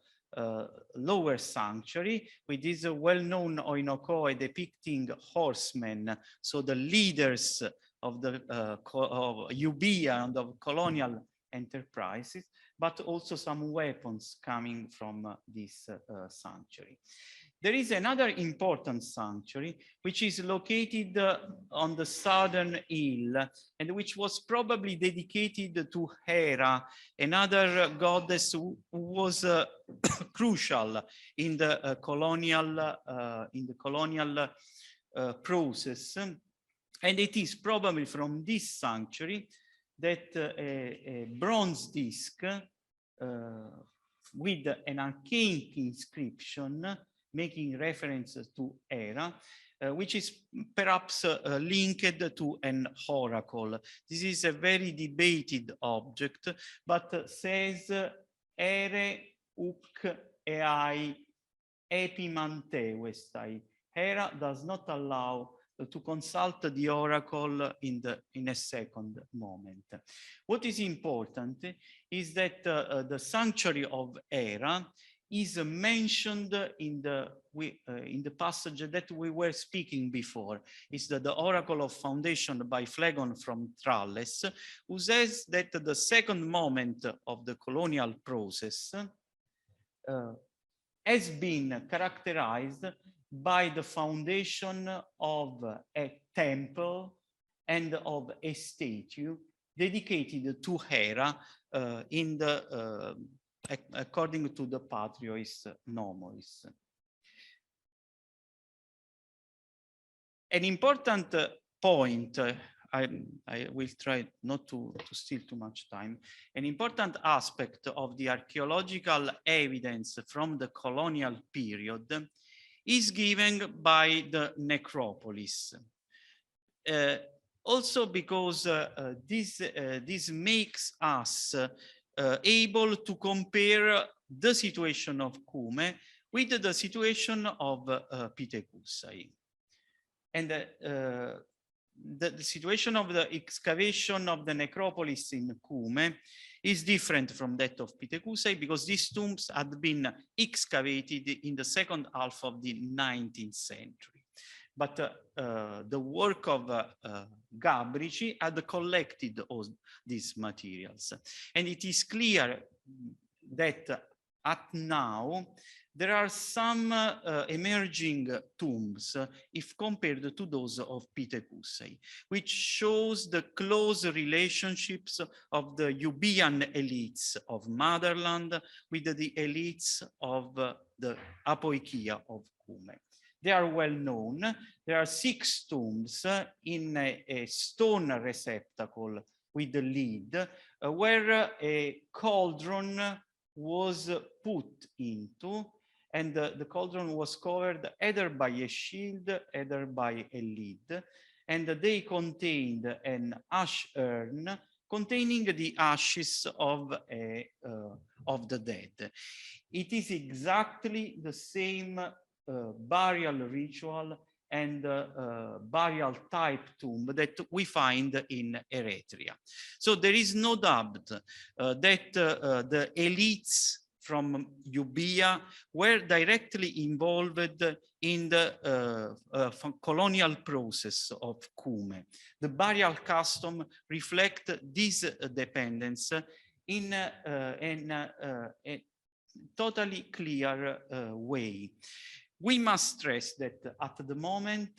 lower sanctuary, with this well-known oinokoe depicting horsemen, so the leaders of the of Euboea and of colonial enterprises, but also some weapons coming from this sanctuary. There is another important sanctuary, which is located on the southern hill, and which was probably dedicated to Hera, another goddess who was crucial in the colonial process. And it is probably from this sanctuary that a bronze disc with an archaic inscription making reference to Hera, which is perhaps linked to an oracle. This is a very debated object, but says Ere uc eai epimantevestai. Hera does not allow to consult the oracle in a second moment. What is important is that the sanctuary of Hera is mentioned in the passage that we were speaking before. It's the Oracle of Foundation by Phlegon from Tralles, who says that the second moment of the colonial process has been characterized by the foundation of a temple and of a statue dedicated to Hera in the according to the Patriois Nomois. An important point, I will try not to steal too much time. An important aspect of the archaeological evidence from the colonial period is given by the necropolis. Also because this makes us able to compare the situation of Cume with the situation of Pietekuse. And the situation of the excavation of the necropolis in Cume is different from that of Pietekuse because these tombs had been excavated in the second half of the 19th century. But the work of Gabrici had collected all these materials. And it is clear that at now, there are some emerging tombs if compared to those of Pietekuse, which shows the close relationships of the Euboean elites of motherland with the elites of the Apoikia of Cume. They are well known. There are 6 tombs in a stone receptacle with the lid where a cauldron was put into, and the cauldron was covered either by a shield, either by a lid, and they contained an ash urn containing the ashes of the dead. It is exactly the same burial ritual and burial type tomb that we find in Eritrea. So there is no doubt that the elites from Euboea were directly involved in the colonial process of Cume. The burial custom reflects this dependence in a totally clear way. We must stress that at the moment,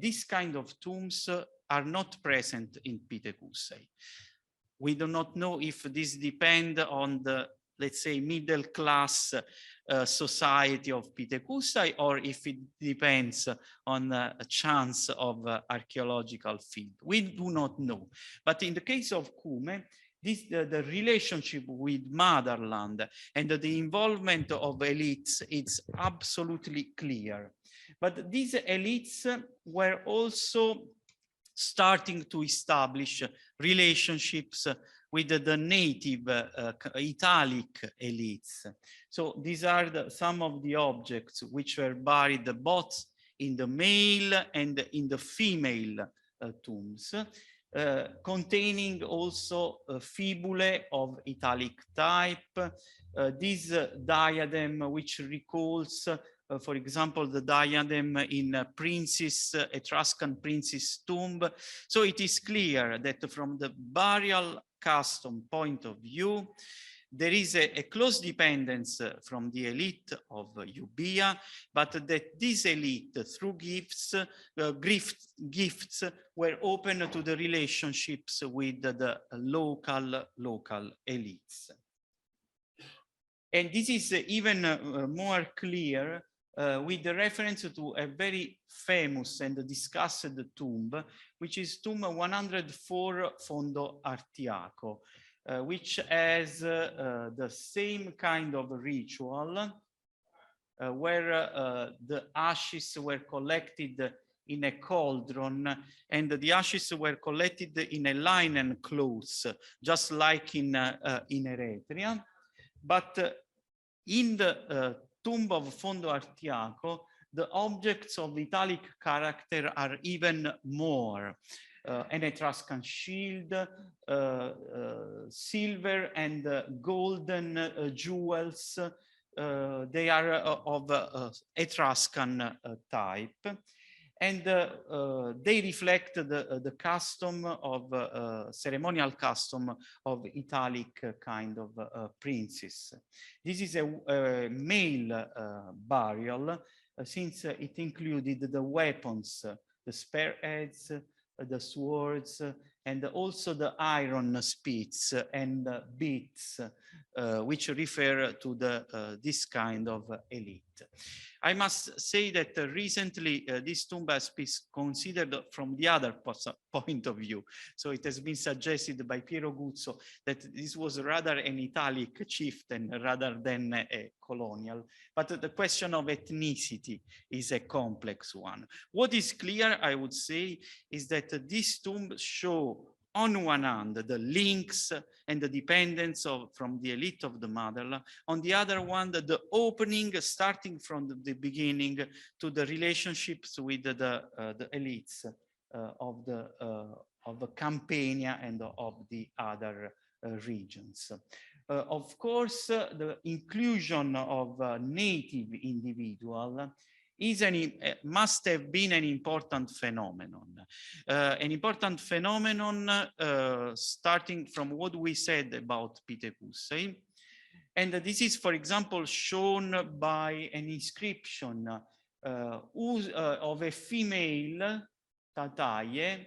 this kind of tombs are not present in Pietekuse. We do not know if this depends on the, let's say, middle class society of Pietekuse, or if it depends on a chance of archaeological field. We do not know. But in the case of Cume, the relationship with motherland and the involvement of elites, it's absolutely clear. But these elites were also starting to establish relationships with the native Italic elites. So these are some of the objects which were buried both in the male and in the female tombs. Containing also fibulae of Italic type, this diadem which recalls, for example, the diadem in Etruscan prince's tomb. So it is clear that from the burial custom point of view, there is a close dependence from the elite of Euboea, but that this elite, through gifts, were open to the relationships with the local elites. And this is even more clear with the reference to a very famous and discussed tomb, which is tomb 104 Fondo Artiaco, which has the same kind of ritual where the ashes were collected in a cauldron, and the ashes were collected in a linen clothes, just like in Eritrea. But in the tomb of Fondo Artiaco, the objects of Italic character are even more. An Etruscan shield, silver and golden jewels, They are of Etruscan type, and they reflect the custom of ceremonial custom of Italic kind of princes. This is a male burial, since it included the weapons, the spearheads, the swords, and also the iron spits and beats, which refer to this kind of elite. I must say that recently this tomb has been considered from the other point of view. So it has been suggested by Piero Guzzo that this was rather an Italic chieftain rather than a colonial. But the question of ethnicity is a complex one. What is clear, I would say, is that these tombs show on one hand the links and the dependence from the elite of the motherland, on the other one the opening starting from the beginning to the relationships with the elites of the Campania and of the other regions. Of course, the inclusion of native individual must have been an important phenomenon. Starting from what we said about Pietekuse. And this is, for example, shown by an inscription of a female, Tataye,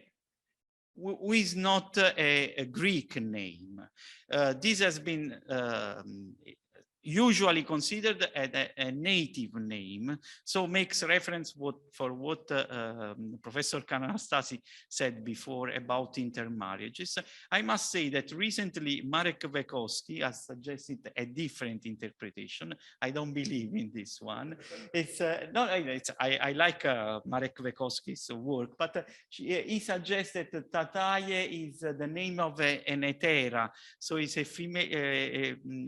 who is not a Greek name. This has been usually considered a native name, so makes reference for what Professor Kananastasi said before about intermarriages. I must say that recently Marek Wekowski has suggested a different interpretation. I don't believe in this one. I like Marek Wekowski's work, but he suggests that Tataye is the name of an hetera, so it's a female,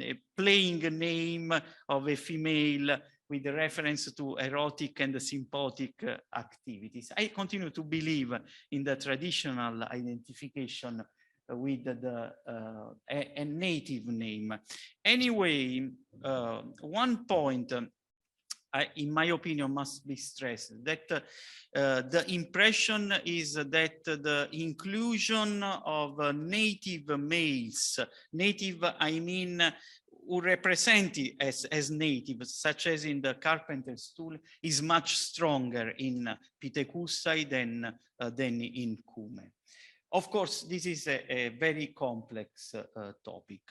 a playing name of a female with reference to erotic and sympathetic activities. I continue to believe in the traditional identification with a native name. Anyway, one point in my opinion must be stressed, that the impression is that the inclusion of native males, native I mean who represent it as native, such as in the carpenter's tool, is much stronger in Pietekuse than in Cume. Of course, this is a very complex topic.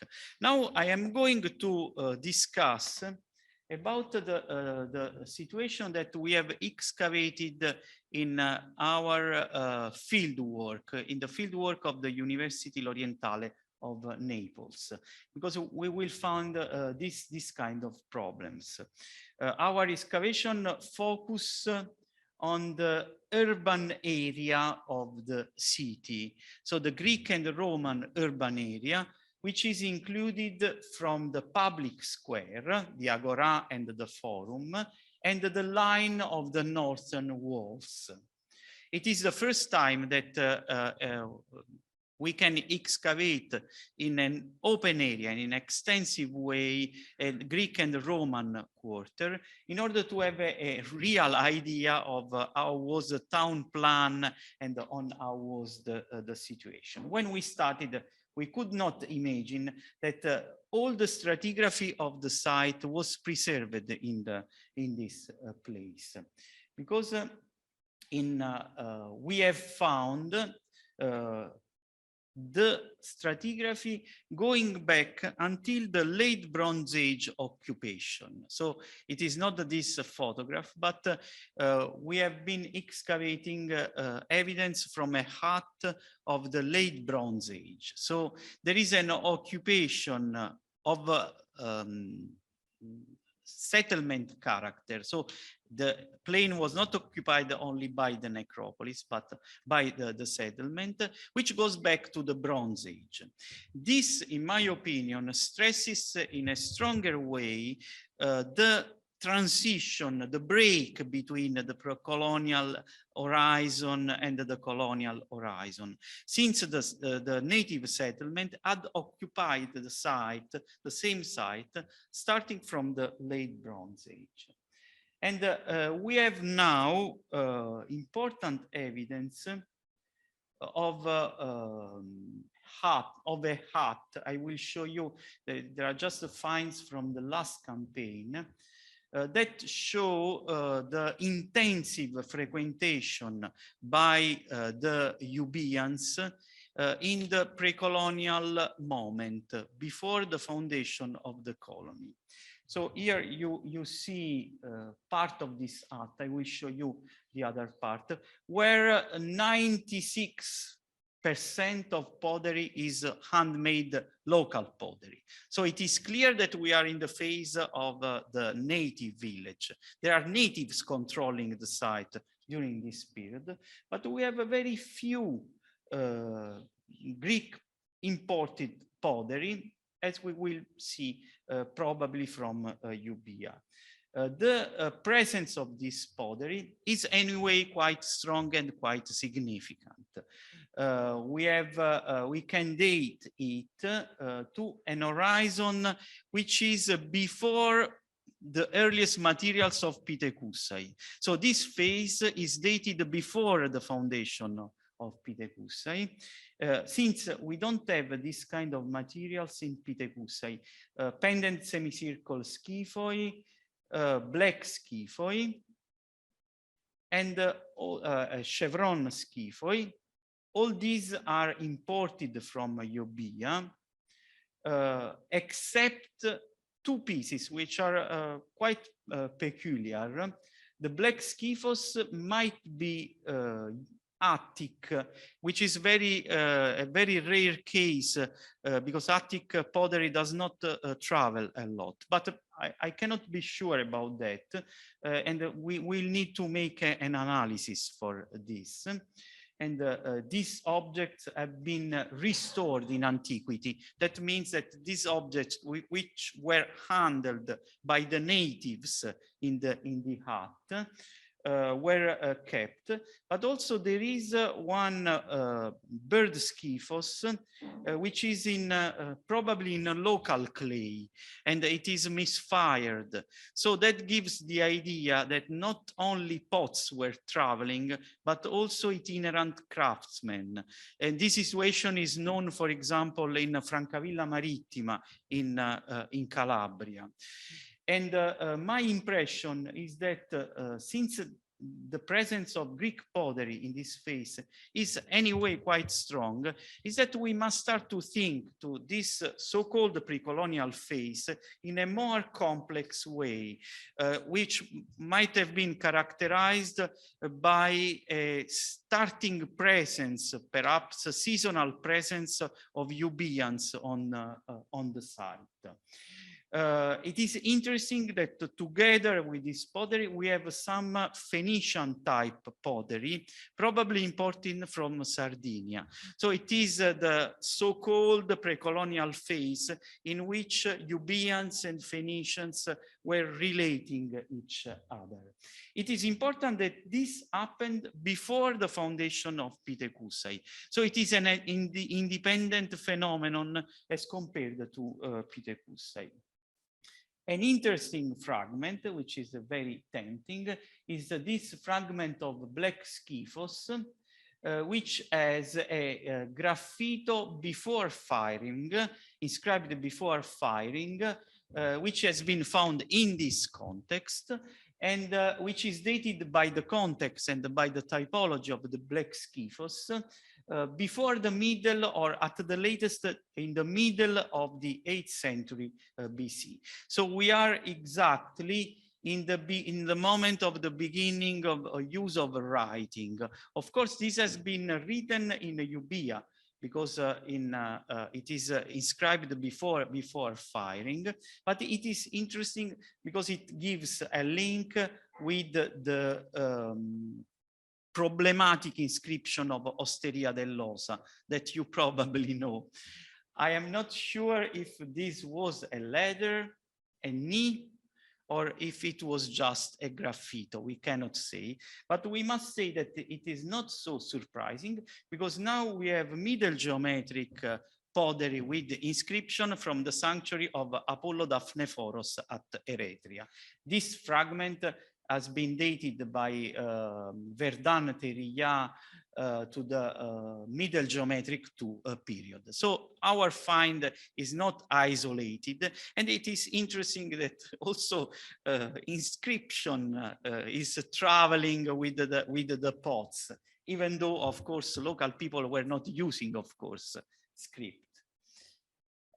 Now I am going to discuss about the situation that we have excavated in our field work, in the field work of the University L'Orientale of Naples, because we will find this kind of problems. Our excavation focus on the urban area of the city, so the Greek and the Roman urban area, which is included from the public square, the Agora and the Forum, and the line of the northern walls. It is the first time that we can excavate in an open area, in an extensive way, a Greek and Roman quarter, in order to have a real idea of how was the town plan and on how was the situation. When we started, we could not imagine that all the stratigraphy of the site was preserved in this place, because we have found the stratigraphy going back until the late Bronze Age occupation. So it is not this photograph, but we have been excavating evidence from a hut of the late Bronze Age. So there is an occupation of settlement character. So the plain was not occupied only by the necropolis, but by the settlement, which goes back to the Bronze Age. This, in my opinion, stresses in a stronger way the transition, the break between the pre-colonial horizon and the colonial horizon, since the native settlement had occupied the site, the same site, starting from the late Bronze Age. And we have now important evidence of a hut. I will show you, there are just the finds from the last campaign that show the intensive frequentation by the Euboeans in the pre-colonial moment, before the foundation of the colony. So here you see part of this hut. I will show you the other part, where 96% of pottery is handmade local pottery. So it is clear that we are in the phase of the native village. There are natives controlling the site during this period, but we have a very few Greek imported pottery, as we will see probably from Euboea. The presence of this pottery is anyway quite strong and quite significant. We can date it to an horizon which is before the earliest materials of Pietekuse. So this phase is dated before the foundation of Pietekuse. Since we don't have this kind of materials in Pietekuse, pendant semicircle schiphoi, black schiphoi, and chevron schiphoi. All these are imported from Euboea, except two pieces which are quite peculiar. The black schiphos might be Attic, which is a very rare case because Attic pottery does not travel a lot. But I cannot be sure about that, and we will need to make an analysis for this. And these objects have been restored in antiquity. That means that these objects, which were handled by the natives in the hut, were kept. But also there is one bird schiphos, which is probably in a local clay, and it is misfired. So that gives the idea that not only pots were traveling, but also itinerant craftsmen. And this situation is known, for example, in Francavilla Marittima in Calabria. And my impression is that since the presence of Greek pottery in this phase is anyway quite strong, is that we must start to think to this so-called pre-colonial phase in a more complex way, which might have been characterized by a starting presence, perhaps a seasonal presence of Euboeans on the site. It is interesting that together with this pottery, we have some Phoenician type pottery, probably imported from Sardinia. So it is the so-called pre-colonial phase in which Euboeans and Phoenicians were relating each other. It is important that this happened before the foundation of Pietekuse. So it is an independent phenomenon as compared to Pietekuse. An interesting fragment, which is very tempting, is this fragment of black schiphos, which has a graffito before firing, inscribed before firing, which has been found in this context, and which is dated by the context and by the typology of the black schiphos, before the middle, or at the latest in the middle of the 8th century BC. So we are exactly in the moment of the beginning of use of writing. Of course, this has been written in Euboea, because it is inscribed before firing, but it is interesting because it gives a link with the problematic inscription of Osteria dell'Osa that you probably know. I am not sure if this was a letter, a knee, or if it was just a graffito, we cannot say. But we must say that it is not so surprising, because now we have middle geometric pottery with inscription from the sanctuary of Apollo Daphne-Phoros at Eretria. This fragment has been dated by Verdun Terillat to the Middle Geometric II period. So our find is not isolated, and it is interesting that also inscription is traveling with the pots, even though, of course, local people were not using, of course, script.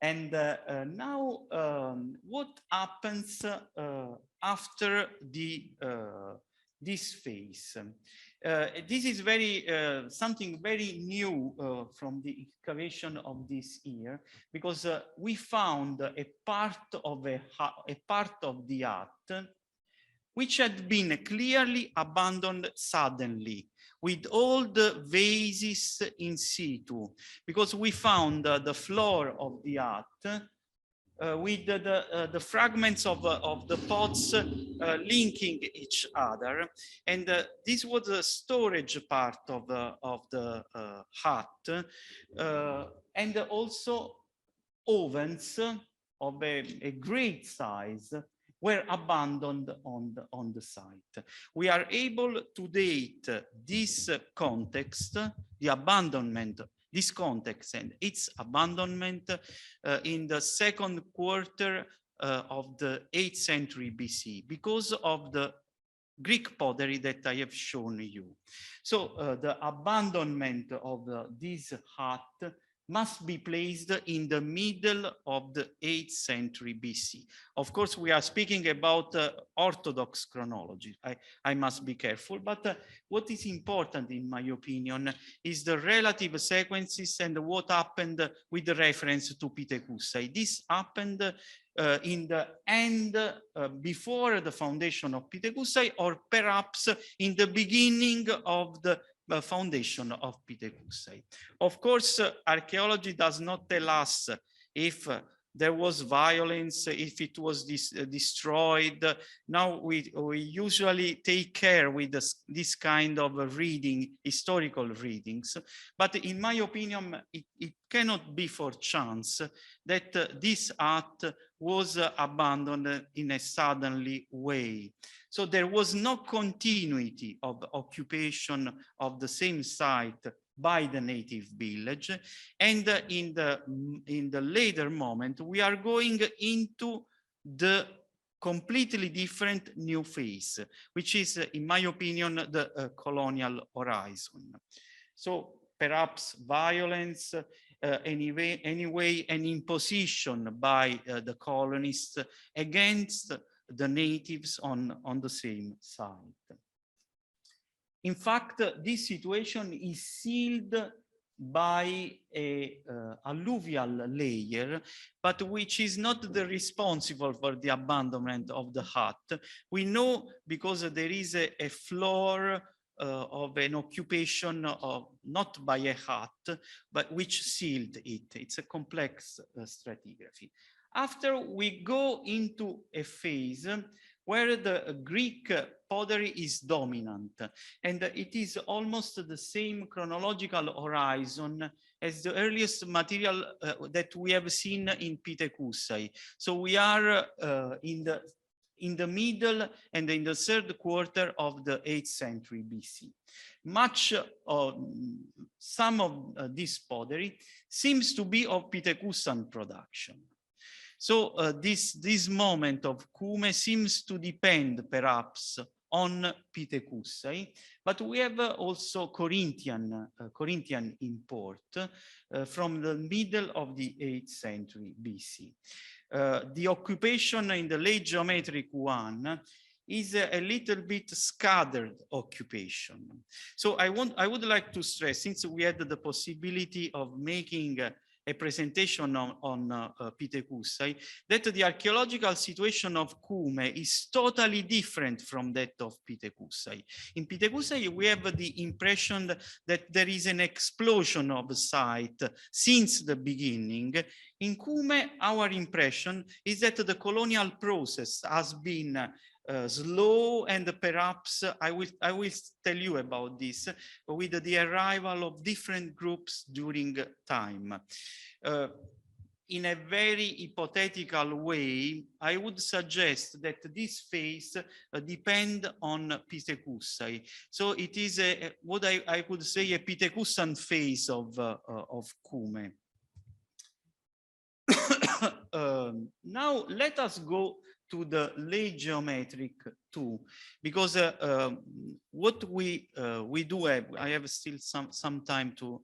And now, what happens after this phase? This is something very new from the excavation of this year, because we found a part of the hut which had been clearly abandoned suddenly, with all the vases in situ, because we found the floor of the hut with the fragments of the pots linking each other. And this was a storage part of the hut, and also ovens of a great size were abandoned on the site. We are able to date this context, the abandonment, this context and its abandonment in the second quarter of the 8th century BC, because of the Greek pottery that I have shown you. So the abandonment of this hut must be placed in the middle of the 8th century BC. Of course, we are speaking about Orthodox chronology. I must be careful, but what is important, in my opinion, is the relative sequences and what happened with the reference to Pietekuse. This happened in the end, before the foundation of Pietekuse, or perhaps in the beginning of the foundation of Pietekuse. Of course, archaeology does not tell us if there was violence, if it was destroyed. Now we usually take care with this kind of reading, historical readings. But in my opinion, it cannot be for chance that this hut was abandoned in a suddenly way. So there was no continuity of occupation of the same site by the native village. And in the later moment, we are going into the completely different new phase, which is, in my opinion, the colonial horizon. So perhaps violence, anyway, an imposition by the colonists against the natives on the same site. In fact, this situation is sealed by a alluvial layer, but which is not the responsible for the abandonment of the hut. We know because there is a floor of an occupation of, not by a hut, but which sealed it. It's a complex stratigraphy. After we go into a phase where the Greek pottery is dominant, and it is almost the same chronological horizon as the earliest material that we have seen in Pietekuse. So we are in the middle and in the third quarter of the 8th century BC. Some of this pottery seems to be of Pietekusan production. So this moment of Cume seems to depend perhaps on Pietekuse, but we have also Corinthian import from the middle of the 8th century BC. The occupation in the late geometric one is a little bit scattered occupation. So I would like to stress, since we had the possibility of making a presentation on Pietekuse, that the archaeological situation of Cume is totally different from that of Pietekuse. In Pietekuse, we have the impression that there is an explosion of the site since the beginning. In Cume, our impression is that the colonial process has been slow, and perhaps I will tell you about this with the arrival of different groups during time. In a very hypothetical way, I would suggest that this phase depend on Pietekuse. So it is what I could say a Pietekusan phase of Cume. Now let us go to the late geometric too, because what we do have, I have still some time to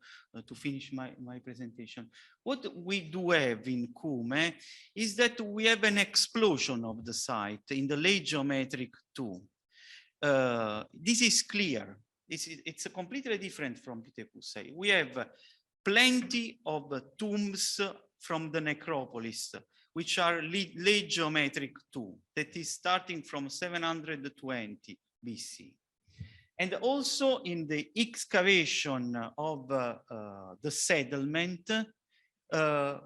finish my presentation. What we do have in Cume is that we have an explosion of the site in the late geometric too. This is clear. It's completely different from Pietekuse. We have plenty of tombs from the necropolis, which are late geometric too, that is starting from 720 BC. And also in the excavation of the settlement,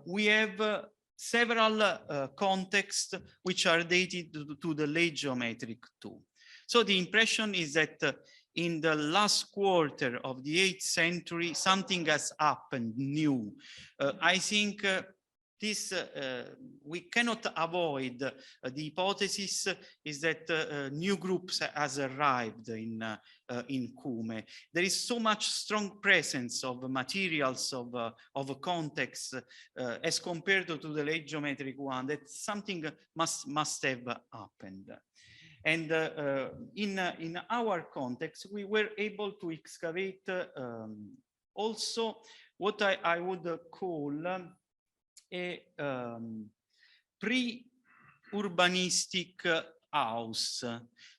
we have several contexts which are dated to the late geometric too. So the impression is that in the last quarter of the 8th century, something has happened new. I think this we cannot avoid the hypothesis is that new groups has arrived in Cume. There is so much strong presence of materials of context as compared to the late geometric one, that something must have happened. And in our context, we were able to excavate also what I would call a pre-urbanistic house.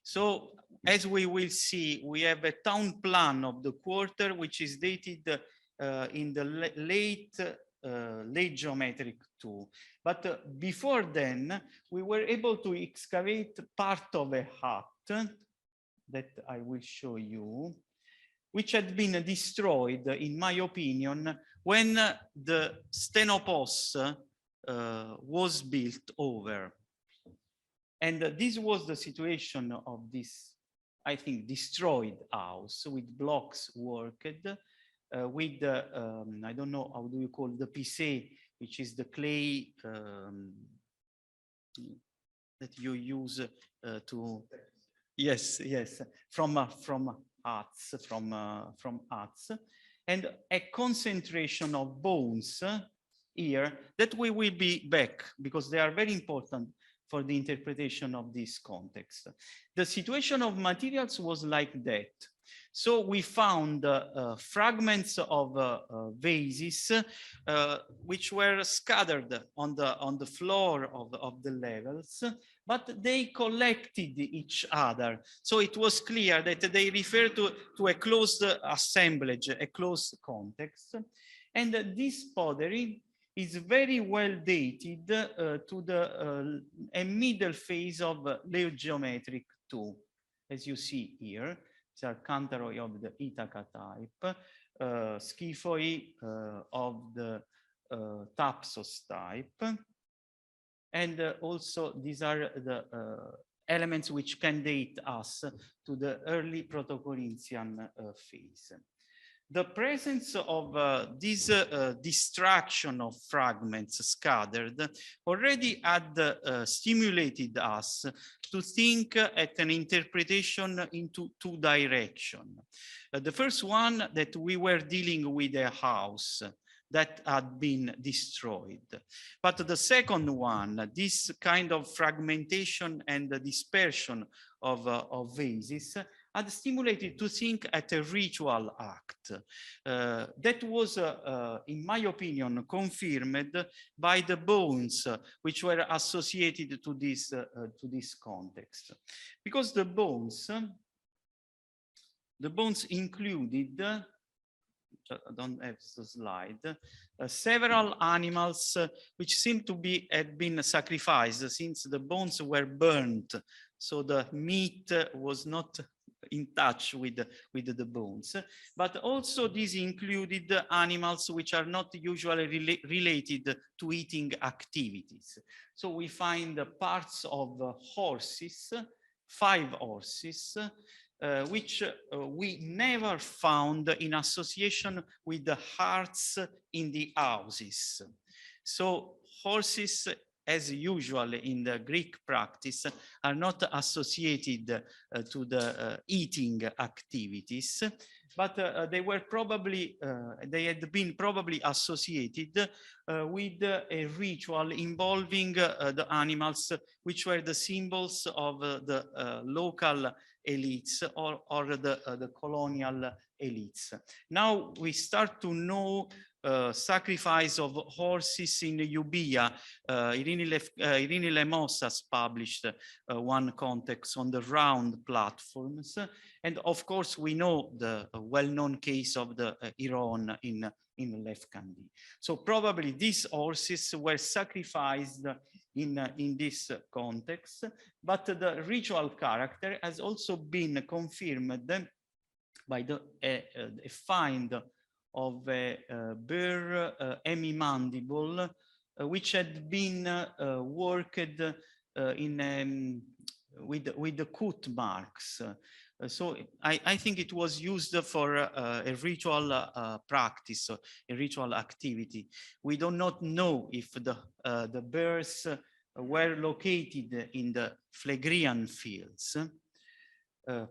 So as we will see, we have a town plan of the quarter, which is dated in the late geometric too. But before then, we were able to excavate part of a hut that I will show you, which had been destroyed, in my opinion, when the Stenopos was built over. And this was the situation of this, I think, destroyed house with blocks worked, with, I don't know, how do you call the pisse, which is the clay that you use to, yes, from huts, from huts, and a concentration of bones here that we will be back because they are very important for the interpretation of this context. The situation of materials was like that. So we found fragments of vases which were scattered on the floor of the levels, but they collected each other. So it was clear that they refer to a closed assemblage, a closed context. And this pottery is very well dated to a middle phase of late geometric too, as you see here. These are cantharoi of the Ithaca type, scyphoi of the Thapsos type, and also these are the elements which can date us to the early Proto-Corinthian phase. The presence of this distraction of fragments scattered already had stimulated us to think at an interpretation into two directions. The first one, that we were dealing with a house that had been destroyed. But the second one, this kind of fragmentation and the dispersion of vases, had stimulated to think at a ritual act. That was, in my opinion, confirmed by the bones which were associated to this context. Because the bones included, I don't have the slide, several animals which seem to be had been sacrificed since the bones were burnt, so the meat was not in touch with the bones. But also these included animals which are not usually related to eating activities. So we find parts of horses, 5 horses, which we never found in association with the hearts in the houses. So horses, as usual in the Greek practice, are not associated to the eating activities, but they were probably, they had been probably associated with a ritual involving the animals, which were the symbols of the local elites or the colonial elites. Now we start to know sacrifice of horses in Euboea. Irene Lemos has published one context on the round platforms. And of course, we know the well-known case of the Iran in Lefkandi. So probably these horses were sacrificed in this context, but the ritual character has also been confirmed by the find of a bear hemimandible, which had been worked in with the cut marks. So I think it was used for a ritual practice, a ritual activity. We do not know if the bears were located in the Phlegrean fields.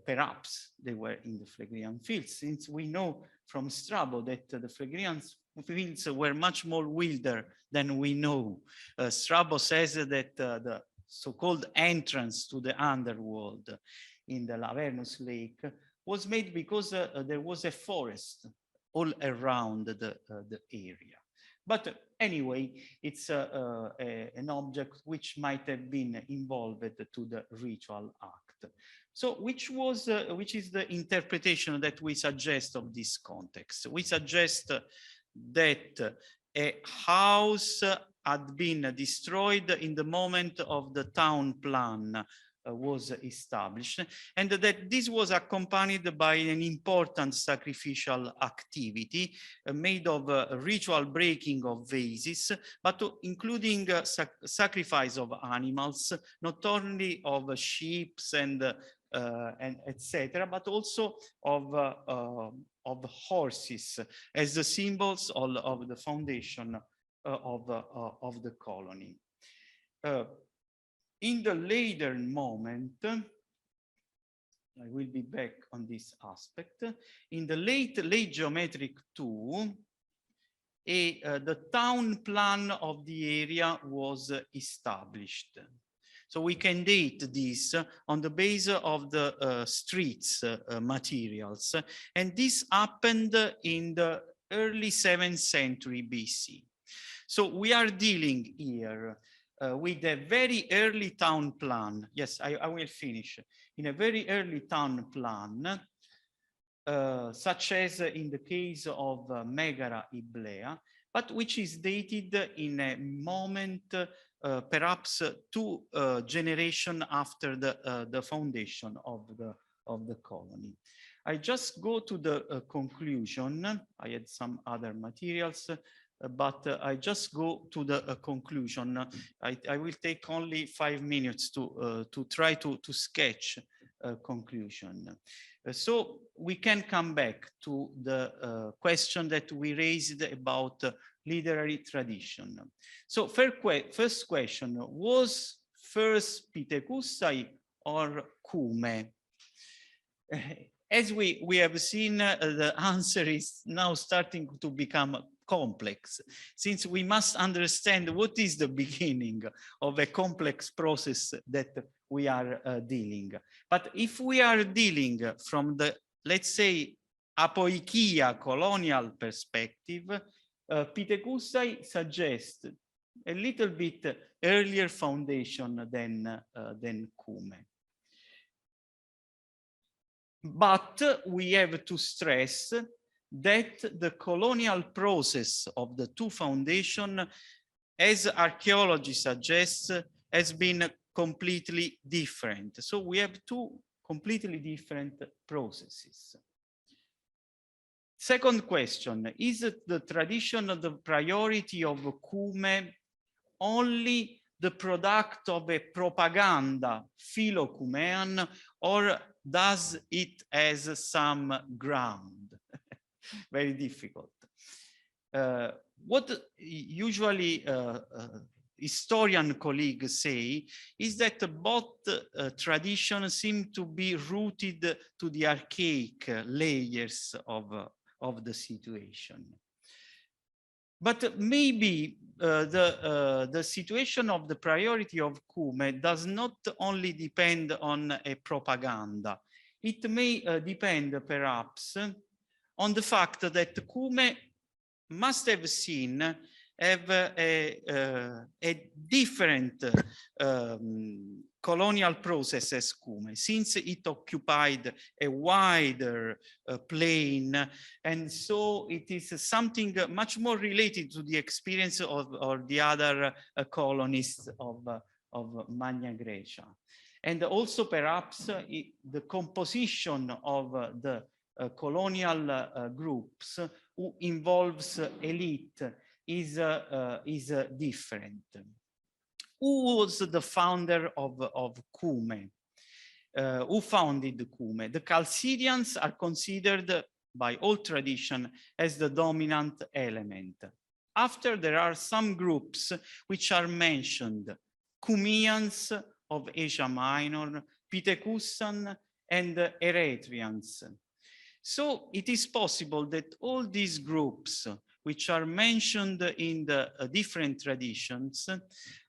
Perhaps they were in the Phlegrean fields, since we know from Strabo that the Phlegrean fields were much more wilder than we know. Strabo says that the so-called entrance to the underworld in the Lavernus Lake was made because there was a forest all around the area. But anyway, it's an object which might have been involved to the ritual act. So which is the interpretation that we suggest of this context? We suggest that a house had been destroyed in the moment of the town plan was established, and that this was accompanied by an important sacrificial activity made of ritual breaking of vases, but including sacrifice of animals, not only of sheep and etc., but also of horses as the symbols of the foundation of the colony. In the later moment, I will be back on this aspect. In the late geometric II, the town plan of the area was established. So we can date this on the basis of the streets materials. And this happened in the early 7th century BC. So we are dealing here with a very early town plan. Yes, I will finish. In a very early town plan, such as in the case of Megara Iblea, but which is dated in a moment perhaps 2 generations after the foundation of the colony. I just go to the conclusion. I had some other materials, but I just go to the conclusion. I will take only 5 minutes to try to sketch a conclusion. So we can come back to the question that we raised about literary tradition. So first question, was first Pietekuse or Cume? As we have seen, the answer is now starting to become complex, since we must understand what is the beginning of a complex process that we are dealing. But if we are dealing from the, let's say, apoikia colonial perspective, Pietekuse suggests a little bit earlier foundation than Cume. But we have to stress that the colonial process of the two foundations, as archaeology suggests, has been completely different. So we have two completely different processes. Second question, is it the tradition of the priority of Cume only the product of a propaganda Philo-Cumean, or does it has some ground? Very difficult. What usually historian colleagues say is that both traditions seem to be rooted to the archaic layers of the situation. But maybe the situation of the priority of Cume does not only depend on a propaganda. It may depend perhaps on the fact that Cume must have seen a different colonial process as Cume, since it occupied a wider plain, and so it is something much more related to the experience of the other colonists of Magna Graecia. And also perhaps the composition of the colonial groups who involves elite is different. Who was the founder of Cume? Who founded Cume? The Chalcidians are considered by all tradition as the dominant element. After, there are some groups which are mentioned: Cumeans of Asia Minor, Pietekusan, and Eretrians. So it is possible that all these groups which are mentioned in the different traditions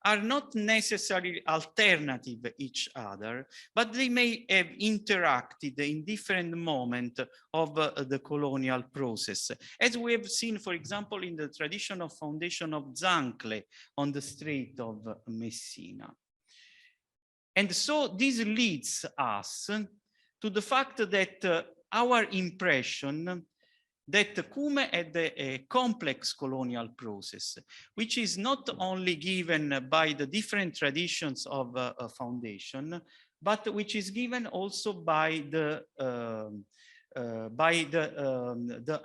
are not necessarily alternative each other, but they may have interacted in different moments of the colonial process. As we have seen, for example, in the tradition of foundation of Zancle on the Strait of Messina. And so this leads us to the fact that our impression that Cume had a complex colonial process, which is not only given by the different traditions of a foundation, but which is given also by the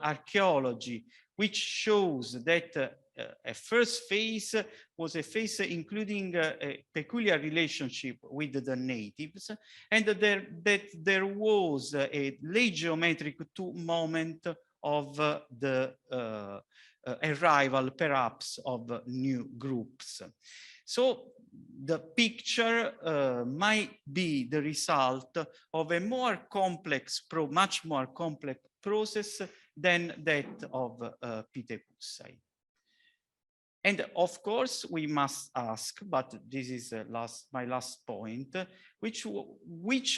archaeology, which shows that a first phase was a phase including a peculiar relationship with the natives, and that there was a late geometric moment of the arrival, perhaps, of new groups. So the picture might be the result of a more complex, much more complex process than that of Pietekuse. And of course, we must ask, but this is my last point, which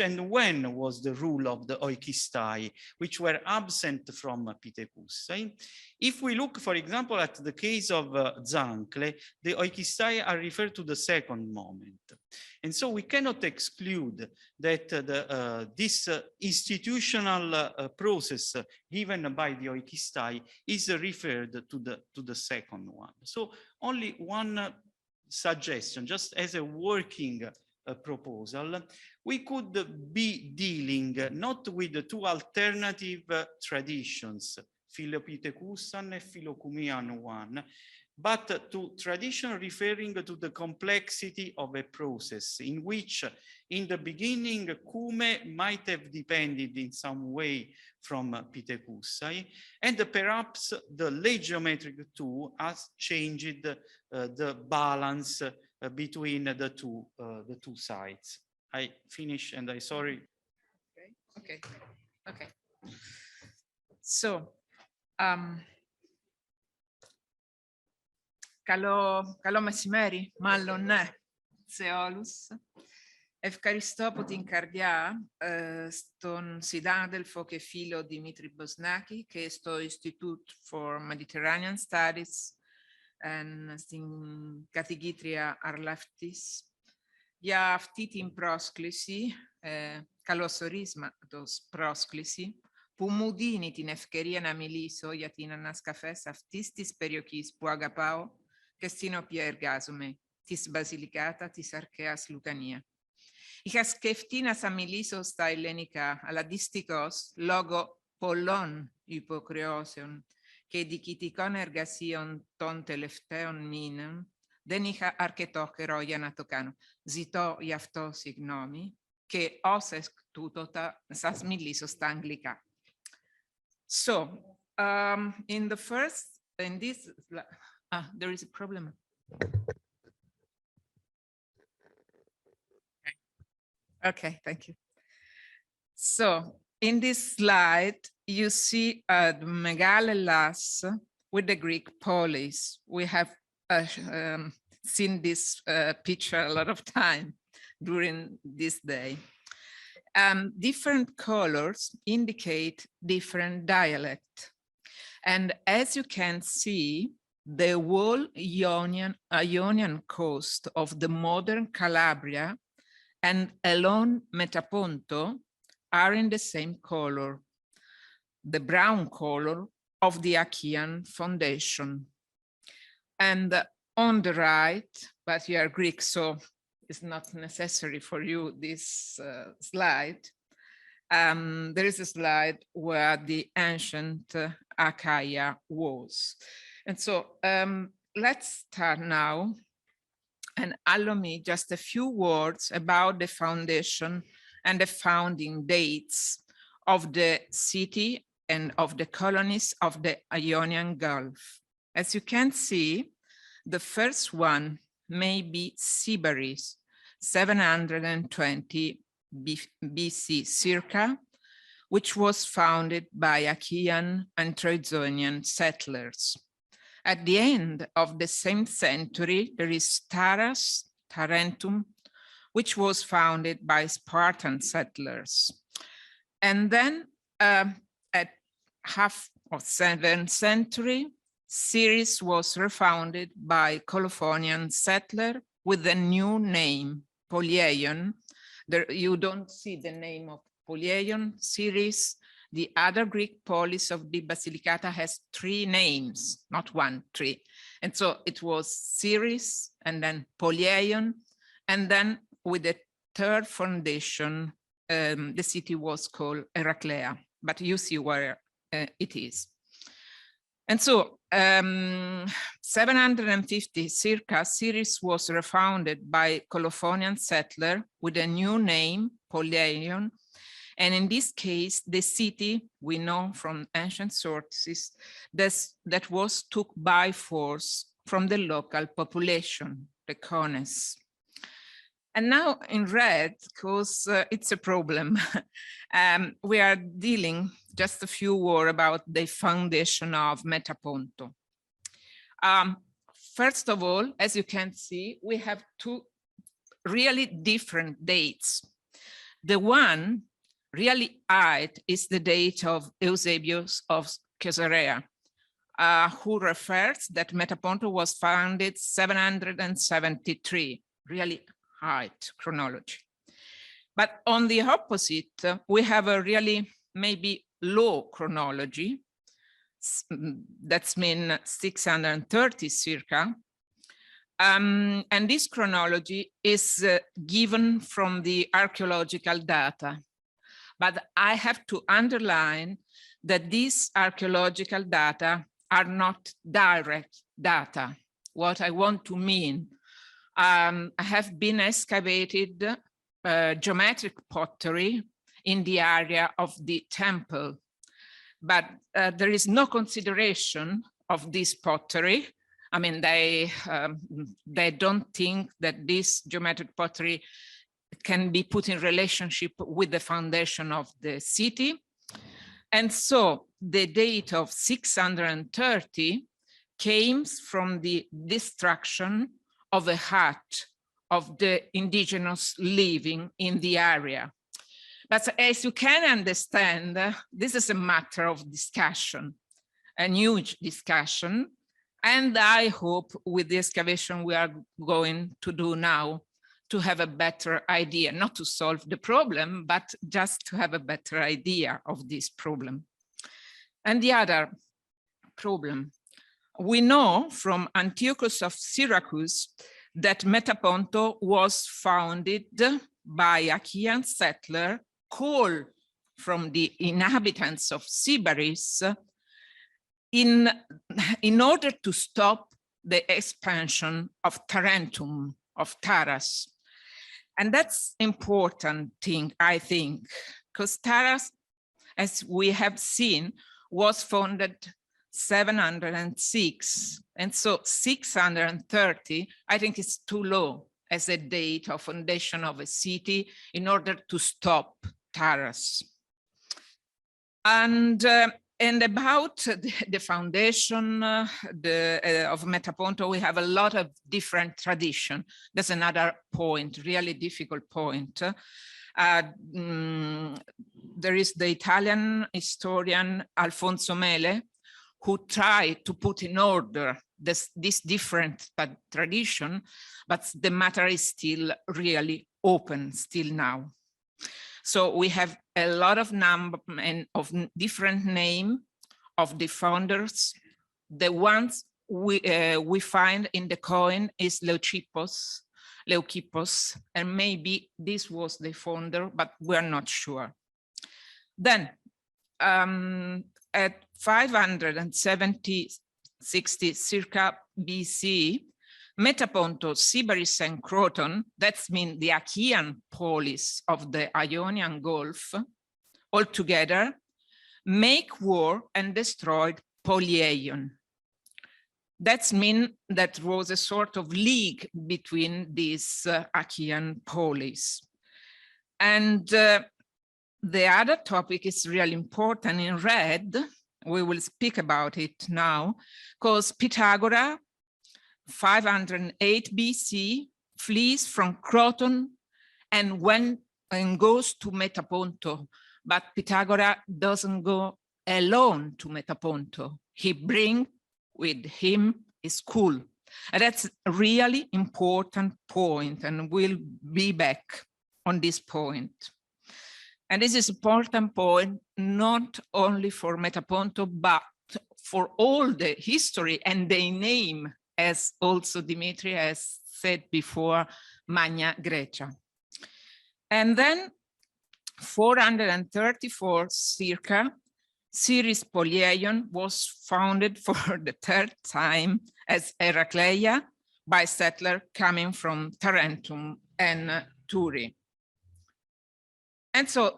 and when was the rule of the oikistai, which were absent from Pietekuse? If we look, for example, at the case of Zancle, the oikistai are referred to the second moment. And so we cannot exclude that this institutional process given by the oikistai is referred to the second one. So only one suggestion, just as a working proposal, we could be dealing not with the two alternative traditions, Philo-Pietekusan and Philo-Cumean one, but to tradition referring to the complexity of a process in which, in the beginning, Cume might have depended in some way from Pietekuse, and perhaps the late geometric two has changed the balance between the two sides. I finish, and I sorry. Okay. So, Καλό μεσημέρι, μάλλον ναι, σε όλους. Ευχαριστώ από την καρδιά στον συνάδελφο και φίλο Δημήτρη Μποσνάκη και στο Institute for Mediterranean Studies στην καθηγήτρια Αρλαυτής για αυτή την πρόσκληση, καλωσορίσματος πρόσκληση Pumudini tin efkeria na miliso yatina naskafes aftistis periokis puagapao, kestino piergasume, tis basilicata, tis archeas lucania. Ikas keftinas amiliso sta hellenica ala distikos logo pollon hypocreoseon, que dikitikon ergasion ton telefteon minem, denicha archetochero ianatocano, zito iafto signomi, que oses tutota sas miliso sta anglica. So, in this, there is a problem. Okay, thank you. So, in this slide, you see the Megalelas with the Greek polis. We have seen this picture a lot of time during this day. Different colors indicate different dialect. And as you can see, the whole Ionian coast of the modern Calabria and along Metaponto are in the same color, the brown color of the Achaean foundation. And on the right, but you are Greek, so it's not necessary for you this slide. There is a slide where the ancient Achaia was. And so let's start now, and allow me just a few words about the foundation and the founding dates of the city and of the colonies of the Ionian Gulf. As you can see, the first one may be Sybaris, 720 BC circa, which was founded by Achaean and Troezonian settlers. At the end of the same century, there is Taras, Tarentum, which was founded by Spartan settlers. And then at half of 7th century, Syris was refounded by Colophonian settler with a new name, Polieion. There, you don't see the name of Polieion, Syris. The other Greek polis of the Basilicata has 3 names, not 1, 3. And so it was Syris, and then Polieion, and then with the third foundation, the city was called Heraclea, but you see where it is. And so 750 circa, Syris was refounded by Colophonian settler with a new name, Polieion. And in this case, the city, we know from ancient sources, that was took by force from the local population, the Cones. And now in red, because it's a problem, we are dealing just a few words about the foundation of Metaponto. First of all, as you can see, we have 2 really different dates. The one really old is the date of Eusebius of Caesarea, who refers that Metaponto was founded 773, really high chronology. But on the opposite, we have a really maybe low chronology. That's mean 630 circa. And this chronology is given from the archaeological data. But I have to underline that these archaeological data are not direct data. What I want to mean, I have been excavated geometric pottery in the area of the temple, but there is no consideration of this pottery. I mean, they don't think that this geometric pottery can be put in relationship with the foundation of the city. And so the date of 630 came from the destruction of a hut of the indigenous living in the area. But as you can understand, this is a matter of discussion, a huge discussion. And I hope with the excavation we are going to do now to have a better idea, not to solve the problem, but just to have a better idea of this problem. And the other problem, we know from Antiochus of Syracuse that Metaponto was founded by a Achaean settler called from the inhabitants of Sybaris in order to stop the expansion of Tarentum, of Taras. And that's important thing, I think, because Taras, as we have seen, was founded 706. And so 630, I think is too low as a date of foundation of a city in order to stop Taras. And about the foundation of Metaponto, we have a lot of different tradition. That's another point, really difficult point. There is the Italian historian Alfonso Mele, who tried to put in order this different tradition, but the matter is still really open still now. So we have a lot of number and of different name of the founders. The ones we find in the coin is Leucippus, and maybe this was the founder, but we're not sure. Then at 560 circa BC, Metaponto, Sybaris, and Croton, that's mean the Achaean polis of the Ionian Gulf, all together, make war and destroyed Polieion. That's mean that was a sort of league between these Achaean polis. And the other topic is really important in red. We will speak about it now, because Pythagoras, 508 BC, flees from Croton and goes to Metaponto. But Pythagoras doesn't go alone to Metaponto. He brings with him his school. And that's a really important point, and we'll be back on this point. And this is an important point, not only for Metaponto, but for all the history and the name, as also Dimitri has said before, Magna Graecia. And then 434 circa, Syris Polieion was founded for the third time as Heracleia by settler coming from Tarentum and Turi. And so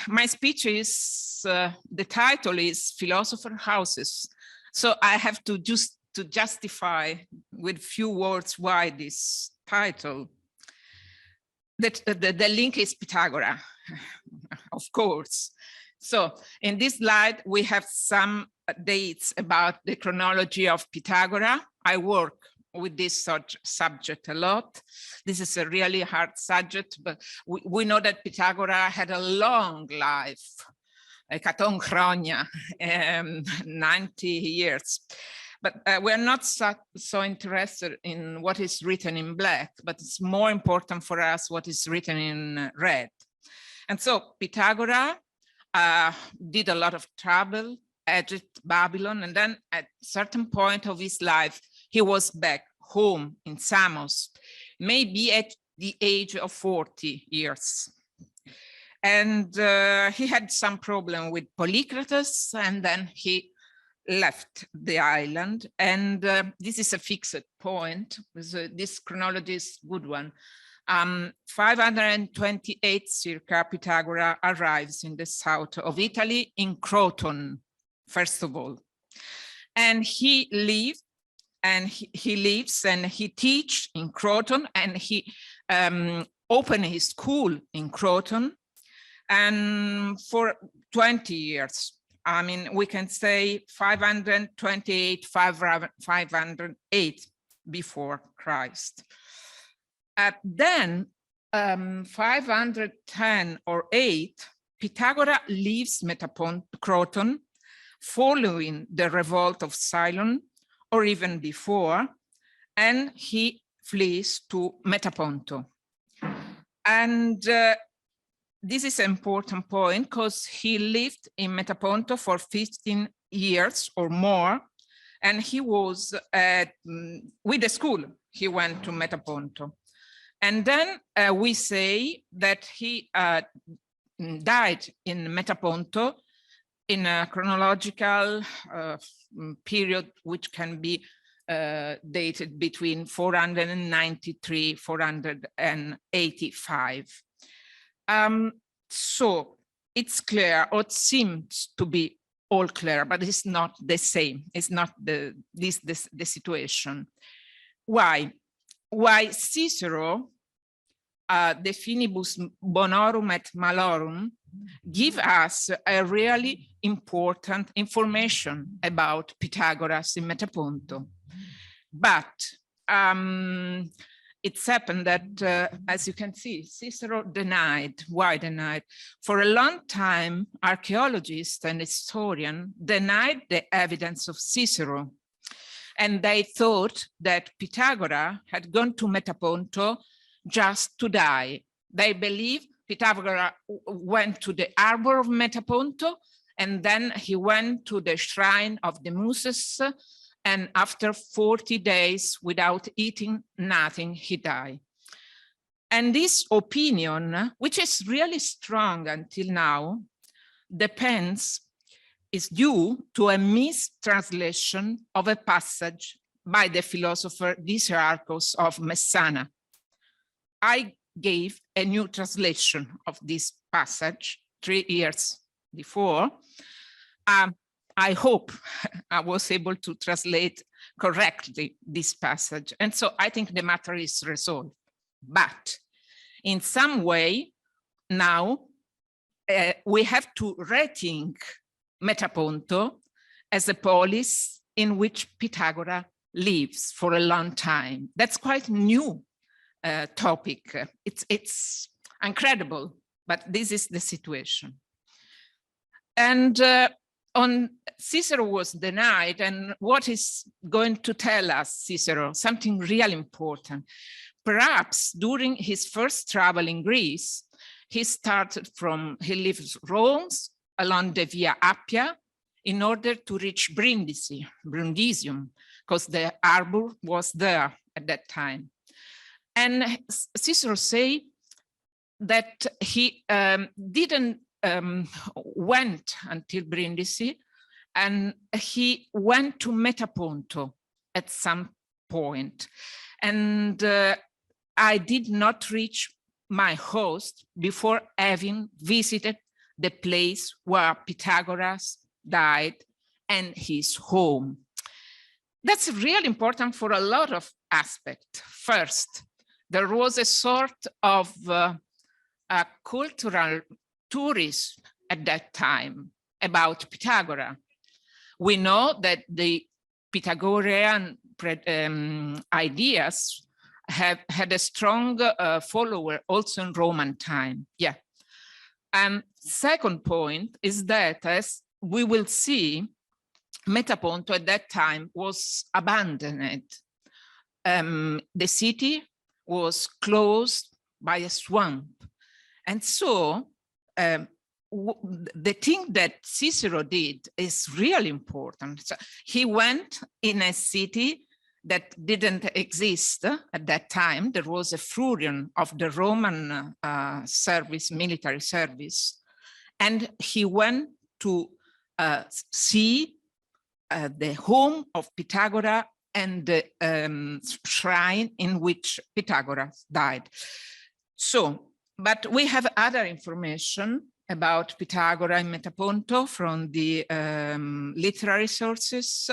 my speech is, the title is Philosopher Houses. So I have to just to justify with few words why this title. The link is Pythagoras, of course. So in this slide, we have some dates about the chronology of Pythagoras. I work with this subject a lot. This is a really hard subject, but we know that Pythagoras had a long life, Caton Chronia, 90 years. But we're not so interested in what is written in black, but it's more important for us what is written in red. And so Pythagoras did a lot of travel, Egypt, Babylon, and then at a certain point of his life, he was back home in Samos, maybe at the age of 40 years. And he had some problem with Polycrates, and then he left the island. And this is a fixed point. This chronology is a good one. 528 circa, Pythagoras arrives in the south of Italy, in Croton, first of all. And he lives and he teaches in Croton, and he opened his school in Croton, and for 20 years. I mean, we can say 528, 508 before Christ. Then 510 or 8, Pythagoras leaves Croton following the revolt of Cylon, or even before, and he flees to Metaponto. And this is an important point because he lived in Metaponto for 15 years or more. And he was with the school, he went to Metaponto. And then we say that he died in Metaponto in a chronological period, which can be dated between 493, 485. So it's clear, or it seems to be all clear, but it's not the same. It's not the situation. Why? Why Cicero, De Finibus Bonorum et Malorum, give us a really important information about Pythagoras in Metaponto. But it's happened that, as you can see, Cicero denied. Why denied? For a long time, archaeologists and historians denied the evidence of Cicero. And they thought that Pythagoras had gone to Metaponto just to die. They believe Pythagoras went to the harbor of Metaponto, and then he went to the shrine of the Muses, and after 40 days without eating nothing, he died. And this opinion, which is really strong until now, is due to a mistranslation of a passage by the philosopher Dicearchus of Messana. I gave a new translation of this passage 3 years before. I hope I was able to translate correctly this passage. And so I think the matter is resolved. But in some way, now we have to rethink Metaponto as a polis in which Pythagoras lives for a long time. That's quite new topic. It's incredible, but this is the situation. And on Cicero was denied, and what is going to tell us Cicero? Something really important. Perhaps during his first travel in Greece, he lived Rome along the Via Appia in order to reach Brundisium, because the harbor was there at that time. And Cicero say that he didn't went until Brindisi, and he went to Metaponto at some point. And I did not reach my host before having visited the place where Pythagoras died and his home. That's really important for a lot of aspects. First, there was a sort of a cultural tourism at that time about Pythagoras. We know that the Pythagorean ideas had a strong follower also in Roman time. Yeah. And second point is that, as we will see, Metaponto at that time was abandoned. The city was closed by a swamp. And so the thing that Cicero did is really important. So he went in a city that didn't exist at that time. There was a furion of the Roman military service. And he went to see the home of Pythagoras and the shrine in which Pythagoras died. So, but we have other information about Pythagoras in Metaponto from the literary sources.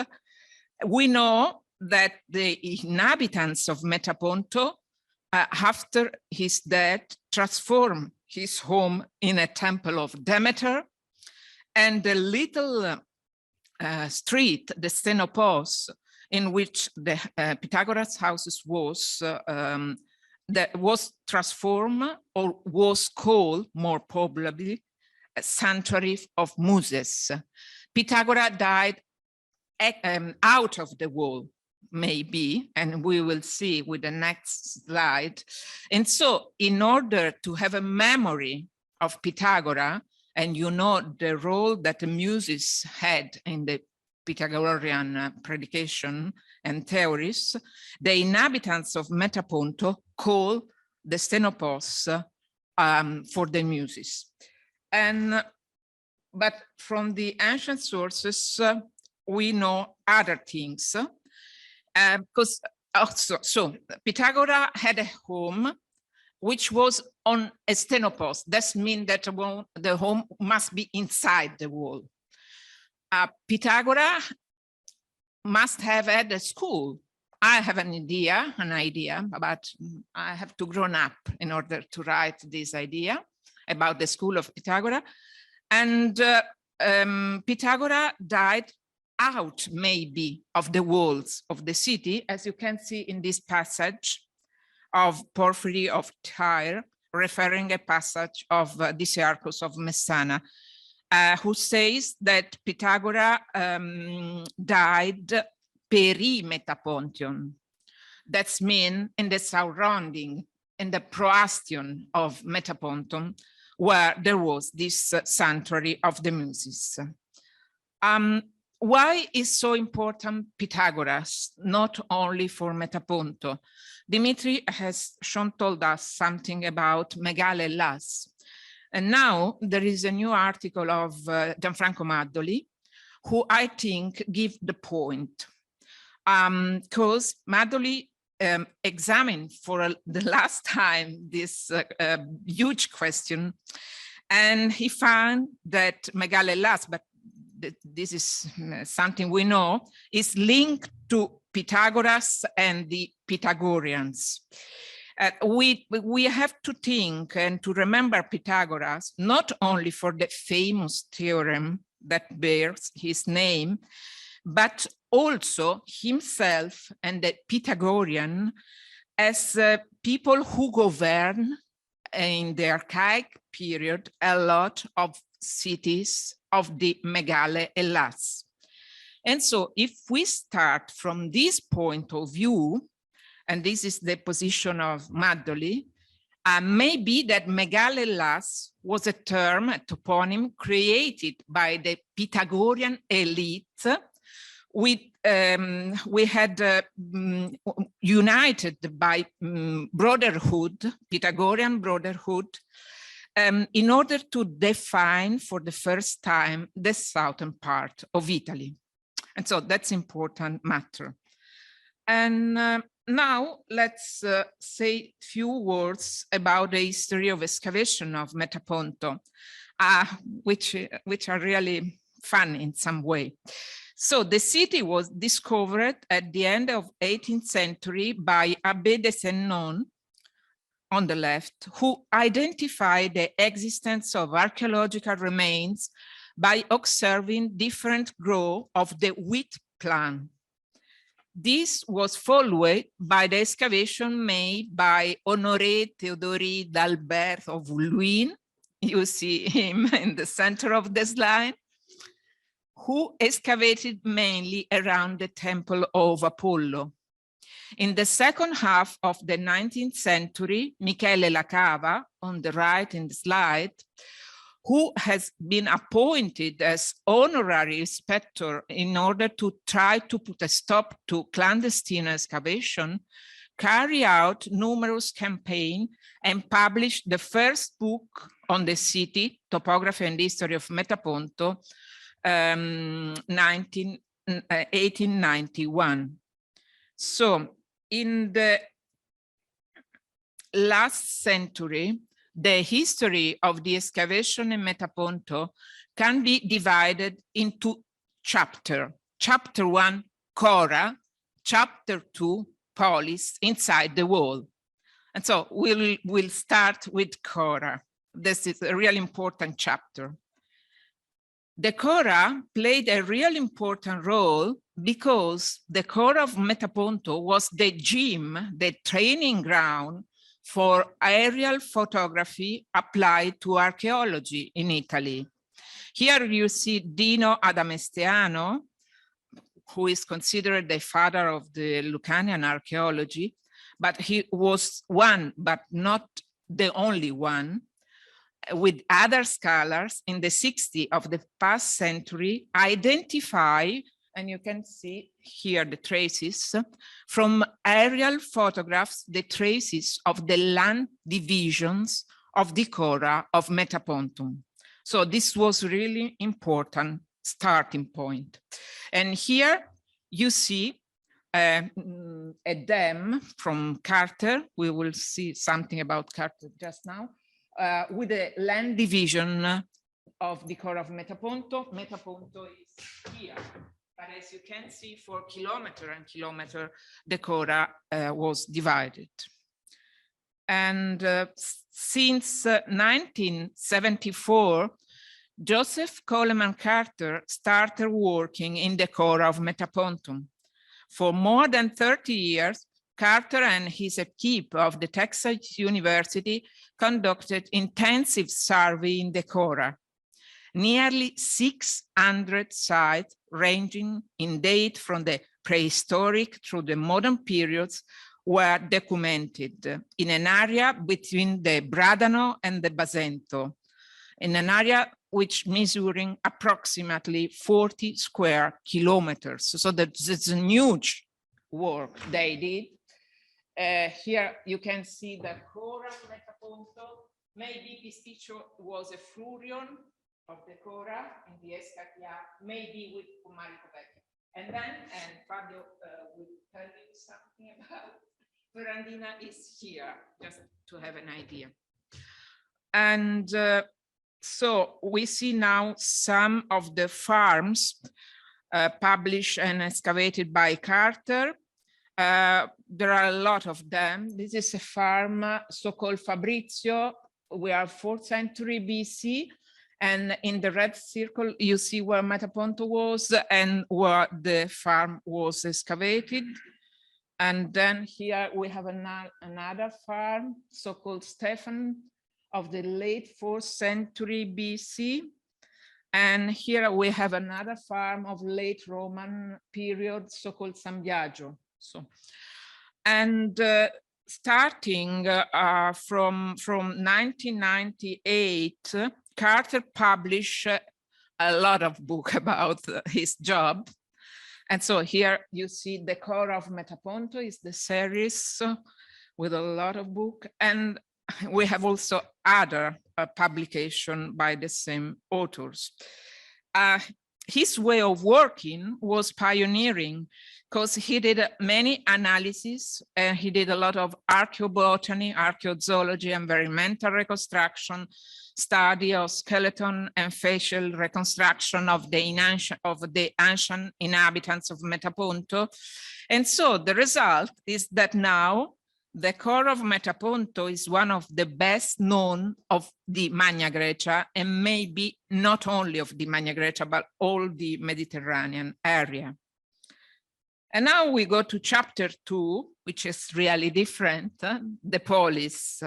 We know that the inhabitants of Metaponto, after his death, transformed his home in a temple of Demeter, and the little street, the Stenopos, in which the Pythagoras houses was, that was transformed, or was called more probably a sanctuary of Muses. Pythagoras died out of the wall. maybe, and we will see with the next slide. And so in order to have a memory of Pythagoras, and you know the role that the Muses had in the Pythagorean predication and theories, the inhabitants of Metaponto call the Stenopos for the Muses. But from the ancient sources, we know other things. Because so Pythagoras had a home which was on a Stenopos. That means that the home must be inside the wall. Pythagoras must have had a school. I have an idea, but I have to grow up in order to write this idea about the school of Pythagoras. And Pythagoras died out maybe of the walls of the city, as you can see in this passage of Porphyry of Tyre, referring a passage of Dicearchus of Messana, who says that Pythagoras died peri Metapontion. That's mean in the surrounding, in the proastion of Metaponton, where there was this sanctuary of the Muses. Why is so important Pythagoras, not only for Metaponto? Dimitri has told us something about Megale Hellas. And now there is a new article of Gianfranco Maddoli, who I think give the point. Because Maddoli examined for the last time this huge question, and he found that Megale Hellas, but this is something we know, is linked to Pythagoras and the Pythagoreans. We have to think and to remember Pythagoras, not only for the famous theorem that bears his name, but also himself and the Pythagorean as people who govern in the archaic period a lot of cities of the Megale Hellas. And so if we start from this point of view, and this is the position of Maddoli, maybe that Megale Hellas was a term, a toponym created by the Pythagorean elite. We had united by brotherhood, Pythagorean brotherhood, in order to define for the first time the southern part of Italy. And so that's important matter. And now let's say a few words about the history of excavation of Metaponto, which are really fun in some way. So the city was discovered at the end of 18th century by Abbé de Sennon on the left, who identified the existence of archaeological remains by observing different growth of the wheat plant. This was followed by the excavation made by Honoré Théodore d'Albert of Luynes. You see him in the center of the slide, who excavated mainly around the temple of Apollo. In the second half of the 19th century, Michele Lacava, on the right in the slide, who has been appointed as honorary inspector in order to try to put a stop to clandestine excavation, carried out numerous campaigns and published the first book on the city, Topography and History of Metaponto, 1891. So in the last century, the history of the excavation in Metaponto can be divided into chapters. Chapter 1, Cora. Chapter 2, Polis, inside the wall. And so we'll start with Cora. This is a really important chapter. The Cora played a really important role because the Cora of Metaponto was the gym, the training ground for aerial photography applied to archaeology in Italy. Here you see Dino Adamestiano, who is considered the father of the Lucanian archaeology, but he was one, but not the only one, with other scholars in the 60s of the past century, identify, and you can see here the traces, from aerial photographs, the traces of the land divisions of the Cora of Metapontum. So this was really important starting point. And here you see a dam from Carter. We will see something about Carter just now, with a land division of the Cora of Metaponto. Metaponto is here, but as you can see, for kilometer and kilometer, the Cora was divided. And since 1974, Joseph Coleman Carter started working in the Cora of Metapontum. For more than 30 years, Carter and his equipe of the Texas University conducted intensive survey in the Cora. Nearly 600 sites ranging in date from the prehistoric through the modern periods were documented in an area between the Bradano and the Basento, in an area which measuring approximately 40 square kilometers. So that's a huge work they did. Here you can see the Cora Metaponto. Maybe this picture was a Flurion of the Cora in the Escatia, maybe with Umarico Vecchio. And then, and Fabio will tell you something about Ferrandina is here, just to have an idea. And so we see now some of the farms published and excavated by Carter. There are a lot of them. This is a farm so-called Fabrizio. We are 4th century BC. And in the red circle, you see where Metaponto was and where the farm was excavated. And then here we have another farm, so-called Stephan, of the late 4th century BC. And here we have another farm of late Roman period, so-called San Biagio. So, and starting from 1998, Carter published a lot of books about his job. And so here you see the Cora of Metaponto is the series with a lot of books. And we have also other publication by the same authors. His way of working was pioneering because he did many analyses and he did a lot of archaeobotany, archaeozoology, environmental reconstruction, study of skeleton and facial reconstruction of the ancient inhabitants of Metaponto. And so the result is that now the Cora of Metaponto is one of the best known of the Magna Graecia, and maybe not only of the Magna Graecia, but all the Mediterranean area. And now we go to chapter 2, which is really different, the polis.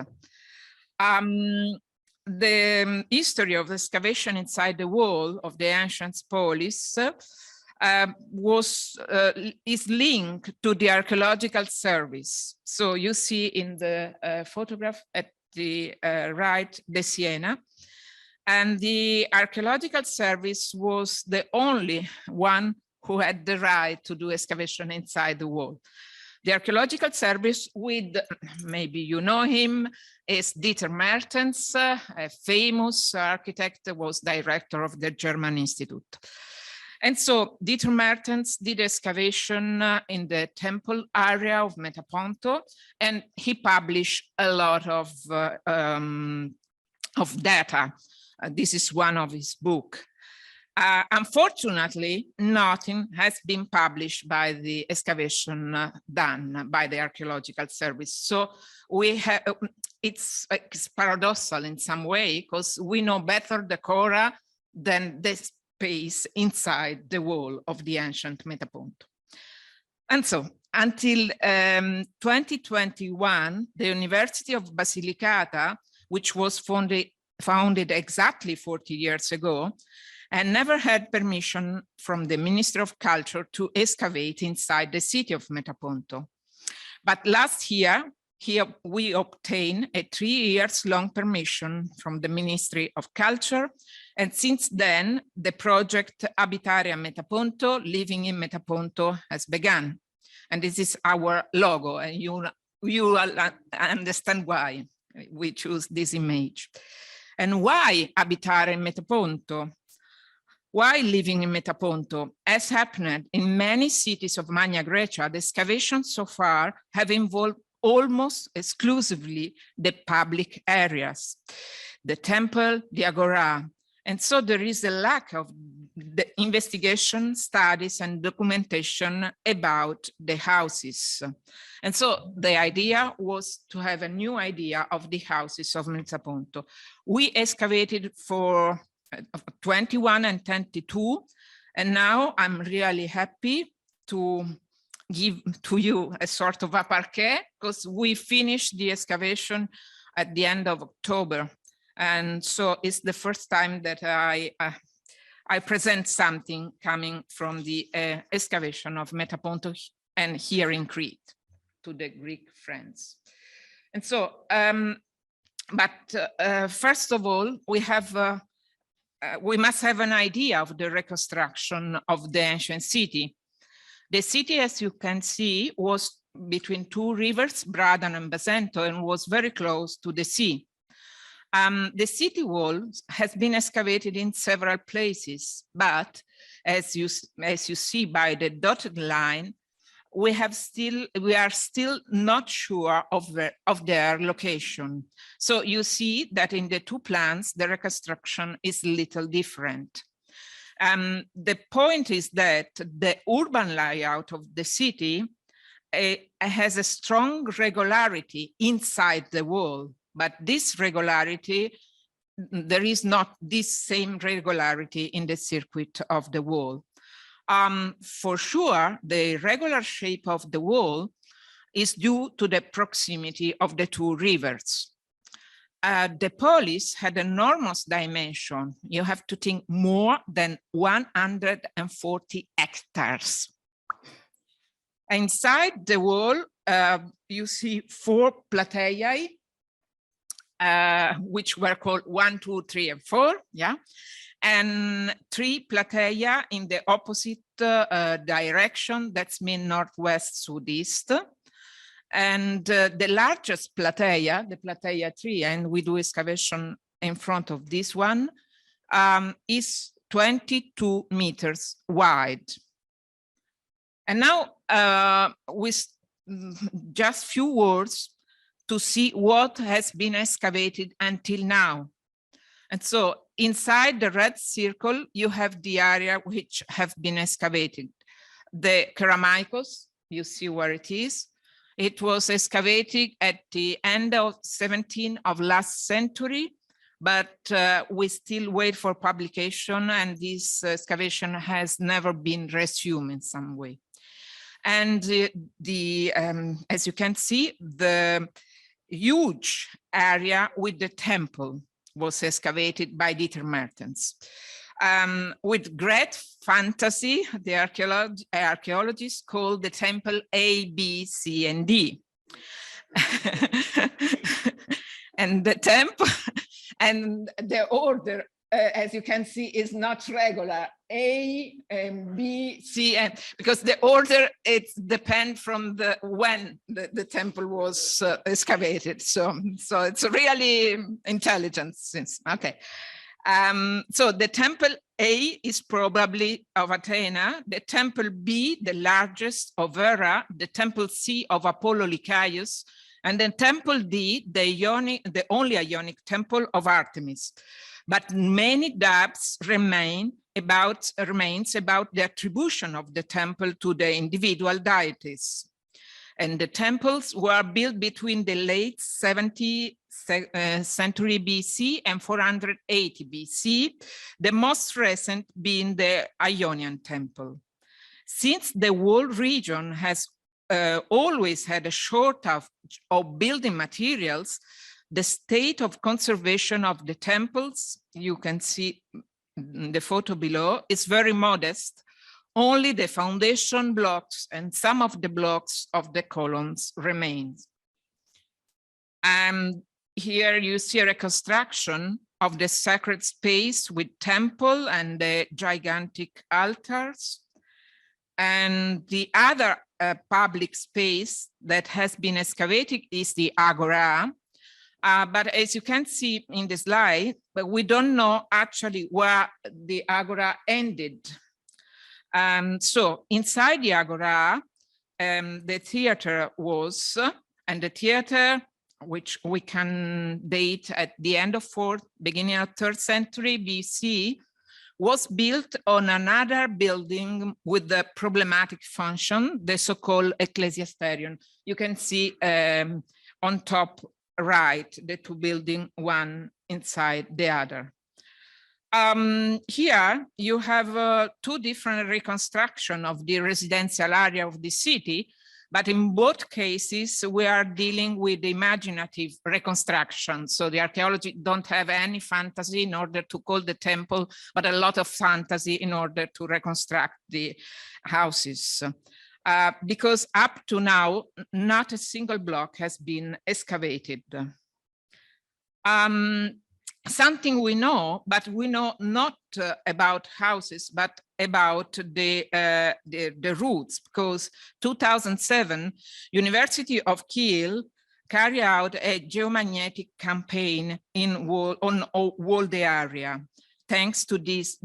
The history of the excavation inside the wall of the ancient polis is linked to the Archaeological Service. So you see in the photograph at the right, the Siena, and the Archaeological Service was the only one who had the right to do excavation inside the wall. The Archaeological Service with, maybe you know him, is Dieter Mertens, a famous architect, was director of the German Institute. And so Dieter Mertens did excavation in the temple area of Metaponto, and he published a lot of data. This is one of his books. Unfortunately, nothing has been published by the excavation done by the Archaeological Service. So we have, it's paradoxical in some way, because we know better the Cora than the space inside the wall of the ancient Metaponto. And so until 2021, the University of Basilicata, which was founded exactly 40 years ago, and never had permission from the Ministry of Culture to excavate inside the city of Metaponto. But last year, here we obtained a 3 years long permission from the Ministry of Culture. And since then, the project Abitare a Metaponto, Living in Metaponto, has begun. And this is our logo, and you will understand why we choose this image. And why Abitare Metaponto? Why living in Metaponto? As happened in many cities of Magna Graecia, the excavations so far have involved almost exclusively the public areas, the temple, the agora. And so there is a lack of the investigation, studies, and documentation about the houses. And so the idea was to have a new idea of the houses of Metaponto. We excavated for 21 and 22, and now I'm really happy to give to you a sort of a parquet, because we finished the excavation at the end of October. And so it's the first time that I present something coming from the excavation of Metaponto and here in Crete to the Greek friends. And so, first of all, we must have an idea of the reconstruction of the ancient city. The city, as you can see, was between two rivers, Bradon and Basento, and was very close to the sea. The city wall has been excavated in several places, but as you see by the dotted line, we are still not sure of their location. So you see that in the two plans, the reconstruction is little different. The point is that the urban layout of the city has a strong regularity inside the wall, but this regularity, there is not this same regularity in the circuit of the wall. For sure, the regular shape of the wall is due to the proximity of the two rivers. The polis had enormous dimension. You have to think more than 140 hectares. Inside the wall, you see 4 plateiae, which were called 1, 2, 3, and 4, yeah, and 3 plateia in the opposite direction. That's mean northwest, southeast. And the largest plateia, the plateia 3, and we do excavation in front of this one, is 22 meters wide. And now with just few words to see what has been excavated until now. And so inside the red circle, you have the area which have been excavated. The Keramaikos, you see where it is. It was excavated at the end of 17th of last century, but we still wait for publication, and this excavation has never been resumed in some way. And as you can see, the huge area with the temple was excavated by Dieter Mertens. With great fantasy, the archaeologists called the temple A, B, C, and D. And the temple and the order, as you can see, is not regular. A, B, C, and because the order, it depends from when the temple was excavated. So it's really intelligent since, okay. So the temple A is probably of Athena, the temple B, the largest of Hera, the temple C of Apollo Lycaeus, and then temple D, the only Ionic temple of Artemis. But many doubts remains about the attribution of the temple to the individual deities. And the temples were built between the late 70th century BC and 480 BC, the most recent being the Ionian temple. Since the whole region has always had a shortage of building materials, the state of conservation of the temples, you can see the photo below, is very modest. Only the foundation blocks and some of the blocks of the columns remain. And here you see a reconstruction of the sacred space with temple and the gigantic altars. And the other public space that has been excavated is the agora. But as you can see in the slide, but we don't know actually where the agora ended. So inside the agora, the theater was, and the theater, which we can date at the end of 4th, beginning of 3rd century BC, was built on another building with the problematic function, the so-called ecclesiasterion. You can see on top right, the two buildings, one inside the other. Here you have two different reconstructions of the residential area of the city, but in both cases, we are dealing with imaginative reconstruction. So the archaeology don't have any fantasy in order to call the temple, but a lot of fantasy in order to reconstruct the houses. Because up to now, not a single block has been excavated. Something we know, but we know not about houses, but about the roots, because 2007, University of Kiel carried out a geomagnetic campaign on all the area. Thanks to these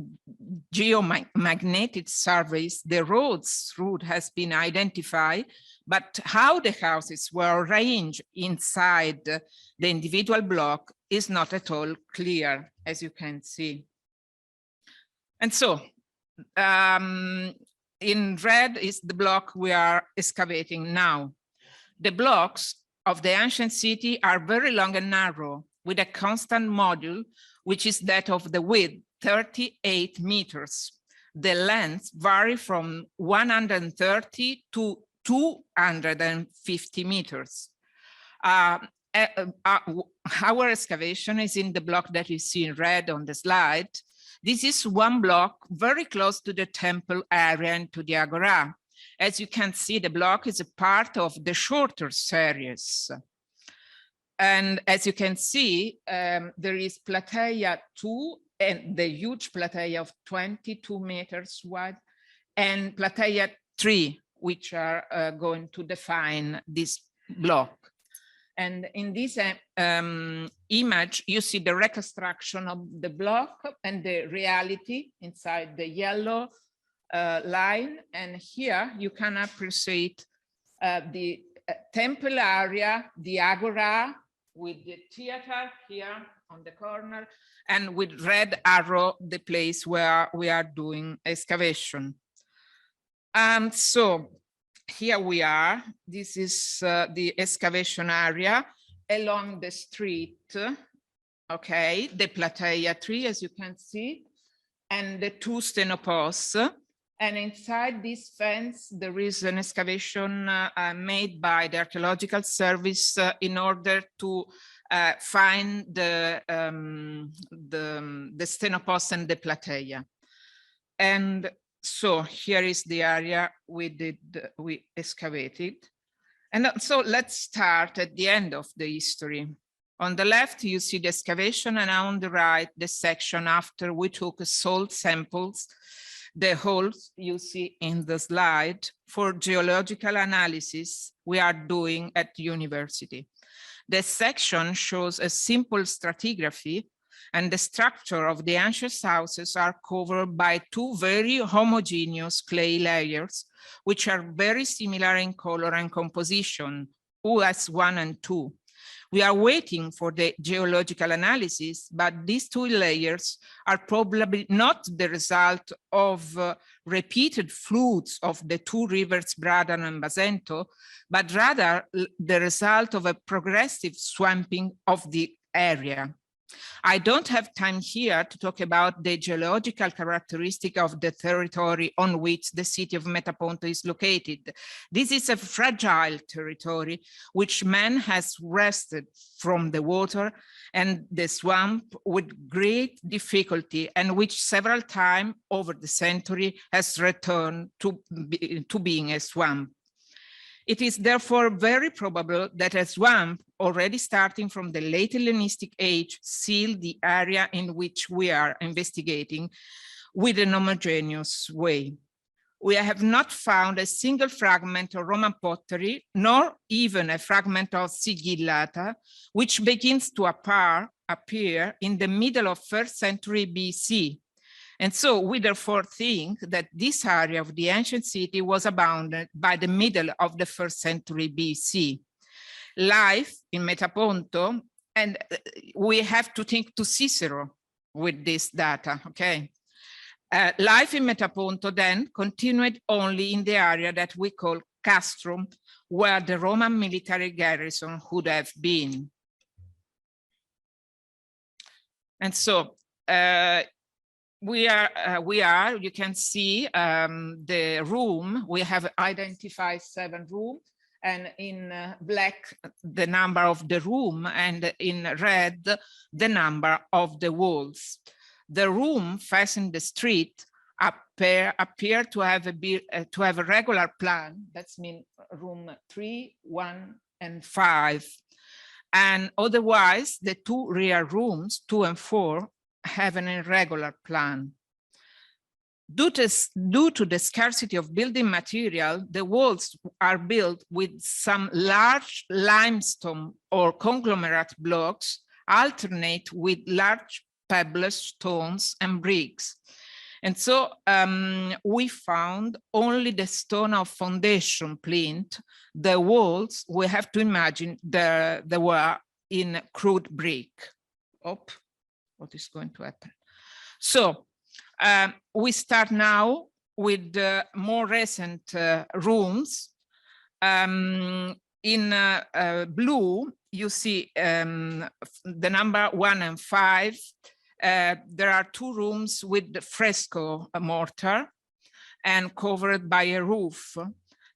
geomagnetic surveys, the roads route has been identified, but how the houses were arranged inside the individual block is not at all clear, as you can see. And so, in red is the block we are excavating now. The blocks of the ancient city are very long and narrow, with a constant module, which is that of the width, 38 meters. The length vary from 130 to 250 meters. Our excavation is in the block that you see in red on the slide. This is one block very close to the temple area and to the agora. As you can see, the block is a part of the shorter series. And as you can see, there is Platea 2 and the huge Platea of 22 meters wide, and Platea 3, which are going to define this block. And in this image, you see the reconstruction of the block and the reality inside the yellow line. And here you can appreciate the temple area, the agora, with the theater here on the corner, and with red arrow, the place where we are doing excavation. So here we are. This is the excavation area along the street. Okay, the Platea 3, as you can see, and the two stenoposts. And inside this fence, there is an excavation made by the Archaeological Service in order to find the stenopost and the Platea. And so here is the area we excavated. And so let's start at the end of the history. On the left, you see the excavation, and on the right, the section after we took salt samples, the holes you see in the slide for geological analysis we are doing at the university. The section shows a simple stratigraphy, and the structure of the ancient houses are covered by two very homogeneous clay layers, which are very similar in color and composition, US1 and 2. We are waiting for the geological analysis, but these two layers are probably not the result of repeated floods of the two rivers Bradano and Basento, but rather the result of a progressive swamping of the area. I don't have time here to talk about the geological characteristic of the territory on which the city of Metaponto is located. This is a fragile territory which man has wrested from the water and the swamp with great difficulty, and which several times over the century has returned to being a swamp. It is therefore very probable that a swamp already starting from the late Hellenistic age sealed the area in which we are investigating with an homogeneous way. We have not found a single fragment of Roman pottery, nor even a fragment of sigillata, which begins to appear in the middle of 1st century BC. And so we therefore think that this area of the ancient city was abounded by the middle of the 1st century BC. Life in Metaponto, and we have to think to Cicero with this data, okay? Life in Metaponto then continued only in the area that we call Castrum, where the Roman military garrison would have been. And so you can see the room. We have identified 7 rooms, and in black, the number of the room, and in red, the number of the walls. The room facing the street appear to have a regular plan. That's mean room 3, 1, and 5. And otherwise, the 2 rear rooms, 2 and 4, have an irregular plan. Due to the scarcity of building material, the walls are built with some large limestone or conglomerate blocks, alternate with large pebbles, stones, and bricks. And so we found only the stone of foundation plinth. The walls, we have to imagine they were in crude brick. Oh, what is going to happen? So we start now with the more recent rooms. In blue, you see the number 1 and 5. There are 2 rooms with the fresco mortar and covered by a roof.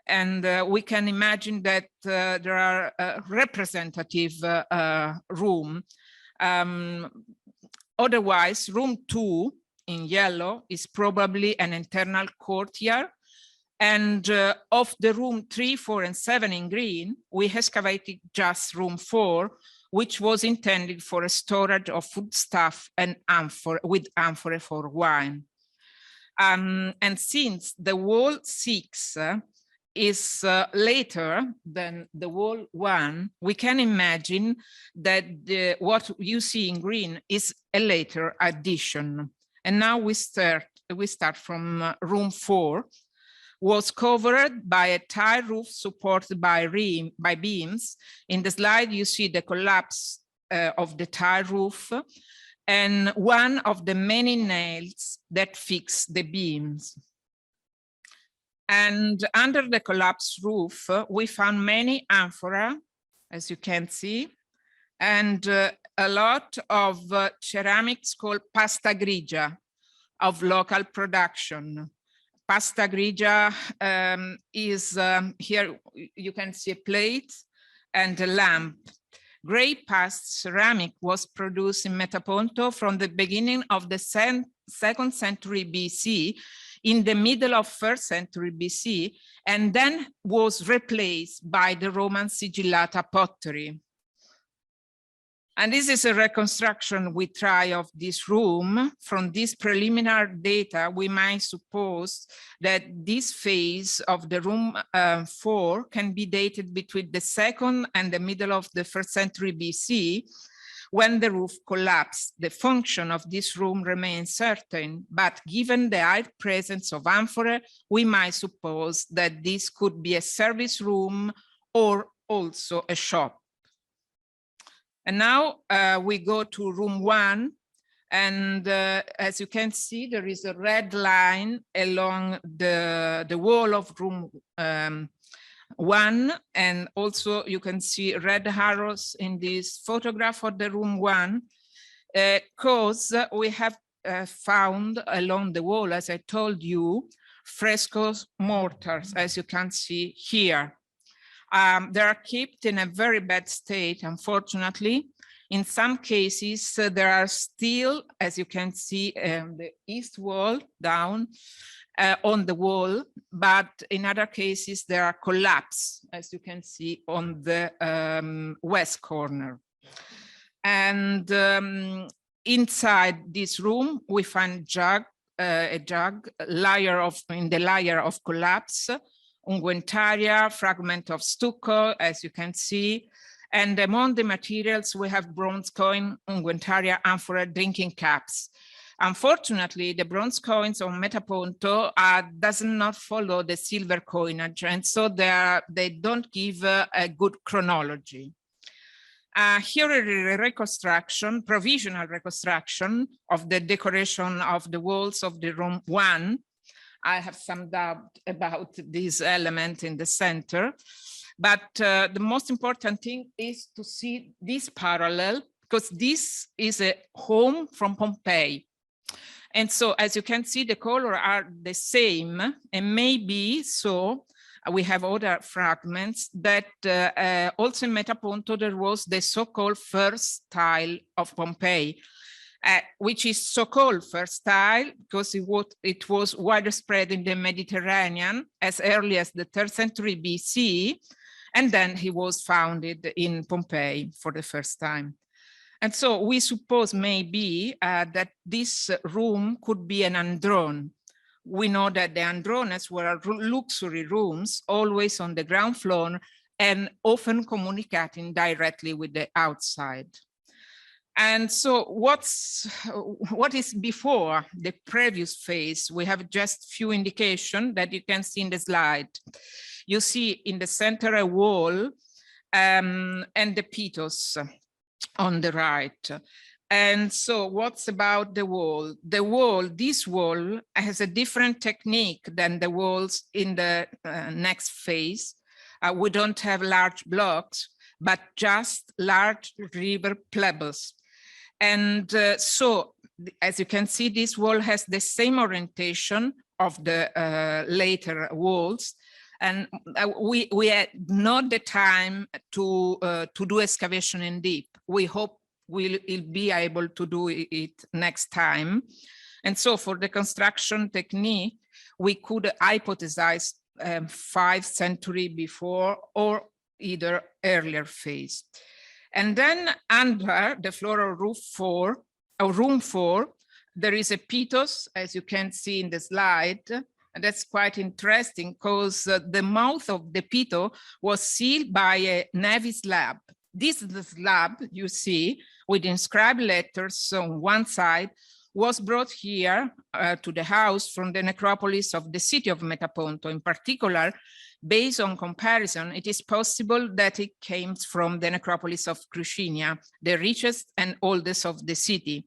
And we can imagine that there are representative room. Otherwise, room 2 in yellow is probably an internal courtyard. And of the room 3, 4, and 7 in green, we excavated just room 4, which was intended for a storage of foodstuff and with amphora for wine. And since the wall 6 is later than the wall 1, we can imagine that what you see in green is a later addition. And now we start from room 4, was covered by a tile roof supported by beams. In the slide, you see the collapse of the tile roof and one of the many nails that fix the beams. And under the collapsed roof, we found many amphora, as you can see, and a lot of ceramics called pasta grigia of local production. Pasta grigia is, here you can see a plate and a lamp. Gray past ceramic was produced in Metaponto from the beginning of the 2nd century BC, in the middle of 1st century BC, and then was replaced by the Roman sigillata pottery. And this is a reconstruction we try of this room. From this preliminary data, we might suppose that this phase of the room 4 can be dated between the 2nd and the middle of the 1st century BC, when the roof collapsed. The function of this room remains certain, but given the high presence of amphora, we might suppose that this could be a service room or also a shop. And now we go to room 1, and as you can see, there is a red line along the wall of room 1, and also you can see red arrows in this photograph of the room 1. because we have found along the wall, as I told you, frescoes mortars, as you can see here. They are kept in a very bad state, unfortunately. In some cases, there are still, as you can see, the east wall down on the wall, but in other cases, there are collapse, as you can see on the west corner. And inside this room, we find a layer in the layer of collapse, unguentaria, fragment of stucco, as you can see. And among the materials, we have bronze coin, unguentaria, amphora, drinking cups. Unfortunately, the bronze coins on Metaponto does not follow the silver coinage, and so they don't give a good chronology. Here is a reconstruction, provisional reconstruction of the decoration of the walls of the room 1. I have some doubt about this element in the center, but the most important thing is to see this parallel, because this is a home from Pompeii. And so, as you can see, the colors are the same, and maybe so we have other fragments that also in Metaponto there was the so-called first style of Pompeii, which is so-called first style because it was widespread in the Mediterranean as early as the 3rd century BC, and then he was founded in Pompeii for the first time. And so we suppose maybe that this room could be an andron. We know that the andrones were luxury rooms, always on the ground floor and often communicating directly with the outside. And so what is before the previous phase? We have just few indications that you can see in the slide. You see in the center a wall and the pitos on the right. And so what's about the wall? The wall, this wall has a different technique than the walls in the next phase. We don't have large blocks, but just large river pebbles. And so, as you can see, this wall has the same orientation of the later walls. And we had not the time to do excavation in deep. We hope we'll be able to do it next time. And so for the construction technique, we could hypothesize 5th century before or either earlier phase. And then under the floor of room 4, there is a pitos, as you can see in the slide. And that's quite interesting because the mouth of the pito was sealed by a navy slab. This is the slab you see with inscribed letters on one side was brought here to the house from the necropolis of the city of Metaponto. In particular, based on comparison, it is possible that it came from the necropolis of Crucinia, the richest and oldest of the city.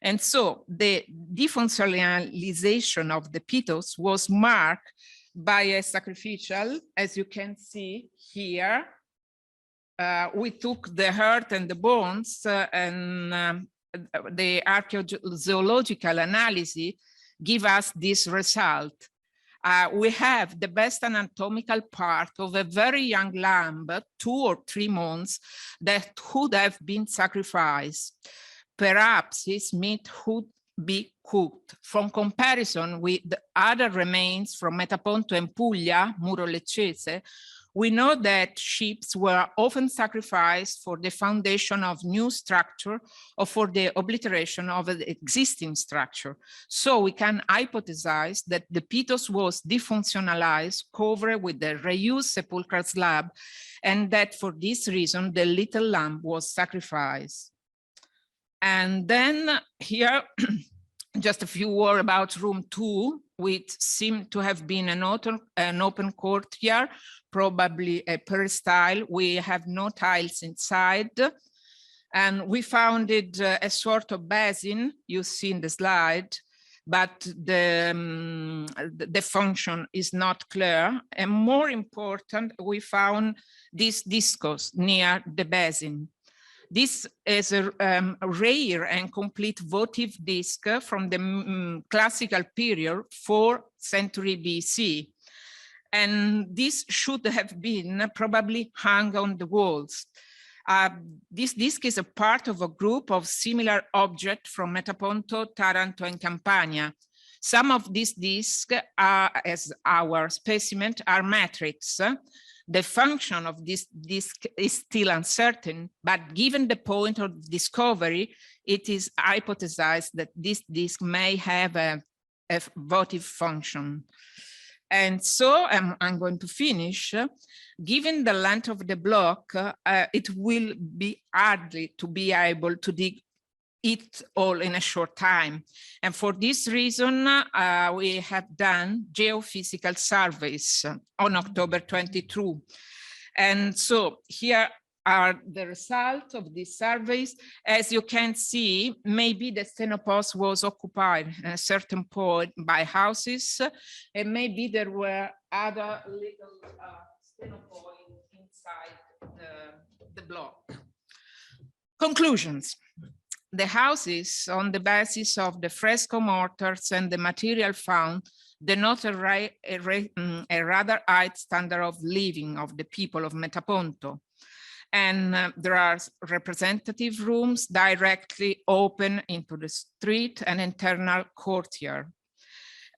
And so the defunctionalization of the pitos was marked by a sacrificial, as you can see here. We took the heart and the bones and the archaeological analysis give us this result. We have the best anatomical part of a very young lamb, 2 or 3 months, that could have been sacrificed. Perhaps his meat would be cooked. From comparison with the other remains from Metaponto and Puglia, Muro Leccese, we know that sheep were often sacrificed for the foundation of new structure or for the obliteration of the existing structure. So we can hypothesize that the pitos was defunctionalized, covered with the reused sepulchral slab, and that for this reason, the little lamb was sacrificed. And then here, just a few words about room 2, which seemed to have been an open courtyard, probably a peristyle. We have no tiles inside. And we found it a sort of basin, you see in the slide, but the function is not clear. And more important, we found these discos near the basin. This is a rare and complete votive disc from the classical period, 4th century BC. And this should have been probably hung on the walls. This disc is a part of a group of similar objects from Metaponto, Taranto, and Campania. Some of these discs are, as our specimen, are matrix. The function of this disc is still uncertain, but given the point of discovery, it is hypothesized that this disc may have a votive function. And so I'm going to finish. Given the length of the block, it will be hardly to be able to dig it all in a short time. And for this reason, we have done geophysical surveys on October 22. And so here are the results of these surveys. As you can see, maybe the Stenopos was occupied at a certain point by houses, and maybe there were other little Stenopoi inside the block. Conclusions. The houses, on the basis of the fresco mortars and the material found, denote a rather high standard of living of the people of Metaponto. And there are representative rooms directly open into the street and internal courtyard.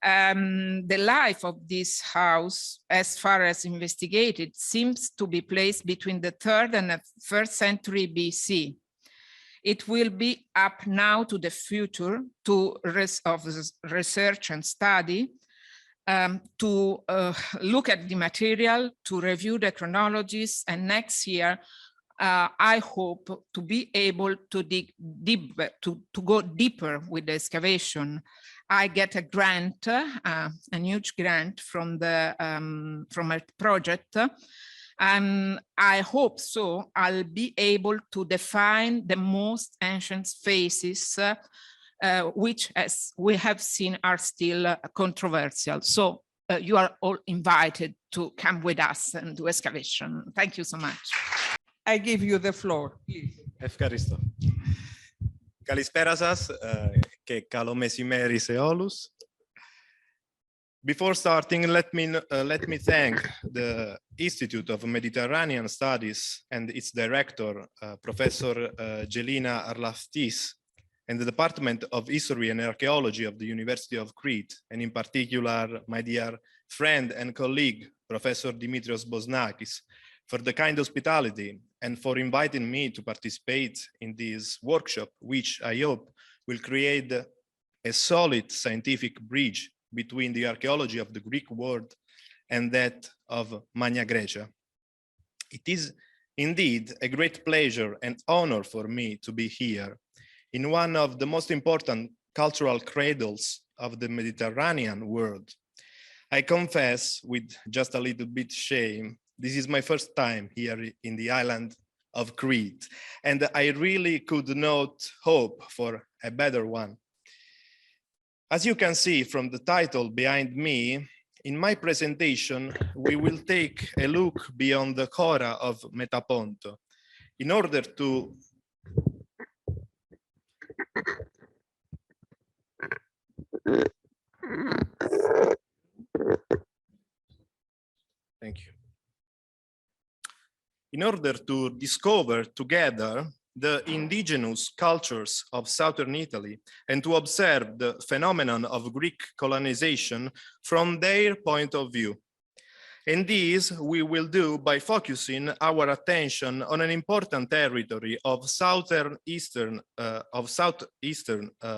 The life of this house, as far as investigated, seems to be placed between the 3rd and the 1st century BC. It will be up now to the future of research and study, to look at the material, to review the chronologies, and next year, I hope to be able to dig deep, to go deeper with the excavation. I get a grant, a huge grant from a project, and I hope so I'll be able to define the most ancient phases, which, as we have seen, are still controversial. So you are all invited to come with us and do excavation. Thank you so much. I give you the floor, please. Ευχαριστώ. Καλησπέρα σας και καλό μεσημέρι σε όλους. Before starting, let me thank the Institute of Mediterranean Studies and its director, Professor Gelina Arlaftis, and the Department of History and Archaeology of the University of Crete, and in particular, my dear friend and colleague, Professor Dimitrios Bosnakis, for the kind hospitality and for inviting me to participate in this workshop, which I hope will create a solid scientific bridge between the archaeology of the Greek world and that of Magna Graecia. It is indeed a great pleasure and honor for me to be here in one of the most important cultural cradles of the Mediterranean world. I confess, with just a little bit shame, this is my first time here in the island of Crete, and I really could not hope for a better one. As you can see from the title behind me, in my presentation, we will take a look beyond the Chora of Metaponto in order to thank you. In order to discover together the indigenous cultures of southern Italy and to observe the phenomenon of Greek colonization from their point of view. And this we will do by focusing our attention on an important territory of southeastern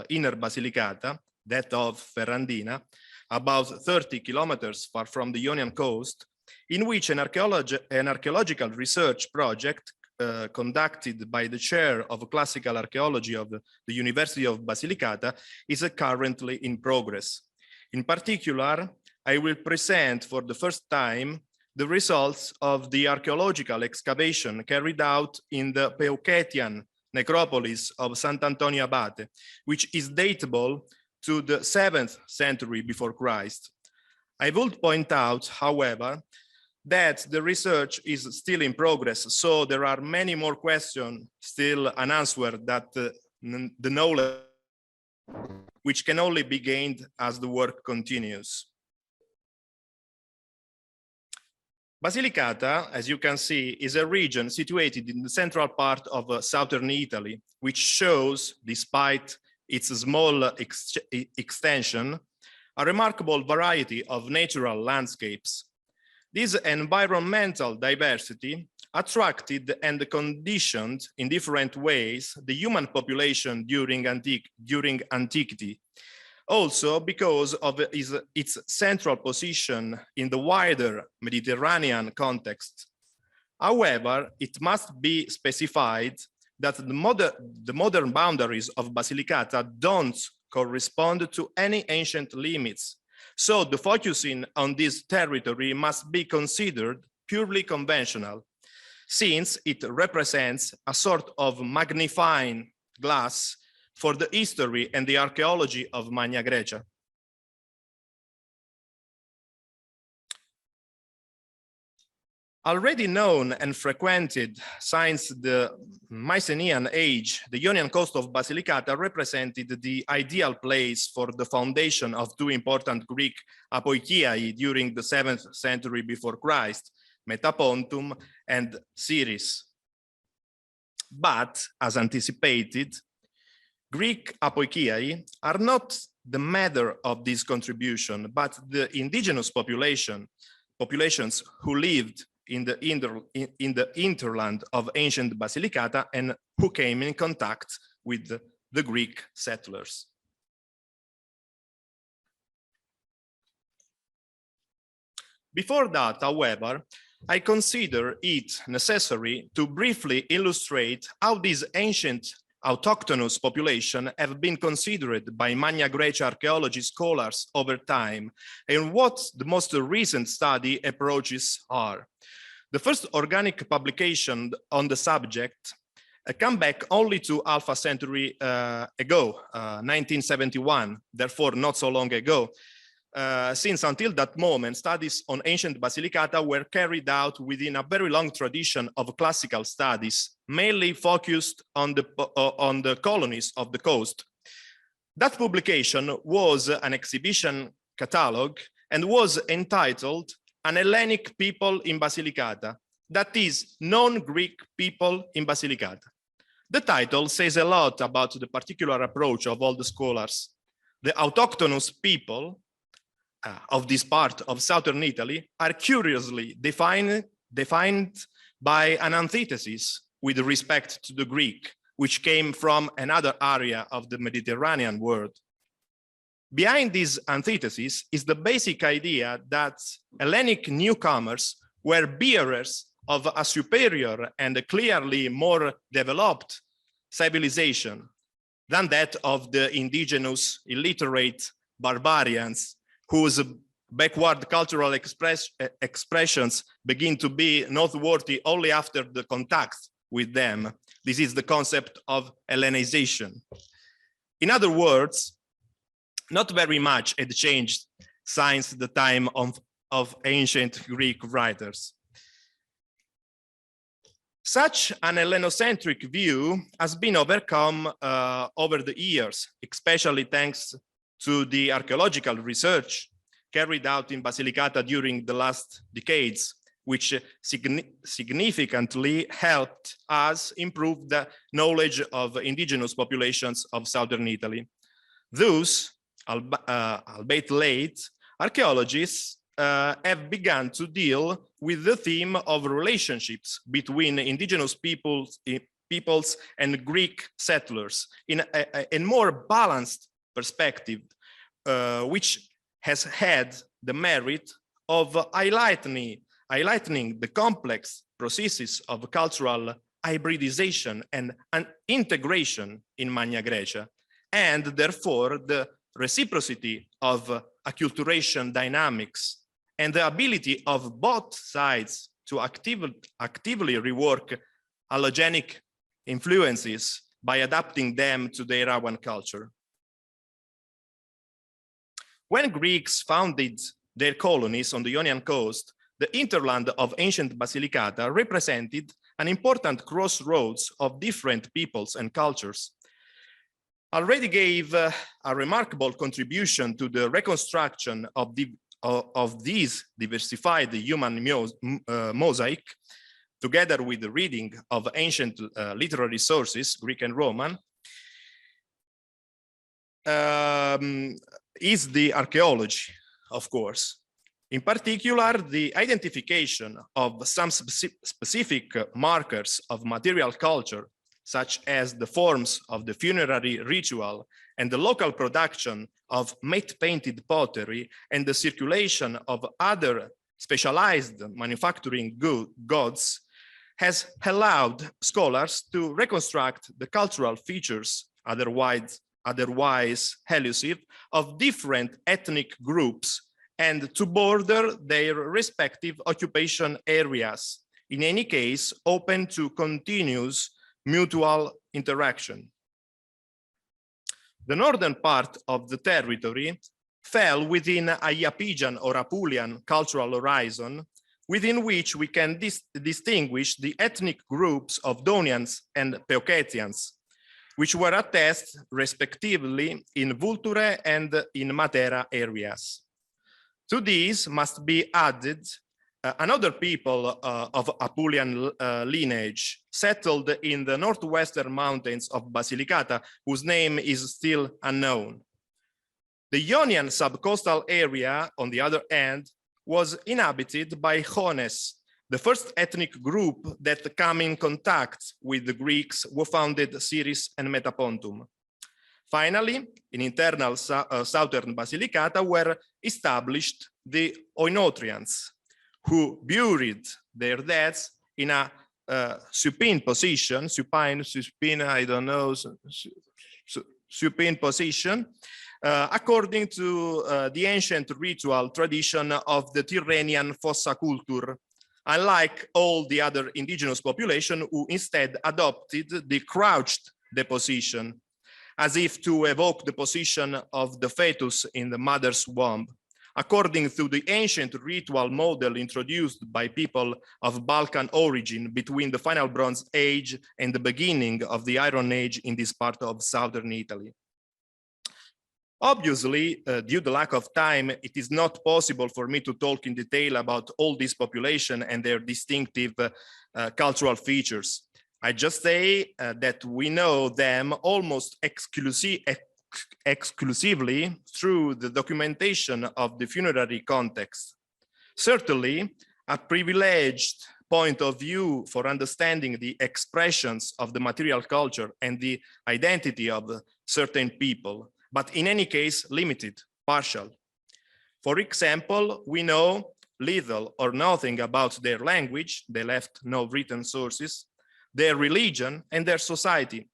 inner Basilicata, that of Ferrandina, about 30 kilometers far from the Ionian coast, in which an archaeological research project conducted by the chair of classical archaeology of the University of Basilicata is currently in progress. In particular, I will present for the first time the results of the archaeological excavation carried out in the Peuketian necropolis of Sant'Antonio Abate, which is datable to the 7th century before Christ. I would point out, however, that the research is still in progress. So there are many more questions still unanswered that the knowledge which can only be gained as the work continues. Basilicata, as you can see, is a region situated in the central part of southern Italy, which shows, despite its small extension, a remarkable variety of natural landscapes. This environmental diversity attracted and conditioned in different ways the human population during antiquity. Also because of its central position in the wider Mediterranean context. However, it must be specified that the modern boundaries of Basilicata don't correspond to any ancient limits. So the focusing on this territory must be considered purely conventional, since it represents a sort of magnifying glass for the history and the archaeology of Magna Graecia. Already known and frequented since the Mycenaean age, the Ionian coast of Basilicata represented the ideal place for the foundation of two important Greek apoikiai during the 7th century before Christ, Metapontum and Syris. But, as anticipated, Greek apoikiai are not the matter of this contribution, but the indigenous populations who lived in the hinterland of ancient Basilicata and who came in contact with the Greek settlers. Before that, however, I consider it necessary to briefly illustrate how these ancient autochthonous population have been considered by Magna Graecia archaeology scholars over time, and what the most recent study approaches are. The first organic publication on the subject come back only to half a century ago, 1971, therefore not so long ago, since until that moment, studies on ancient Basilicata were carried out within a very long tradition of classical studies, mainly focused on the colonies of the coast. That publication was an exhibition catalog and was entitled An Hellenic People in Basilicata, that is, non-Greek people in Basilicata. The title says a lot about the particular approach of all the scholars. The autochthonous people of this part of southern Italy are curiously defined by an antithesis with respect to the Greek, which came from another area of the Mediterranean world. Behind this antithesis is the basic idea that Hellenic newcomers were bearers of a superior and a clearly more developed civilization than that of the indigenous illiterate barbarians whose backward cultural expressions begin to be noteworthy only after the contact with them. This is the concept of Hellenization. In other words, not very much had changed since the time of ancient Greek writers. Such an Hellenocentric view has been overcome over the years, especially thanks to the archaeological research carried out in Basilicata during the last decades, which significantly helped us improve the knowledge of indigenous populations of southern Italy. Thus, albeit late, archaeologists have begun to deal with the theme of relationships between indigenous peoples and Greek settlers in a more balanced perspective, which has had the merit of highlighting the complex processes of cultural hybridization and integration in Magna Graecia, and therefore the reciprocity of acculturation dynamics and the ability of both sides to actively rework allogenic influences by adapting them to their own culture. When Greeks founded their colonies on the Ionian coast, the hinterland of ancient Basilicata represented an important crossroads of different peoples and cultures, already gave a remarkable contribution to the reconstruction of these diversified human mosaic, together with the reading of ancient literary sources, Greek and Roman, is the archaeology, of course. In particular, the identification of some specific markers of material culture, such as the forms of the funerary ritual and the local production of matte-painted pottery and the circulation of other specialized manufacturing goods, has allowed scholars to reconstruct the cultural features, otherwise elusive, of different ethnic groups and to border their respective occupation areas, in any case open to continuous mutual interaction. The northern part of the territory fell within a Iapygian or Apulian cultural horizon, within which we can distinguish the ethnic groups of Donians and Peucetians, which were attested respectively in Vulture and in Matera areas. To these must be added another people of Apulian lineage settled in the northwestern mountains of Basilicata, whose name is still unknown. The Ionian subcoastal area, on the other hand, was inhabited by Jones, the first ethnic group that came in contact with the Greeks who founded Syris and Metapontum. Finally, in internal southern Basilicata were established the Oinotrians, who buried their deads in a supine position, I don't know, supine position, according to the ancient ritual tradition of the Tyrrhenian fossa culture, unlike all the other indigenous population who instead adopted the crouched deposition, as if to evoke the position of the fetus in the mother's womb, according to the ancient ritual model introduced by people of Balkan origin between the final Bronze Age and the beginning of the Iron Age in this part of southern Italy. Obviously, due to lack of time, it is not possible for me to talk in detail about all this population and their distinctive cultural features. I just say that we know them almost exclusively through the documentation of the funerary context. Certainly, a privileged point of view for understanding the expressions of the material culture and the identity of certain people, but in any case, limited, partial. For example, we know little or nothing about their language, they left no written sources, their religion and their society,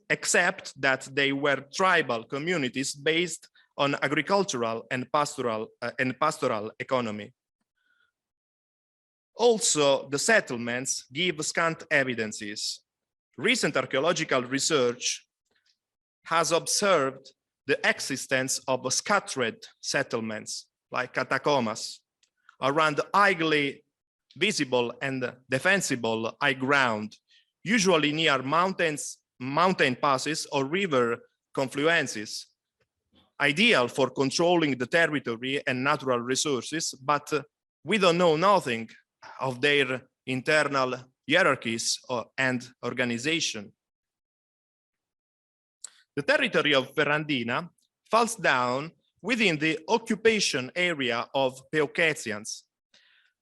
except that they were tribal communities based on agricultural and pastoral economy. Also, the settlements give scant evidences. Recent archaeological research has observed the existence of scattered settlements like catacombs around highly visible and defensible high ground, usually near mountain passes or river confluences, ideal for controlling the territory and natural resources, but we don't know nothing of their internal hierarchies and organization. The territory of Ferrandina falls down within the occupation area of Peucetians,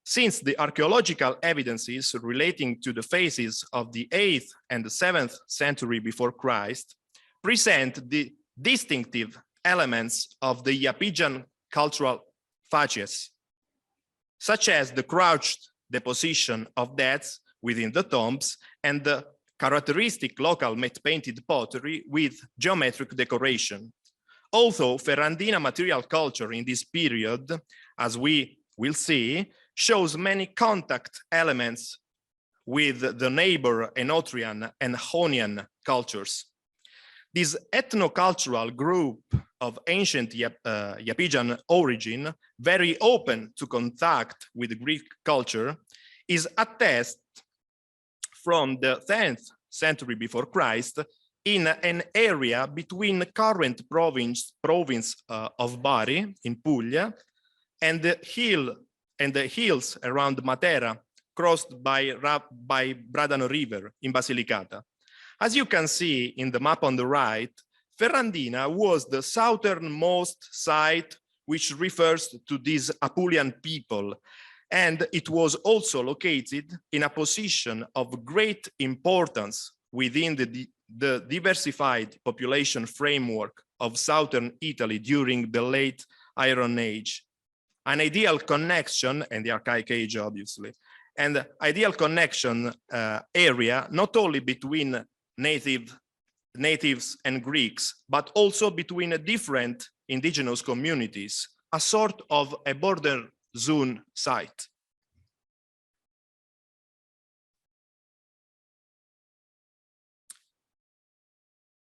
since the archaeological evidences relating to the phases of the 8th and the 7th century before Christ present the distinctive elements of the Iapygian cultural facies, such as the crouched deposition of deaths within the tombs and the characteristic local matte-painted pottery with geometric decoration. Although Ferrandina material culture in this period, as we will see, shows many contact elements with the neighbor Enotrian and Jonian cultures. This ethnocultural group of ancient Iapygian origin, very open to contact with Greek culture, is attested from the 10th century before Christ in an area between current province of Bari in Puglia and the hills around Matera, crossed by Bradano River in Basilicata. As you can see in the map on the right, Ferrandina was the southernmost site which refers to these Apulian people, and it was also located in a position of great importance within the diversified population framework of southern Italy during the late Iron Age. An ideal connection, and the Archaic Age obviously, and ideal connection area not only between natives and Greeks, but also between different indigenous communities, a sort of a border zone site.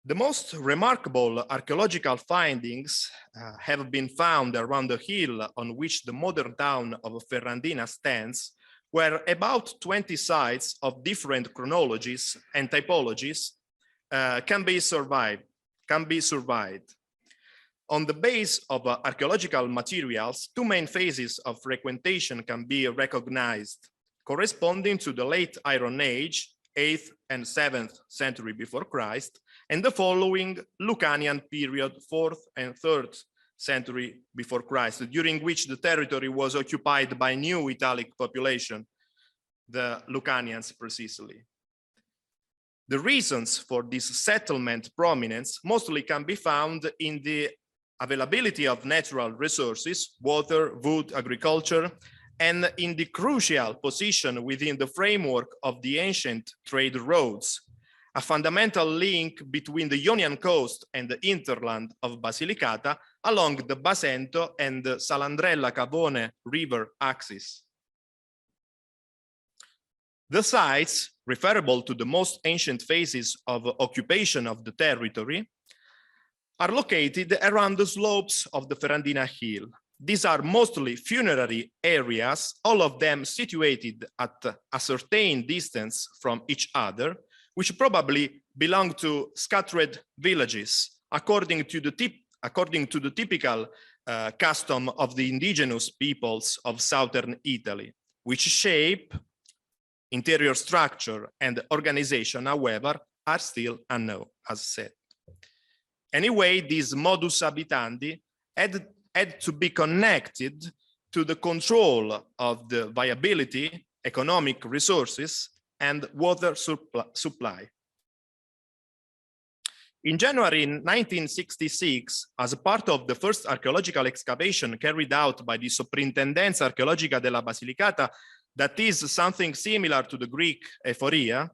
The most remarkable archaeological findings have been found around the hill on which the modern town of Ferrandina stands, where about 20 sites of different chronologies and typologies can be surveyed. On the base of archaeological materials, two main phases of frequentation can be recognized, corresponding to the late Iron Age, 8th and 7th century before Christ, and the following Lucanian period, 4th and 3rd century before Christ, during which the territory was occupied by new Italic population, the Lucanians precisely. The reasons for this settlement prominence mostly can be found in the availability of natural resources, water, wood, agriculture, and in the crucial position within the framework of the ancient trade roads, a fundamental link between the Ionian coast and the hinterland of Basilicata along the Basento and the Salandrella-Cavone river axis. The sites referable to the most ancient phases of occupation of the territory are located around the slopes of the Ferrandina Hill. These are mostly funerary areas, all of them situated at a certain distance from each other, which probably belong to scattered villages, according to the typical custom of the indigenous peoples of southern Italy, which shape, interior structure, and organization, however, are still unknown, as said. Anyway, these modus habitandi had to be connected to the control of the viability, economic resources, and water supply. In January 1966, as part of the first archaeological excavation carried out by the Soprintendenza Archeologica della Basilicata, that is something similar to the Greek Ephoria,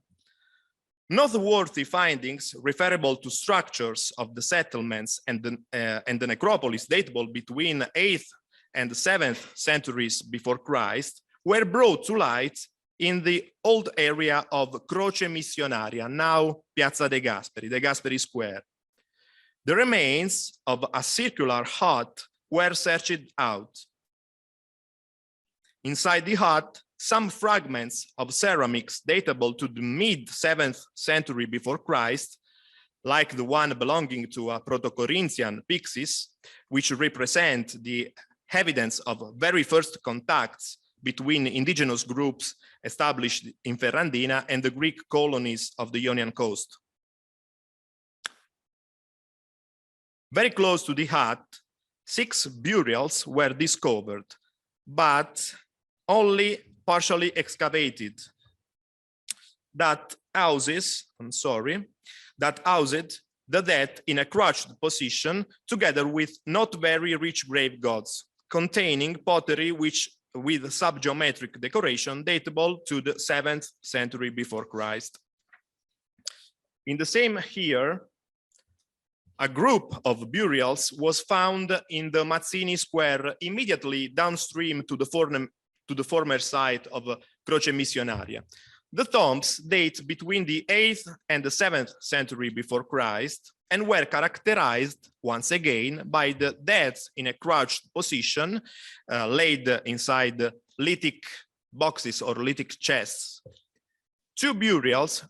noteworthy findings referable to structures of the settlements and the necropolis datable between 8th and 7th centuries before Christ were brought to light in the old area of Croce Missionaria, now Piazza de Gasperi Square. The remains of a circular hut were searched out. Inside the hut, some fragments of ceramics datable to the mid-7th century before Christ, like the one belonging to a Proto-Corinthian Pyxis, which represent the evidence of very first contacts between indigenous groups established in Ferrandina and the Greek colonies of the Ionian coast. Very close to the hut, 6 burials were discovered, but only partially excavated. That housed the dead in a crouched position together with not very rich grave gods, containing pottery with subgeometric decoration datable to the 7th century before Christ. In the same year, a group of burials was found in the Mazzini Square immediately downstream to the former site of Croce Missionaria. The tombs date between the 8th and the 7th century before Christ and were characterized once again by the deaths in a crouched position, laid inside lithic boxes or lithic chests. Two burials,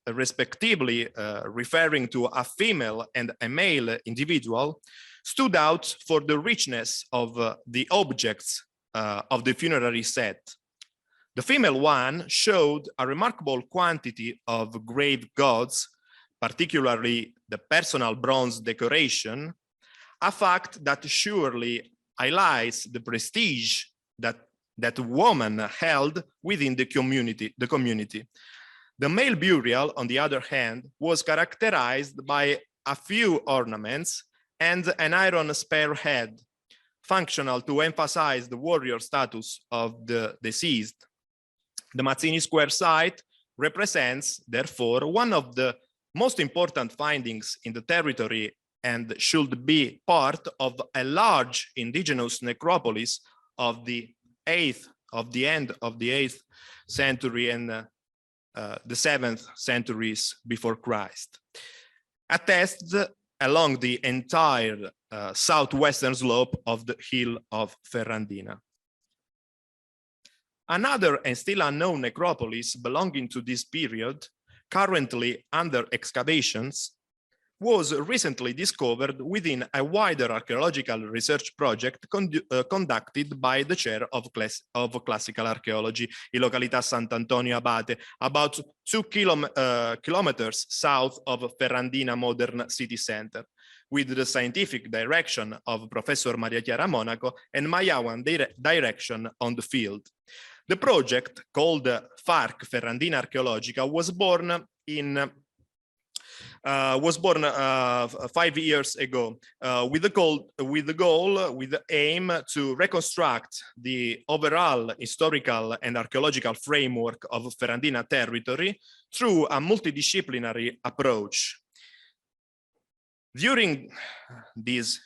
respectively referring to a female and a male individual, stood out for the richness of the objects of the funerary set. The female one showed a remarkable quantity of grave gods, particularly the personal bronze decoration, a fact that surely highlights the prestige that woman held within the community. The male burial, on the other hand, was characterized by a few ornaments and an iron spearhead, functional to emphasize the warrior status of the deceased. The Mazzini Square site represents, therefore, one of the most important findings in the territory and should be part of a large indigenous necropolis of the end of the 8th century and the 7th centuries before Christ, attested along the entire southwestern slope of the hill of Ferrandina. Another and still unknown necropolis belonging to this period, currently under excavations, was recently discovered within a wider archaeological research project conducted by the chair of classical archaeology in località Sant'Antonio Abate, about 2 kilometers south of Ferrandina modern city center, with the scientific direction of Professor Maria Chiara Monaco and Mayawan direction on the field. The project, called FARC Ferrandina Archaeological, was born 5 years ago with the aim to reconstruct the overall historical and archaeological framework of Ferrandina territory through a multidisciplinary approach. During this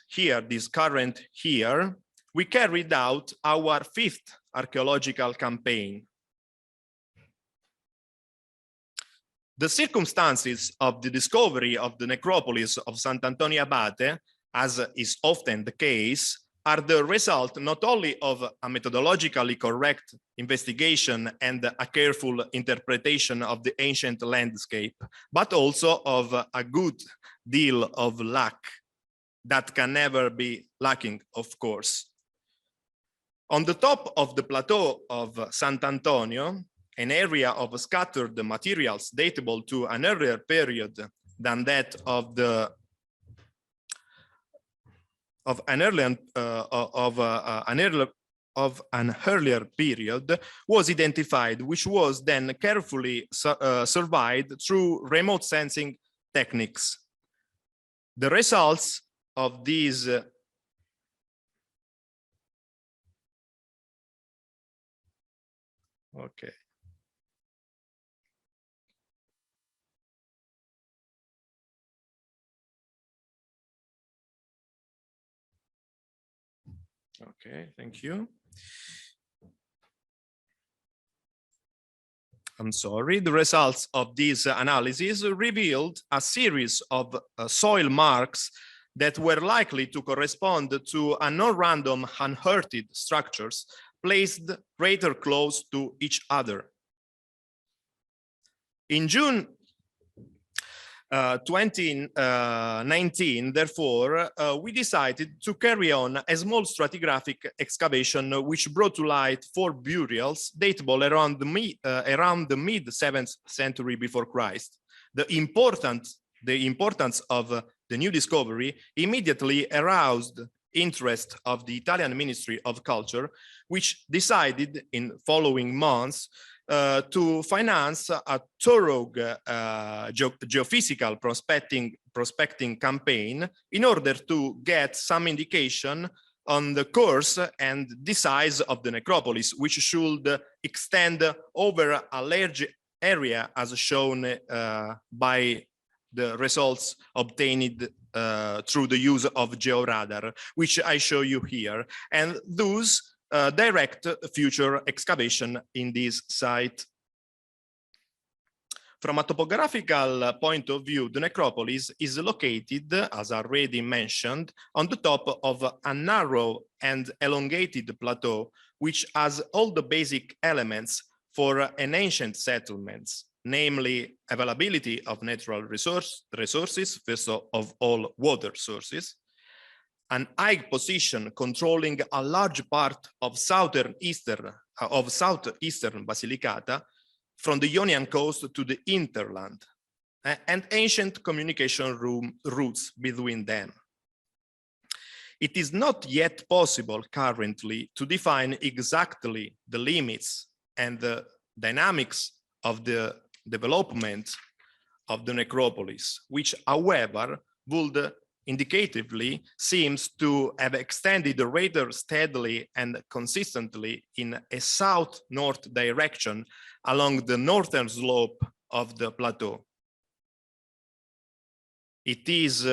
current year, we carried out our 5th archaeological campaign. The circumstances of the discovery of the necropolis of Sant'Antonio Abate, as is often the case, are the result not only of a methodologically correct investigation and a careful interpretation of the ancient landscape, but also of a good deal of luck that can never be lacking, of course. On the top of the plateau of Sant'Antonio, an area of scattered materials datable to an earlier period than that of an earlier period was identified, which was then carefully surveyed through remote sensing techniques. The results of these okay. Okay, thank you. I'm sorry. The results of these analyses revealed a series of soil marks that were likely to correspond to a non-random unearthed structures placed rather close to each other. In June 2019, therefore, we decided to carry on a small stratigraphic excavation which brought to light 4 burials datable around the mid-7th century before Christ. The importance of the new discovery immediately aroused interest of the Italian Ministry of Culture, which decided in following months to finance a thorough geophysical prospecting campaign in order to get some indication on the course and the size of the necropolis, which should extend over a large area as shown by the results obtained through the use of georadar, which I show you here, and thus direct future excavation in this site. From a topographical point of view, the necropolis is located, as already mentioned, on the top of a narrow and elongated plateau, which has all the basic elements for an ancient settlement, namely availability of natural resources, first of all water sources, an high position controlling a large part of southeastern Basilicata, from the Ionian coast to the hinterland, and ancient communication routes between them. It is not yet possible currently to define exactly the limits and the dynamics of the development of the necropolis, which, however, would indicatively seems to have extended rather steadily and consistently in a south-north direction along the northern slope of the plateau. It is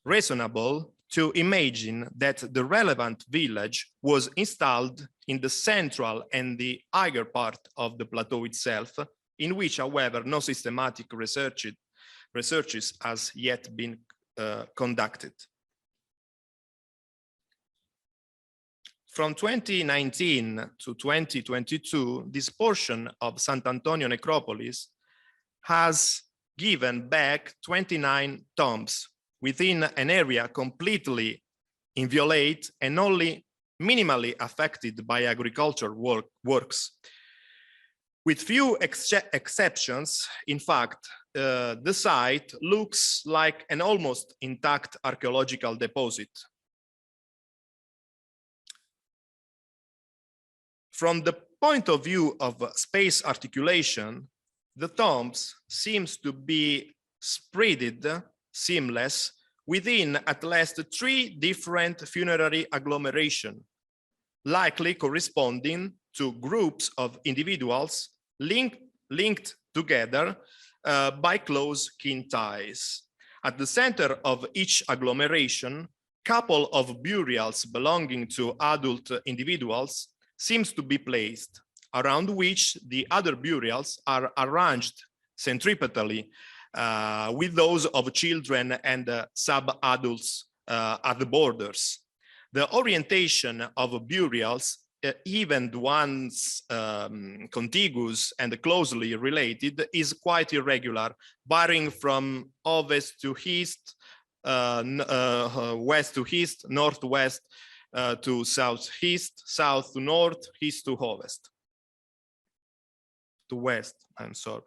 reasonable to imagine that the relevant village was installed in the central and the higher part of the plateau itself, in which, however, no systematic researches has yet been conducted. From 2019 to 2022, this portion of Sant'Antonio necropolis has given back 29 tombs within an area completely inviolate and only minimally affected by agricultural works. With few exceptions, in fact, the site looks like an almost intact archaeological deposit. From the point of view of space articulation, the tombs seems to be spreaded seamless within at least 3 different funerary agglomerations, likely corresponding to groups of individuals linked together by close kin ties. At the center of each agglomeration, couple of burials belonging to adult individuals seems to be placed, around which the other burials are arranged centripetally with those of children and sub-adults at the borders. The orientation of burials, even the ones contiguous and closely related, is quite irregular, varying from ovest to east, west to east, northwest to southeast, south to north, east to ovest, to west, I'm sorry.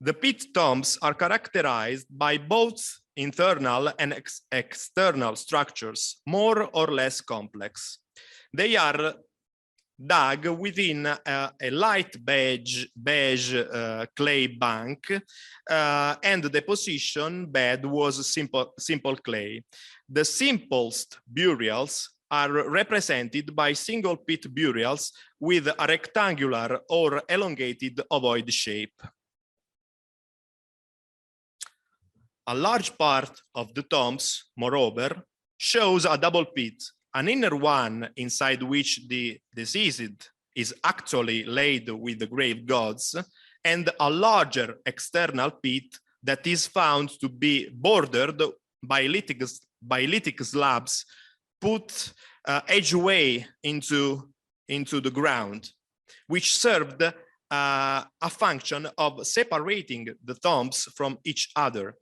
The pit tombs are characterized by both internal and external structures, more or less complex. They are dug within a light beige clay bank, and the deposition bed was simple clay. The simplest burials are represented by single pit burials with a rectangular or elongated ovoid shape. A large part of the tombs, moreover, shows a double pit, an inner one inside which the deceased is actually laid with the grave gods, and a larger external pit that is found to be bordered by lithic slabs put edgeway into the ground, which served a function of separating the tombs from each other.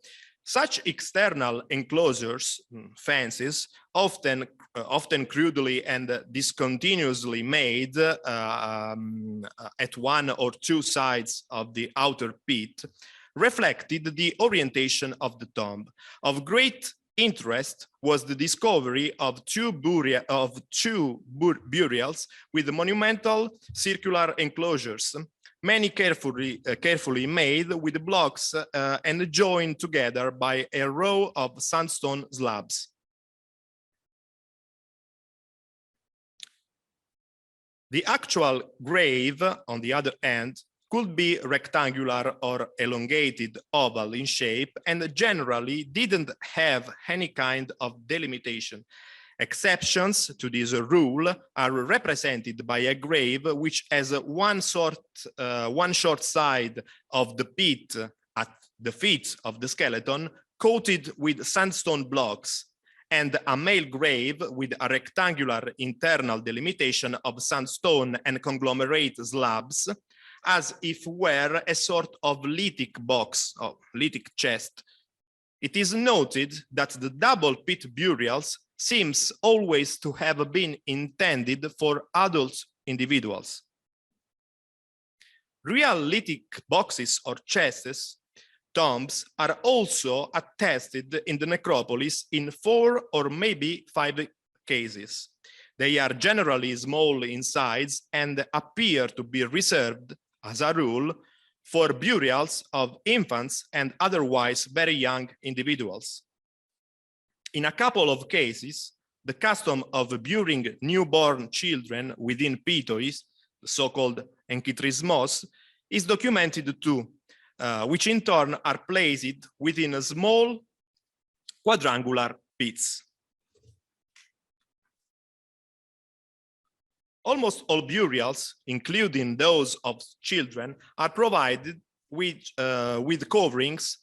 Such external enclosures, fences, often crudely and discontinuously made at one or two sides of the outer pit, reflected the orientation of the tomb. Of great interest was the discovery of two burials with monumental circular enclosures, many carefully made with blocks and joined together by a row of sandstone slabs. The actual grave, on the other hand, could be rectangular or elongated oval in shape and generally didn't have any kind of delimitation. Exceptions to this rule are represented by a grave which has one short side of the pit at the feet of the skeleton coated with sandstone blocks, and a male grave with a rectangular internal delimitation of sandstone and conglomerate slabs, as if were a sort of lithic box or lithic chest. It is noted that the double pit burials seems always to have been intended for adult individuals. Real lithic boxes or chests, tombs, are also attested in the necropolis in 4 or maybe 5 cases. They are generally small in size and appear to be reserved, as a rule, for burials of infants and otherwise very young individuals. In a couple of cases, the custom of burying newborn children within pitois, the so-called enkitrismos, is documented too, which in turn are placed within a small quadrangular pits. Almost all burials, including those of children, are provided with coverings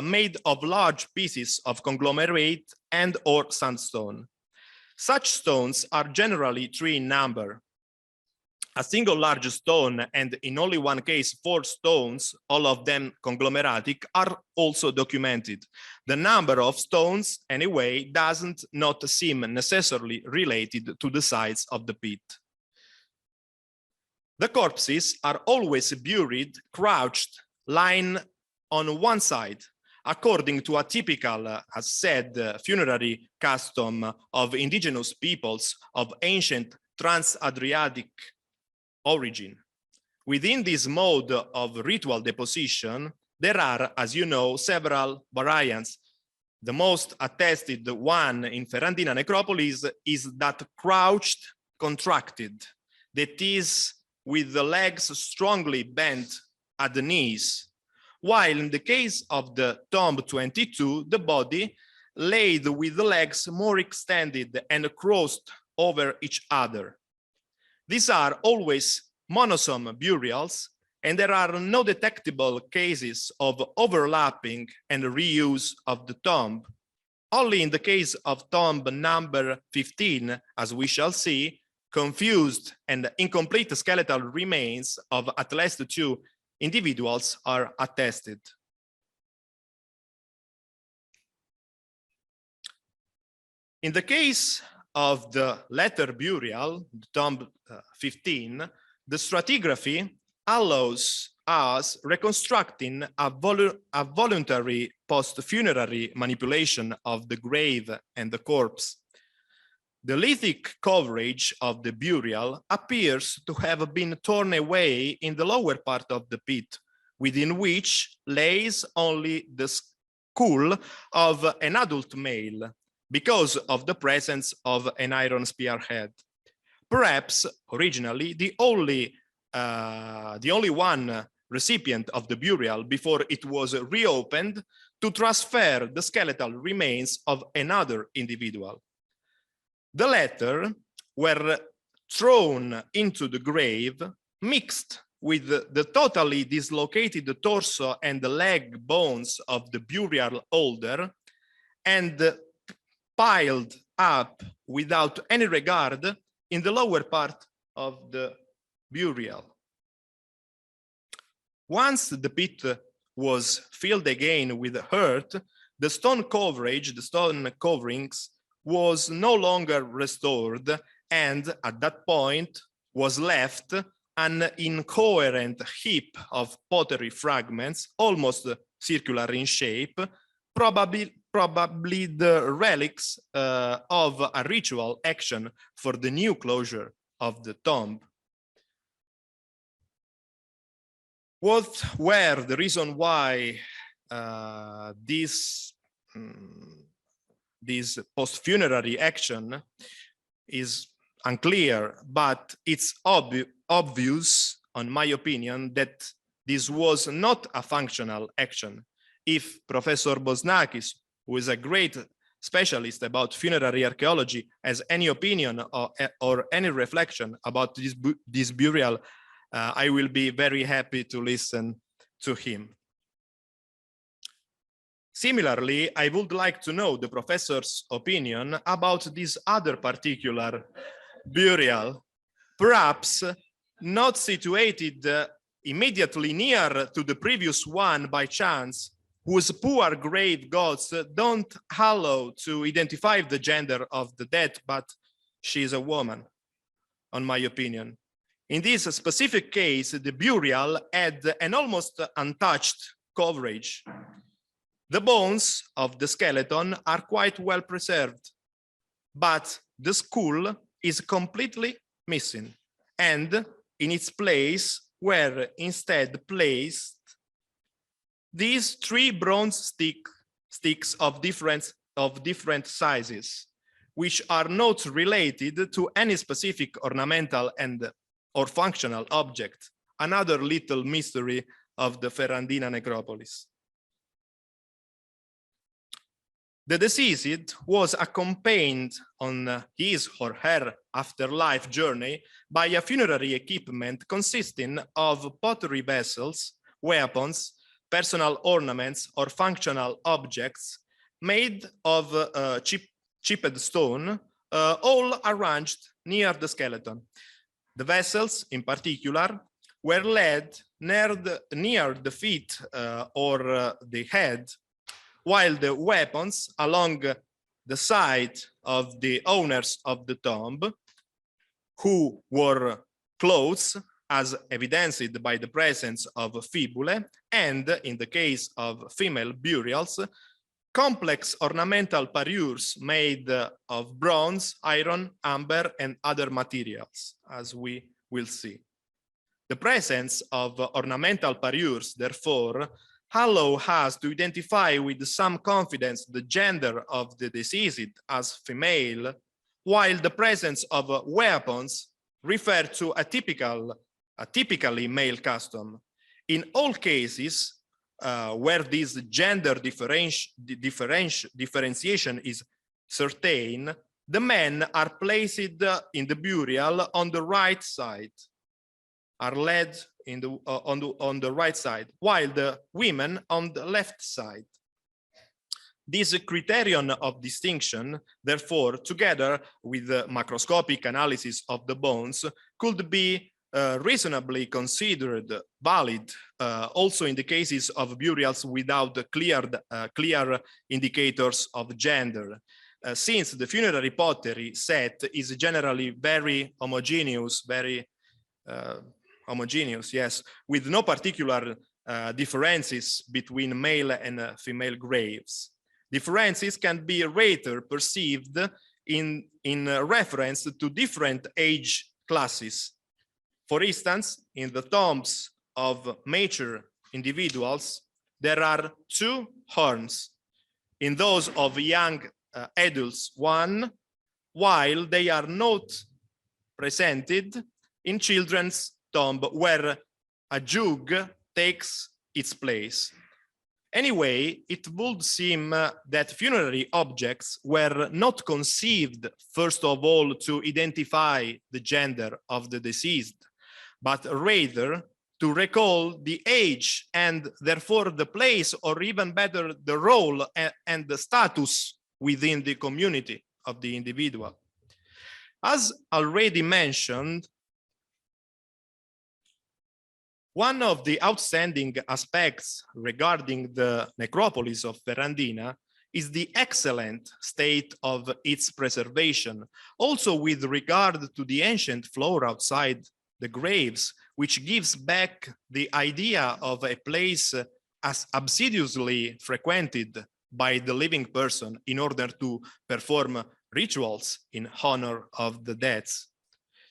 made of large pieces of conglomerate and or sandstone. Such stones are generally 3 in number. A single large stone, and in only one case 4 stones, all of them conglomeratic, are also documented. The number of stones, anyway, doesn't not seem necessarily related to the size of the pit. The corpses are always buried crouched, lying on one side, according to a typical, as said, funerary custom of indigenous peoples of ancient trans-Adriatic origin. Within this mode of ritual deposition, there are, as you know, several variants. The most attested one in Ferrandina necropolis is that crouched contracted, that is, with the legs strongly bent at the knees, while in the case of the tomb 22, the body laid with the legs more extended and crossed over each other. These are always monosome burials, and there are no detectable cases of overlapping and reuse of the tomb. Only in the case of tomb number 15, as we shall see, confused and incomplete skeletal remains of at least 2 individuals are attested. In the case of the latter burial, tomb 15, the stratigraphy allows us reconstructing a voluntary post-funerary manipulation of the grave and the corpse. The lithic coverage of the burial appears to have been torn away in the lower part of the pit, within which lays only the skull of an adult male, because of the presence of an iron spearhead. Perhaps originally the only one recipient of the burial before it was reopened to transfer the skeletal remains of another individual. The latter were thrown into the grave, mixed with the totally dislocated torso and the leg bones of the burial holder, and piled up without any regard in the lower part of the burial. Once the pit was filled again with earth, the stone coverage, the stone coverings, was no longer restored, and at that point was left an incoherent heap of pottery fragments, almost circular in shape, probably the relics of a ritual action for the new closure of the tomb. What were the reason why this post-funerary action is unclear, but it's obvious, on my opinion, that this was not a functional action. If Professor Bosnakis, who is a great specialist about funerary archaeology, has any opinion or any reflection about this burial, I will be very happy to listen to him. Similarly, I would like to know the professor's opinion about this other particular burial, perhaps not situated immediately near to the previous one by chance, whose poor grave gods don't allow to identify the gender of the dead, but she is a woman, on my opinion. In this specific case, the burial had an almost untouched coverage. The bones of the skeleton are quite well preserved, but the skull is completely missing, and in its place were instead placed these 3 bronze sticks of different sizes, which are not related to any specific ornamental or functional object, another little mystery of the Ferrandina necropolis. The deceased was accompanied on his or her afterlife journey by a funerary equipment consisting of pottery vessels, weapons, personal ornaments, or functional objects made of chipped stone, all arranged near the skeleton. The vessels, in particular, were laid near the feet or the head, while the weapons along the side of the owners of the tomb, who wore clothes as evidenced by the presence of fibulae, and in the case of female burials, complex ornamental parures made of bronze, iron, amber, and other materials, as we will see. The presence of ornamental parures, therefore, allow us to identify with some confidence the gender of the deceased as female, while the presence of weapons refer to a typically male custom. In all cases where this gender differentiation is certain, the men are placed in the burial on the right side, are led on the right side, while the women on the left side. This criterion of distinction, therefore, together with the macroscopic analysis of the bones, could be reasonably considered valid also in the cases of burials without clear indicators of gender, since the funerary pottery set is generally very homogeneous, yes, with no particular differences between male and female graves. Differences can be later perceived in reference to different age classes. For instance, in the tombs of mature individuals, there are 2 horns. In those of young adults, 1, while they are not presented in children's tomb, where a jug takes its place. Anyway, it would seem that funerary objects were not conceived, first of all, to identify the gender of the deceased, but rather to recall the age and therefore the place, or even better, the role and the status within the community of the individual. As already mentioned, one of the outstanding aspects regarding the necropolis of Ferrandina is the excellent state of its preservation, also with regard to the ancient flora outside the graves, which gives back the idea of a place as assiduously frequented by the living person in order to perform rituals in honor of the dead.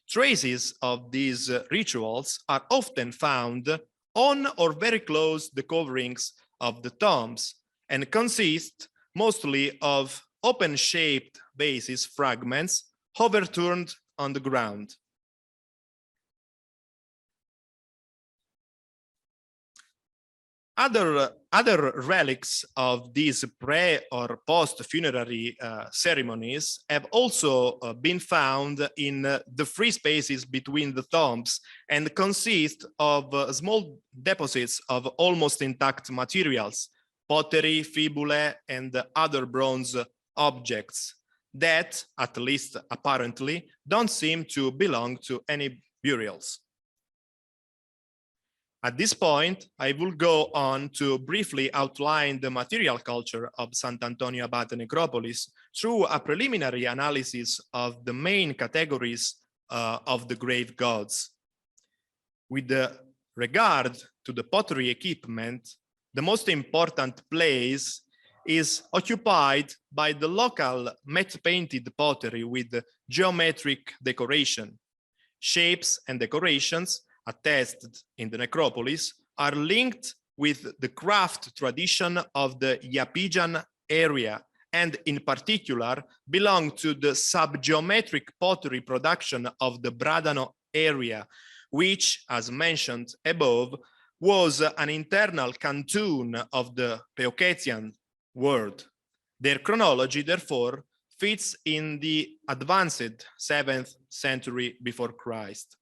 Traces of these rituals are often found on or very close to the coverings of the tombs and consist mostly of open-shaped bases fragments overturned on the ground. Other Other relics of these pre or post-funerary ceremonies have also been found in the free spaces between the tombs and consist of small deposits of almost intact materials, pottery, fibulae, and other bronze objects that, at least apparently, don't seem to belong to any burials. At this point, I will go on to briefly outline the material culture of Sant'Antonio Abate necropolis through a preliminary analysis of the main categories of the grave gods. With regard to the pottery equipment, the most important place is occupied by the local matte-painted pottery with geometric decoration. Shapes and decorations attested in the necropolis are linked with the craft tradition of the Iapygian area, and in particular belong to the subgeometric pottery production of the Bradano area, which, as mentioned above, was an internal canton of the Peucetian world. Their chronology, therefore, fits in the advanced 7th century before Christ.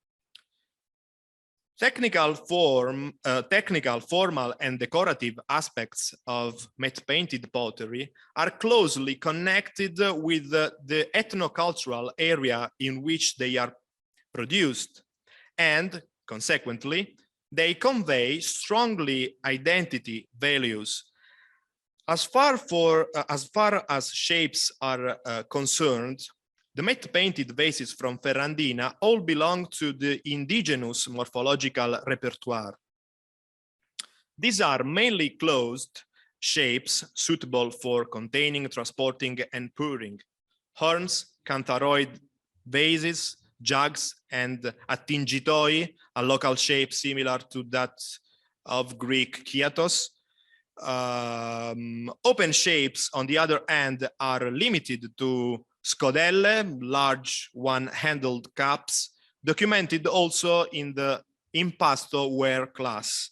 Technical, formal, and decorative aspects of matte-painted pottery are closely connected with the ethnocultural area in which they are produced, and consequently, they convey strongly identity values. As far as shapes are concerned, the matte-painted vases from Ferrandina all belong to the indigenous morphological repertoire. These are mainly closed shapes suitable for containing, transporting, and pouring. Horns, cantharoid vases, jugs, and attingitoi, a local shape similar to that of Greek kiatos. Open shapes, on the other hand, are limited to scodelle, large one-handled cups, documented also in the impasto ware class.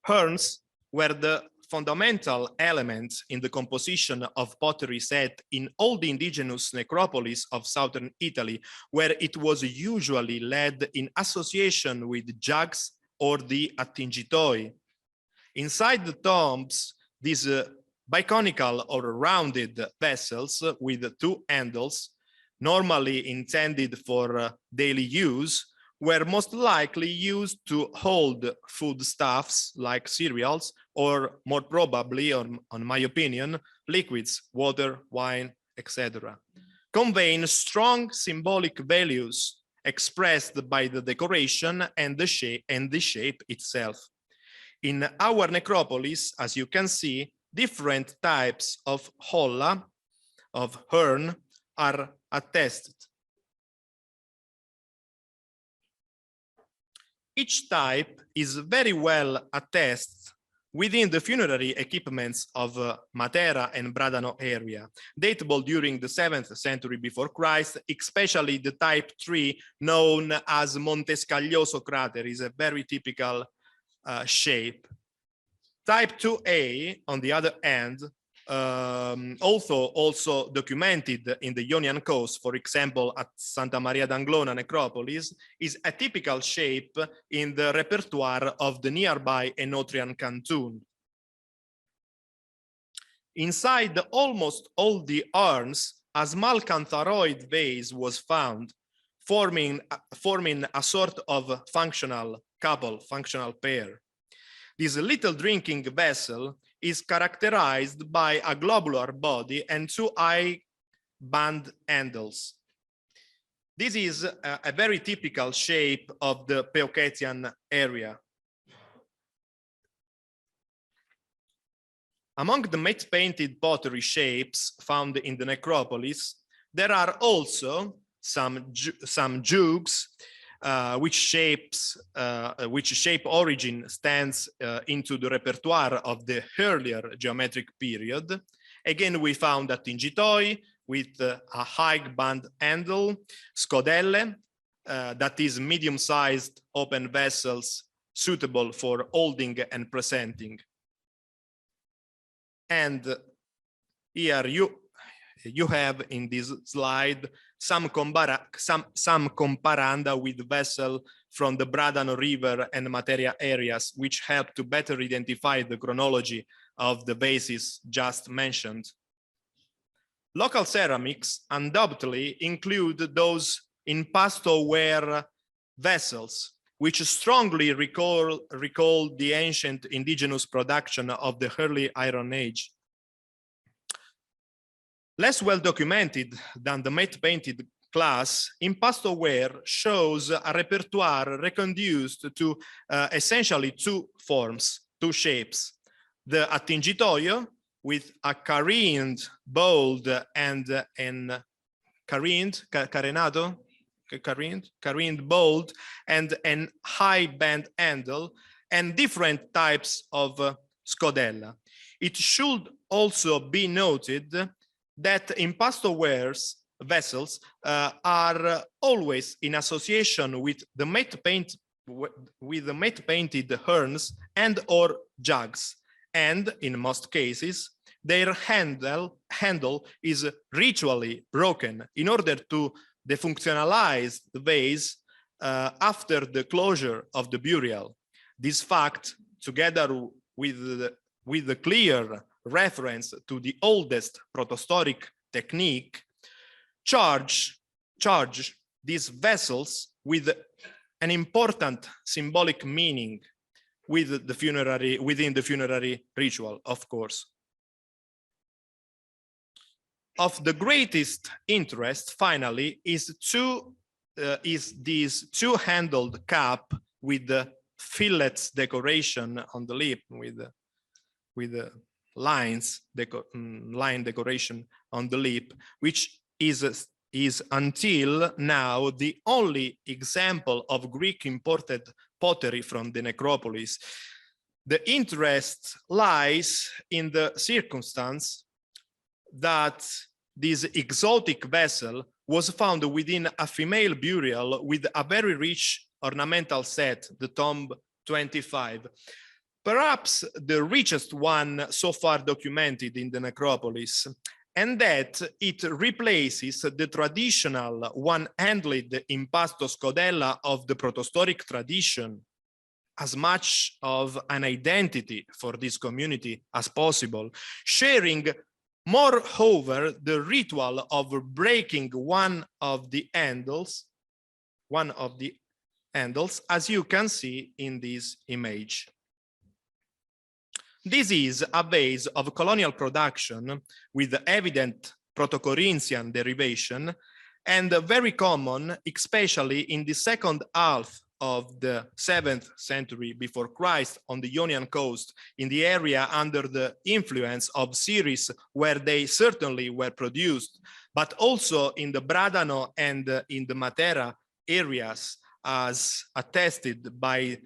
Urns were the fundamental elements in the composition of pottery set in all the indigenous necropolis of southern Italy, where it was usually led in association with jugs or the attingitoi. Inside the tombs, these biconical or rounded vessels with two handles, normally intended for daily use, were most likely used to hold foodstuffs like cereals, or more probably, on my opinion, liquids, water, wine, etc., conveying strong symbolic values expressed by the decoration and the shape itself. In our necropolis, as you can see, different types of holla, of urn, are attested. Each type is very well attested within the funerary equipments of Matera and Bradano area, datable during the 7th century before Christ, especially the type 3 known as Montescaglioso crater, is a very typical shape. Type 2A, on the other hand, also documented in the Ionian coast, for example, at Santa Maria d'Anglona necropolis, is a typical shape in the repertoire of the nearby Enotrian canton. Inside almost all the urns, a small cantharoid vase was found, forming a sort of functional couple, functional pair. This little drinking vessel is characterized by a globular body and two eye-band handles. This is a very typical shape of the Peucetian area. Among the matte-painted pottery shapes found in the necropolis, there are also some jugs which shape origin stands into the repertoire of the earlier geometric period. Again, we found attingitoi with a high band handle, scodelle, that is medium-sized open vessels suitable for holding and presenting. And here you have in this slide some comparanda with vessel from the Bradano River and Materia areas, which help to better identify the chronology of the bases just mentioned. Local ceramics undoubtedly include those impasto-ware vessels, which strongly recall the ancient indigenous production of the early Iron Age. Less well documented than the matte painted class, impasto-ware shows a repertoire reconduced to essentially two forms, two shapes. The attingitoio, with a careened, bold, and an careened bold, and an high bend handle, and different types of scodella. It should also be noted that impasto-ware vessels are always in association with the matte painted urns and or jugs, and in most cases their handle is ritually broken in order to defunctionalize the vase after the closure of the burial. This fact, together with the clear reference to the oldest protohistoric technique, charge these vessels with an important symbolic meaning within the funerary ritual, of course. Of the greatest interest, finally, is this two-handled cap with the fillets decoration on the lip, with the line decoration on the lip, which is until now the only example of Greek imported pottery from the necropolis. The interest lies in the circumstance that this exotic vessel was found within a female burial with a very rich ornamental set, the tomb 25. Perhaps the richest one so far documented in the necropolis, and that it replaces the traditional one-handled impasto scodella of the protohistoric tradition as much of an identity for this community as possible, sharing moreover the ritual of breaking one of the handles, as you can see in this image. This is a vase of colonial production with evident Proto-Corinthian derivation and very common, especially in the second half of the 7th century before Christ on the Ionian coast, in the area under the influence of Syris, where they certainly were produced, but also in the Bradano and in the Matera areas, as attested by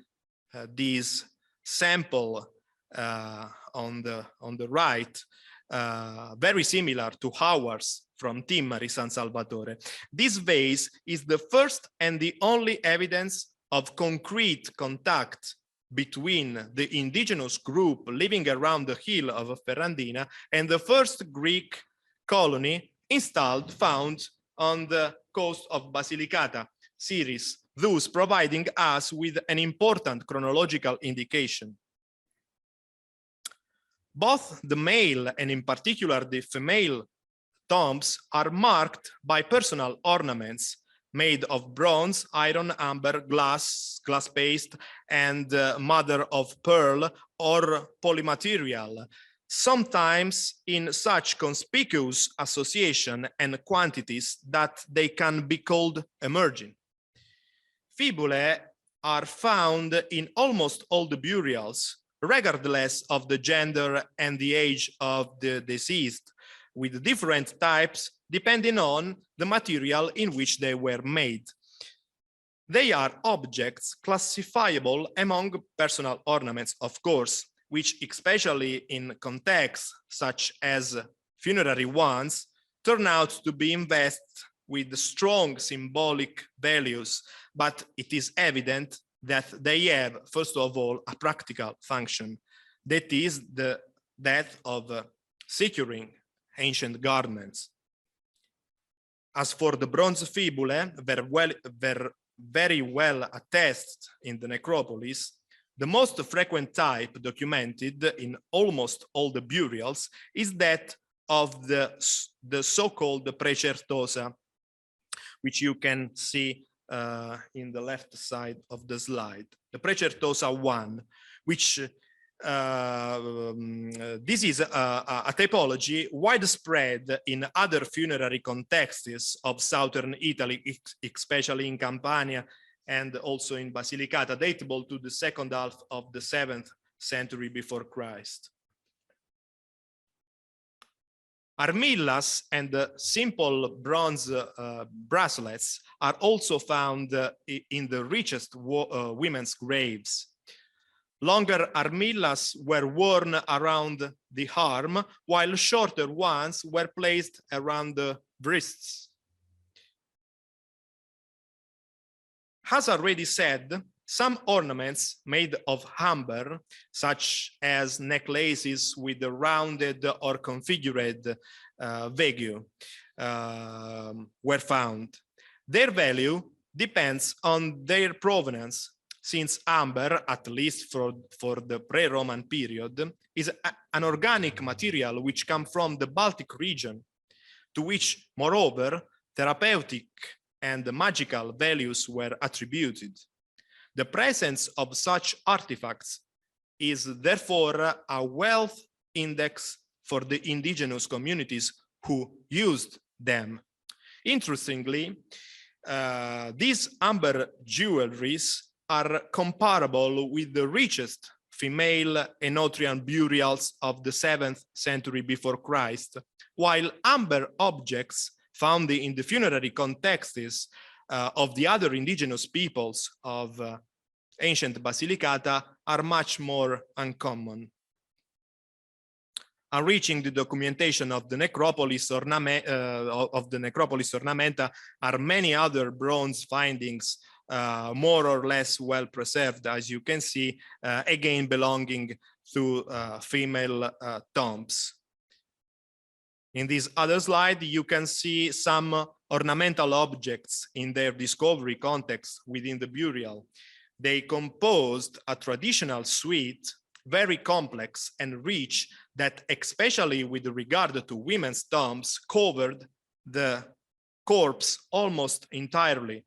this sample on the right, very similar to ours from Timmari, San Salvatore. This vase is the first and the only evidence of concrete contact between the indigenous group living around the hill of Ferrandina and the first Greek colony found on the coast of Basilicata, Syris, thus providing us with an important chronological indication. Both the male and in particular the female tombs are marked by personal ornaments made of bronze, iron, amber, glass paste, and mother of pearl or polymaterial, sometimes in such conspicuous association and quantities that they can be called emerging. Fibulae are found in almost all the burials, regardless of the gender and the age of the deceased, with different types depending on the material in which they were made. They are objects classifiable among personal ornaments, of course, which especially in contexts such as funerary ones, turn out to be invested with strong symbolic values, but it is evident that they have, first of all, a practical function. That is that of securing ancient garments. As for the bronze fibulae, they're very well attested in the necropolis. The most frequent type documented in almost all the burials is that of the so-called precertosa, which you can see in the left side of the slide. The precertosa 1, which this is a typology widespread in other funerary contexts of southern Italy, especially in Campania and also in Basilicata, datable to the second half of the 7th century before Christ. Armillas and simple bronze bracelets are also found in the richest women's graves. Longer armillas were worn around the arm, while shorter ones were placed around the wrists. As already said, some ornaments made of amber, such as necklaces with a rounded or configured vegue, were found. Their value depends on their provenance, since amber, at least for the pre-Roman period, is an organic material which comes from the Baltic region, to which, moreover, therapeutic and magical values were attributed. The presence of such artifacts is therefore a wealth index for the indigenous communities who used them. Interestingly, these amber jewelries are comparable with the richest female Enotrian burials of the 7th century before Christ, while amber objects found in the funerary contexts of the other indigenous peoples of ancient Basilicata are much more uncommon. Enriching the documentation of the necropolis ornamenta are many other bronze findings, more or less well preserved, as you can see, again belonging to female tombs. In this other slide, you can see some ornamental objects in their discovery context within the burial. They composed a traditional suite, very complex and rich, that especially with regard to women's tombs covered the corpse almost entirely.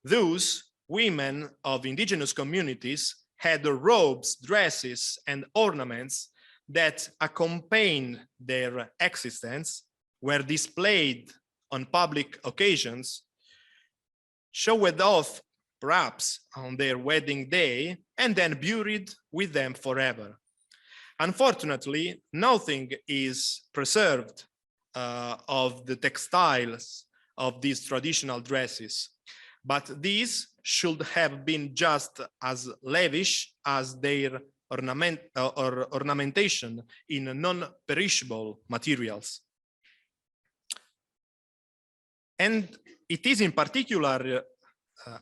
Those women of indigenous communities had robes, dresses, and ornaments that accompanied their existence, were displayed on public occasions, showed off perhaps on their wedding day, and then buried with them forever. Unfortunately, nothing is preserved of the textiles of these traditional dresses, but these should have been just as lavish as their ornamentation in non-perishable materials. And it is in particular,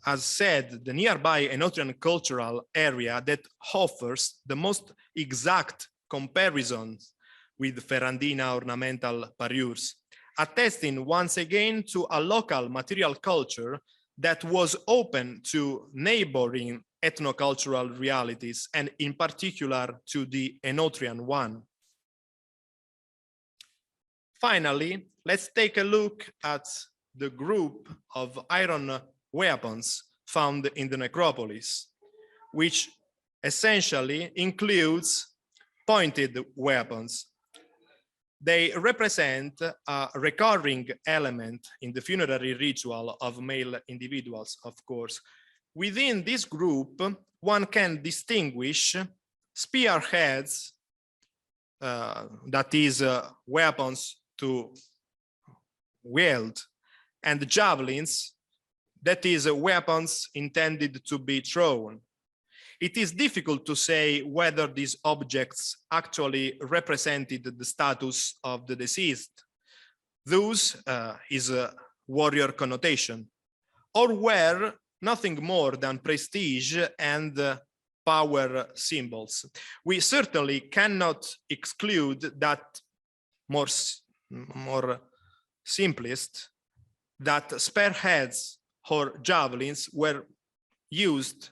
as said, the nearby Enotrian cultural area that offers the most exact comparisons with Ferrandina ornamental parures, attesting once again to a local material culture that was open to neighboring ethnocultural realities, and in particular to the Enotrian one. Finally, let's take a look at the group of iron weapons found in the necropolis, which essentially includes pointed weapons. They represent a recurring element in the funerary ritual of male individuals, of course. Within this group, one can distinguish spearheads, that is weapons to wield, and javelins, that is weapons intended to be thrown. It is difficult to say whether these objects actually represented the status of the deceased, thus is a warrior connotation, or were nothing more than prestige and power symbols. We certainly cannot exclude that more simplest, that spearheads or javelins were used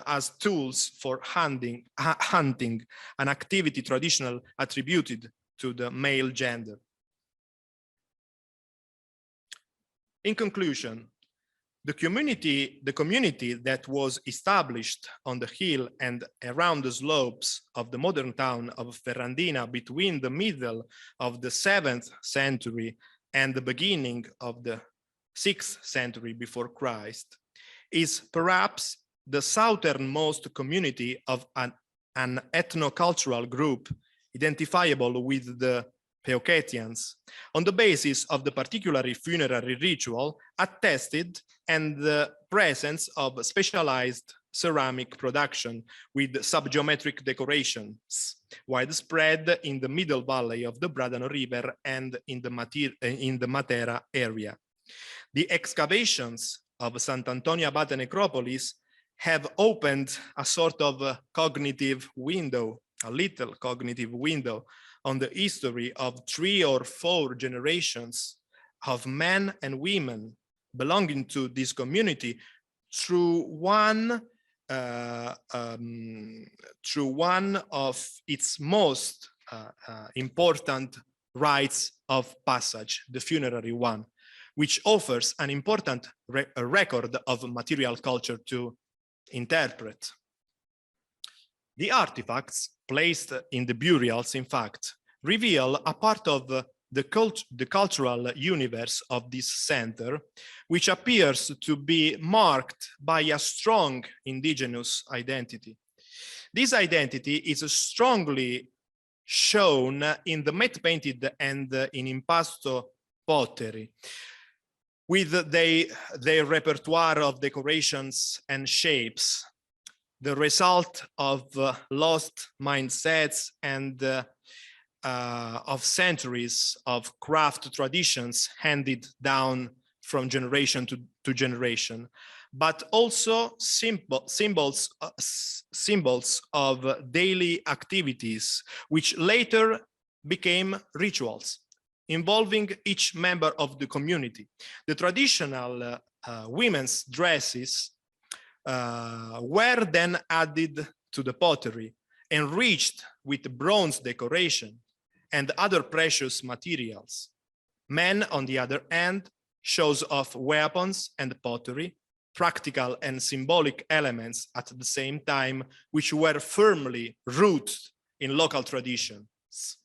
as tools for hunting, an activity traditionally attributed to the male gender. In conclusion, the community that was established on the hill and around the slopes of the modern town of Ferrandina between the middle of the 7th century and the beginning of the 6th century before Christ is perhaps the southernmost community of an ethnocultural group identifiable with the Pieoketians on the basis of the particularly funerary ritual attested and the presence of specialized ceramic production with subgeometric decorations widespread in the middle valley of the Bradano River and in the Matera area. The excavations of Sant'Antonio Abate Necropolis have opened a sort of cognitive window, a little cognitive window on the history of 3 or 4 generations of men and women belonging to this community through one of its most important rites of passage, the funerary one, which offers an important record of material culture to interpret. The artifacts placed in the burials, in fact, reveal a part of the cultural universe of this center, which appears to be marked by a strong indigenous identity. This identity is strongly shown in the matte painted and in impasto pottery, with their repertoire of decorations and shapes, the result of lost mindsets and of centuries of craft traditions handed down from generation to generation, but also symbols of daily activities, which later became rituals involving each member of the community. The traditional women's dresses were then added to the pottery, enriched with bronze decoration and other precious materials. Men, on the other hand, shows off weapons and pottery, practical and symbolic elements at the same time, which were firmly rooted in local traditions.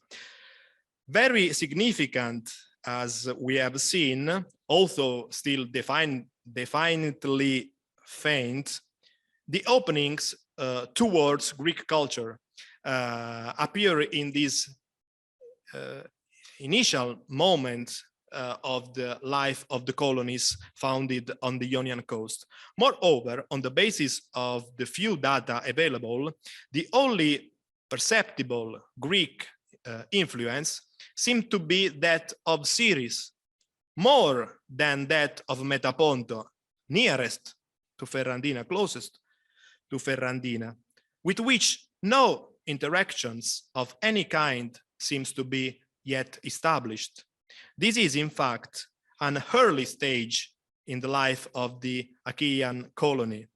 Very significant, as we have seen, although still definitely faint, the openings towards Greek culture appear in this initial moment of the life of the colonies founded on the Ionian coast. Moreover, on the basis of the few data available, the only perceptible Greek influence seemed to be that of Syris, more than that of Metaponto, nearest to Ferrandina, closest to Ferrandina, with which no interactions of any kind seems to be yet established. This is, in fact, an early stage in the life of the Achaean colony,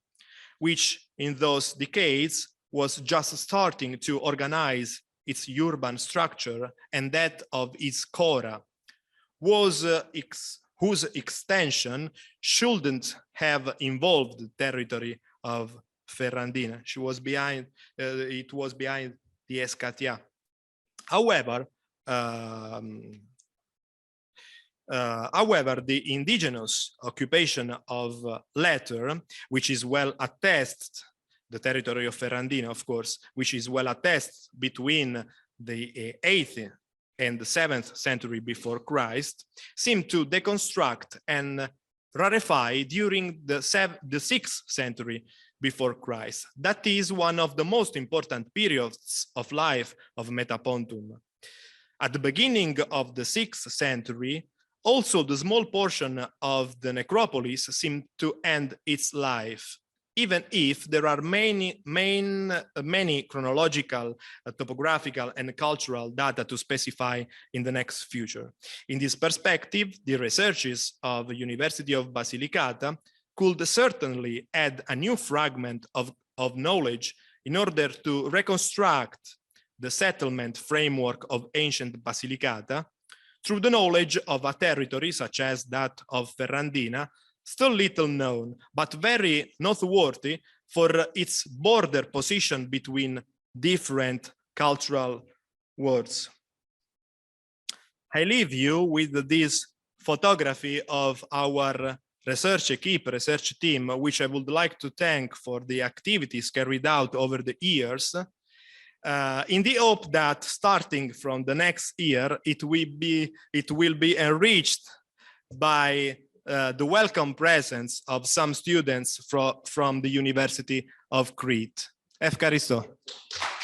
which in those decades was just starting to organize its urban structure and that of its chora, whose extension shouldn't have involved the territory of Ferrandina. It was behind the Escatia. However, the indigenous occupation of latter, which is well attested, the territory of Ferrandina, of course, which is well attested between the 8th and the 7th century before Christ, seemed to deconstruct and rarefy during the 6th century before Christ. That is one of the most important periods of life of Metapontum. At the beginning of the 6th century, Also, the small portion of the necropolis seemed to end its life, even if there are many chronological, topographical, and cultural data to specify in the next future. In this perspective, the researches of the University of Basilicata could certainly add a new fragment of knowledge in order to reconstruct the settlement framework of ancient Basilicata through the knowledge of a territory such as that of Ferrandina, still little known, but very noteworthy for its border position between different cultural worlds. I leave you with this photography of our research team, which I would like to thank for the activities carried out over the years, in the hope that starting from the next year, it will be enriched by the welcome presence of some students from the University of Crete. Efkaristo.